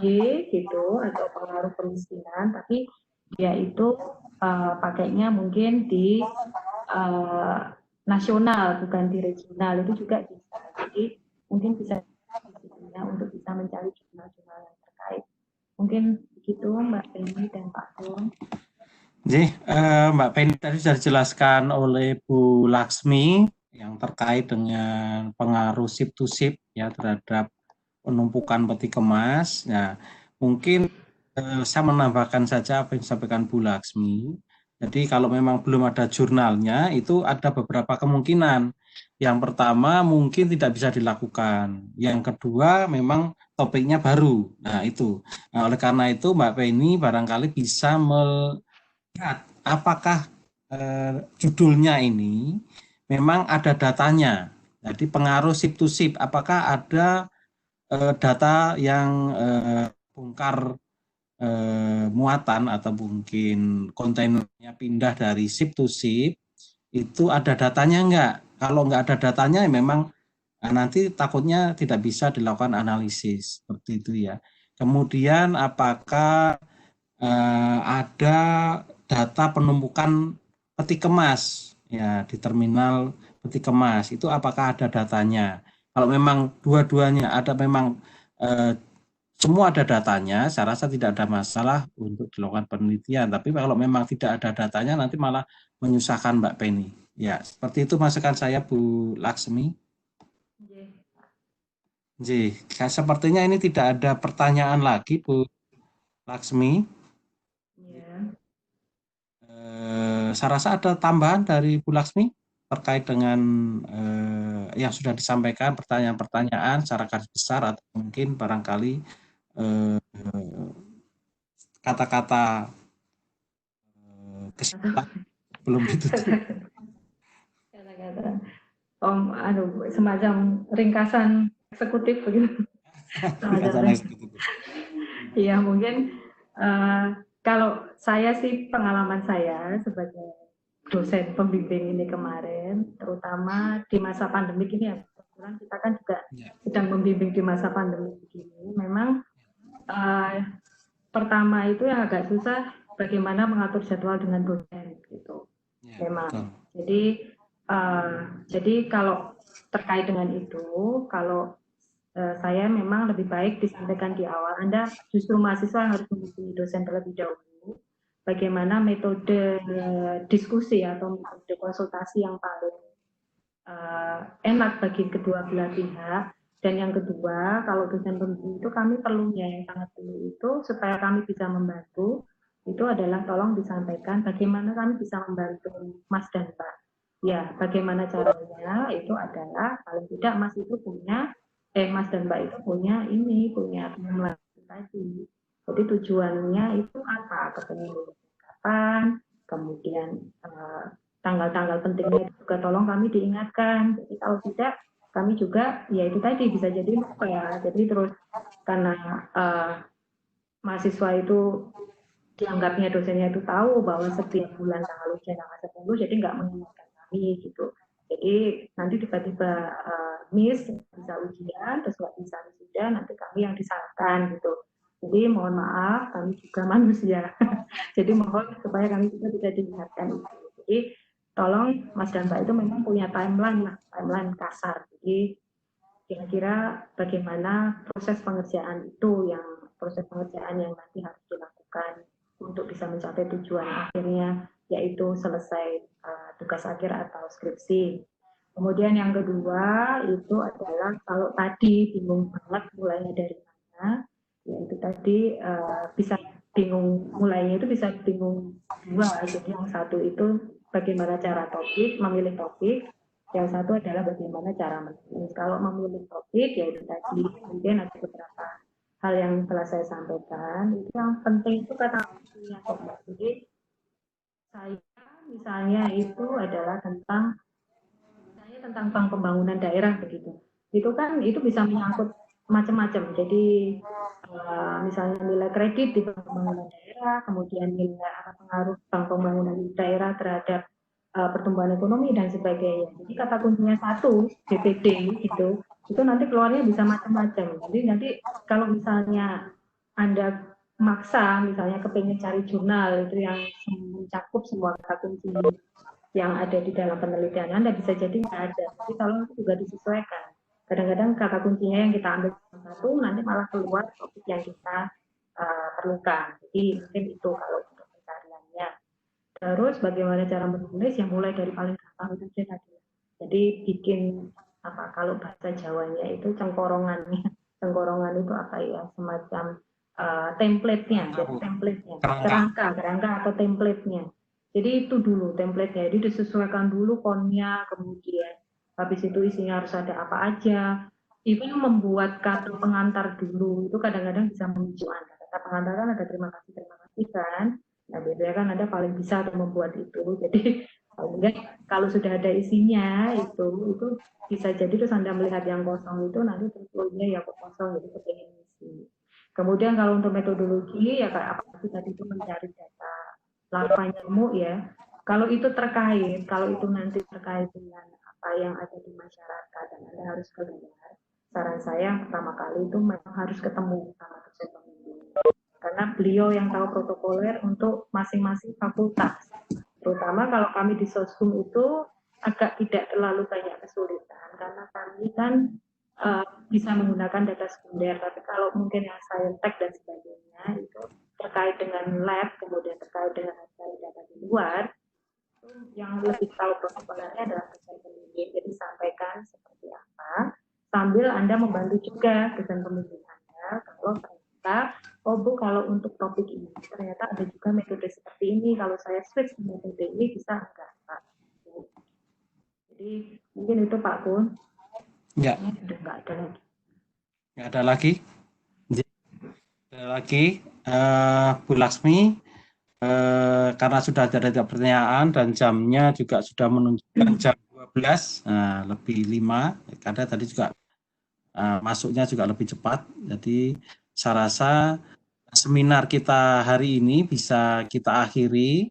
gitu atau pengaruh kemiskinan, tapi dia itu pakainya mungkin di nasional bukan di regional, itu juga bisa. Jadi mungkin bisa untuk bisa mencari jurnal-jurnal yang terkait. Mungkin begitu Mbak Penny dan Pak Tung. Jadi Mbak Penny tadi sudah dijelaskan oleh Bu Laksmi yang terkait dengan pengaruh ship to ship ya terhadap penumpukan peti kemas. Nah, mungkin saya menambahkan saja apa yang disampaikan Bu Laksmi. Jadi kalau memang belum ada jurnalnya, itu ada beberapa kemungkinan. Yang pertama mungkin tidak bisa dilakukan. Yang kedua memang topiknya baru. Nah itu. Nah, oleh karena itu Mbak Penny barangkali bisa melihat apakah judulnya ini memang ada datanya. Jadi pengaruh ship to ship, apakah ada data yang bongkar muatan atau mungkin kontainernya pindah dari ship to ship, itu ada datanya enggak? Kalau enggak ada datanya ya memang nanti takutnya tidak bisa dilakukan analisis seperti itu ya. Kemudian apakah ada data penumpukan peti kemas ya di terminal peti kemas, itu apakah ada datanya? Kalau memang dua-duanya ada, memang semua ada datanya, saya rasa tidak ada masalah untuk dilakukan penelitian. Tapi kalau memang tidak ada datanya, nanti malah menyusahkan Mbak Penny. Ya, seperti itu masukan saya, Bu Laksmi. Jadi, sepertinya ini tidak ada pertanyaan lagi, Bu Laksmi. Ya. Saya rasa ada tambahan dari Bu Laksmi terkait dengan yang sudah disampaikan, pertanyaan-pertanyaan secara garis besar atau mungkin barangkali kata-kata kesimpulan belum ditutup. Kata-kata semacam ringkasan eksekutif begitu. Iya mungkin kalau saya sih, pengalaman saya sebagai dosen pembimbing ini kemarin, terutama di masa pandemik ini ya, kebetulan kita kan juga sedang membimbing di masa pandemik begini. Memang pertama itu yang agak susah bagaimana mengatur jadwal dengan dosen gitu. Ya, Memang. betul. Jadi kalau terkait dengan itu, kalau saya memang lebih baik disampaikan di awal. Anda justru mahasiswa yang harus menghubungi dosen terlebih dahulu. Bagaimana metode diskusi atau metode konsultasi yang paling enak bagi kedua belah pihak. Dan yang kedua, kalau dosen pembimbing itu kami perlunya yang sangat perlu itu supaya kami bisa membantu, itu adalah tolong disampaikan bagaimana kami bisa membantu Mas dan Pak. Ya, bagaimana caranya itu adalah paling tidak Mas itu punya, Mas dan Mbak itu punya timeline tadi. Jadi tujuannya itu apa? Ketemu kapan? Kemudian tanggal-tanggal pentingnya juga tolong kami diingatkan. Jadi kalau tidak, kami juga ya itu tadi bisa jadi lupa ya. Jadi terus karena mahasiswa itu dianggapnya dosennya itu tahu bahwa setiap bulan tanggal ujian tanggal 10, jadi nggak mengingatkan kami gitu. Jadi nanti tiba-tiba miss bisa ujian, terus nggak bisa wisuda, nanti kami yang disalahkan gitu. Jadi mohon maaf, kami juga manusia. Jadi mohon supaya kami juga tidak diingatkan itu. Jadi tolong Mas dan Mbak itu memang punya timeline kasar. Jadi kira-kira bagaimana proses pengerjaan yang nanti harus dilakukan untuk bisa mencapai tujuan akhirnya, yaitu selesai tugas akhir atau skripsi. Kemudian yang kedua itu adalah kalau tadi bingung banget mulainya dari mana, yaitu tadi bisa bingung mulainya itu bisa bingung dua. Jadi yang satu itu bagaimana cara memilih topik, yang satu adalah bagaimana cara menulis. Kalau memilih topik, yaitu tadi mungkin ada beberapa hal yang telah saya sampaikan. Itu yang penting itu kata kuncinya. Jadi saya misalnya itu adalah tentang bank pembangunan daerah begitu. Itu kan itu bisa menyangkut macam-macam. Jadi misalnya nilai kredit di bank pembangunan daerah, kemudian nilai pengaruh bank pembangunan daerah terhadap pertumbuhan ekonomi dan sebagainya. Jadi kata kuncinya satu, BPD gitu. Itu nanti keluarnya bisa macam-macam. Jadi nanti kalau misalnya Anda maksa, misalnya kepingin cari jurnal itu yang mencakup semua kata kunci yang ada di dalam penelitian Anda, bisa jadi nggak ada. Jadi tolong juga disesuaikan. Kadang-kadang kata kuncinya yang kita ambil satu, nanti malah keluar topik yang kita perlukan. Jadi mungkin itu kalau untuk pencariannya. Terus bagaimana cara menulis, yang mulai dari paling gampang itu tadi. Jadi bikin apa, kalau bahasa Jawanya itu cengkorongannya. Cengkorongan itu apa ya, semacam template-nya, kerangka atau template-nya. Jadi itu dulu template-nya, jadi disesuaikan dulu fonnya, kemudian habis itu isinya harus ada apa aja. Even membuat kata pengantar dulu, itu kadang-kadang bisa memicu Anda. Kata pengantar kan ada terima kasih kan. Nah biasanya kan Anda paling bisa membuat itu. Jadi kalau sudah ada isinya itu bisa jadi terus Anda melihat yang kosong itu nanti terusnya ya kosong, jadi kepengen isi. Kemudian kalau untuk metodologi ya kayak apa sih tadi itu mencari data larva nyamuk ya. Kalau itu nanti terkait dengan apa yang ada di masyarakat dan Anda harus keluar, saran saya pertama kali itu memang harus ketemu sama dosen pembimbing. Karena beliau yang tahu protokoler untuk masing-masing fakultas. Terutama kalau kami di Soskum itu agak tidak terlalu banyak kesulitan karena kami kan bisa menggunakan data sekunder. Tapi kalau mungkin yang saintek dan sebagainya itu terkait dengan lab, kemudian terkait dengan data di luar, yang lebih tahu protokolernya adalah dosen pembimbing. Jadi sampaikan seperti apa, sambil Anda membantu juga dosen pembimbing Anda kalau ternyata, oh Bu, kalau untuk topik ini ternyata ada juga metode seperti ini, kalau saya switch ke metode ini bisa enggak Pak? Jadi mungkin itu Pak Kun. Ya. Sudah enggak ada lagi. Enggak ada lagi. Ada lagi Bu Laksmi. Karena sudah ada pertanyaan dan jamnya juga sudah menunjukkan jam 12 lebih 5, karena tadi juga masuknya juga lebih cepat. Jadi saya rasa seminar kita hari ini bisa kita akhiri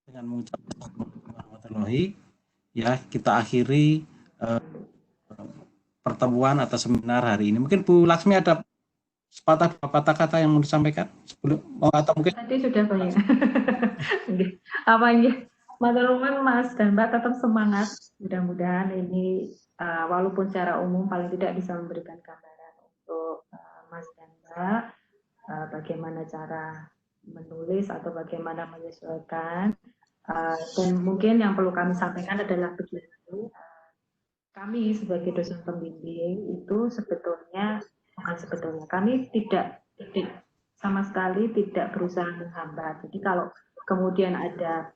dengan mengucapkan warahmatullahi, ya kita akhiri pertemuan atau seminar hari ini. Mungkin Bu Laksmi ada sepatah dua patah kata yang mau disampaikan sebelum atau mungkin Tadi sudah banyak. Nggih. Apa nggih? Matur nuwun Mas dan Mbak, tetap semangat. Mudah-mudahan ini walaupun secara umum paling tidak bisa memberikan gambaran untuk Mas dan Mbak bagaimana cara menulis atau bagaimana menyesuaikan. Dan mungkin yang perlu kami sampaikan adalah begini. Kami sebagai dosen pembimbing itu sebetulnya kami tidak sama sekali tidak berusaha menghambat. Jadi kalau kemudian ada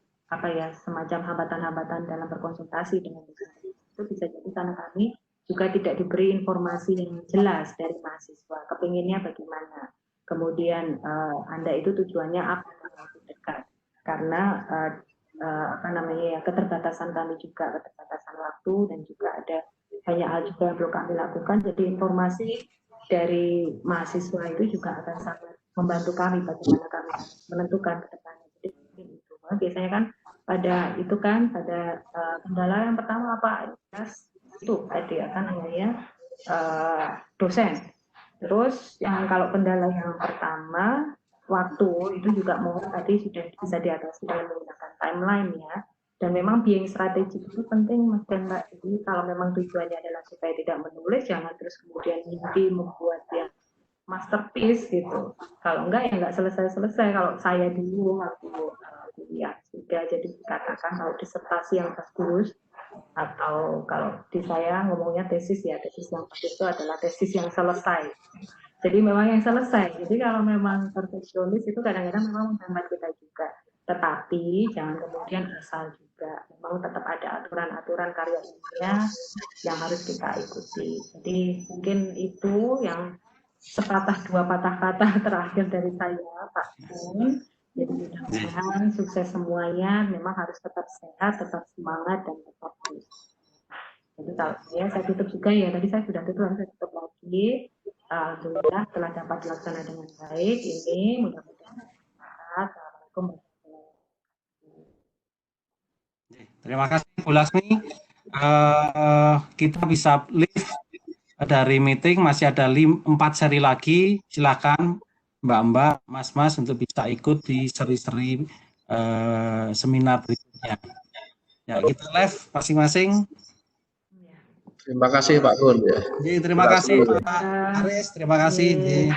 semacam hambatan-hambatan dalam berkonsultasi dengan dosen itu bisa jadi karena kami juga tidak diberi informasi yang jelas dari mahasiswa. Kepinginnya bagaimana? Kemudian Anda itu tujuannya apa yang dekat? Karena keterbatasan kami juga, keterbatasan waktu dan juga ada banyak hal juga yang perlu kami lakukan. Jadi informasi dari mahasiswa itu juga akan sangat membantu kami bagaimana kami menentukan ke depannya. Jadi itu biasanya kan pada kendala yang pertama apa? Itu dosen. Terus yang kalau kendala yang pertama waktu itu juga tadi sudah bisa diatasi dengan menggunakan timeline ya. Dan memang being strategik itu penting Mas dan Mbak. Jadi kalau memang tujuannya adalah supaya tidak menulis, jangan terus kemudian mimpi membuat yang masterpiece gitu. Kalau enggak ya enggak selesai-selesai. Kalau saya dulu waktu kuliah sudah jadi dikatakan kalau disertasi yang bagus atau kalau di saya ngomongnya tesis yang bagus itu adalah tesis yang selesai. Jadi memang yang selesai. Jadi kalau memang perfeksionis itu kadang-kadang memang menghambat kita juga. Tetapi jangan kemudian asal juga. Memang tetap ada aturan-aturan karya ilmiah yang harus kita ikuti. Jadi mungkin itu yang sepatah dua patah kata terakhir dari saya, Pak Kun. Jadi mudah-mudahan sukses semuanya. Memang harus tetap sehat, tetap semangat dan tetap terus. Jadi kalau saya tutup juga ya. Tadi saya sudah tutup, saya tutup lagi. Alhamdulillah telah dapat dilaksanakan dengan baik. Ini mudah-mudahan bermanfaat. Assalamualaikum. terima kasih Bu Lasmi. Kita bisa live dari meeting, masih ada 4 seri lagi. Silakan Mbak-mbak, Mas-mas untuk bisa ikut di seri-seri seminar berikutnya. Ya, kita live masing-masing. Terima kasih Pak Kun. Terima kasih Pak Aris, terima kasih.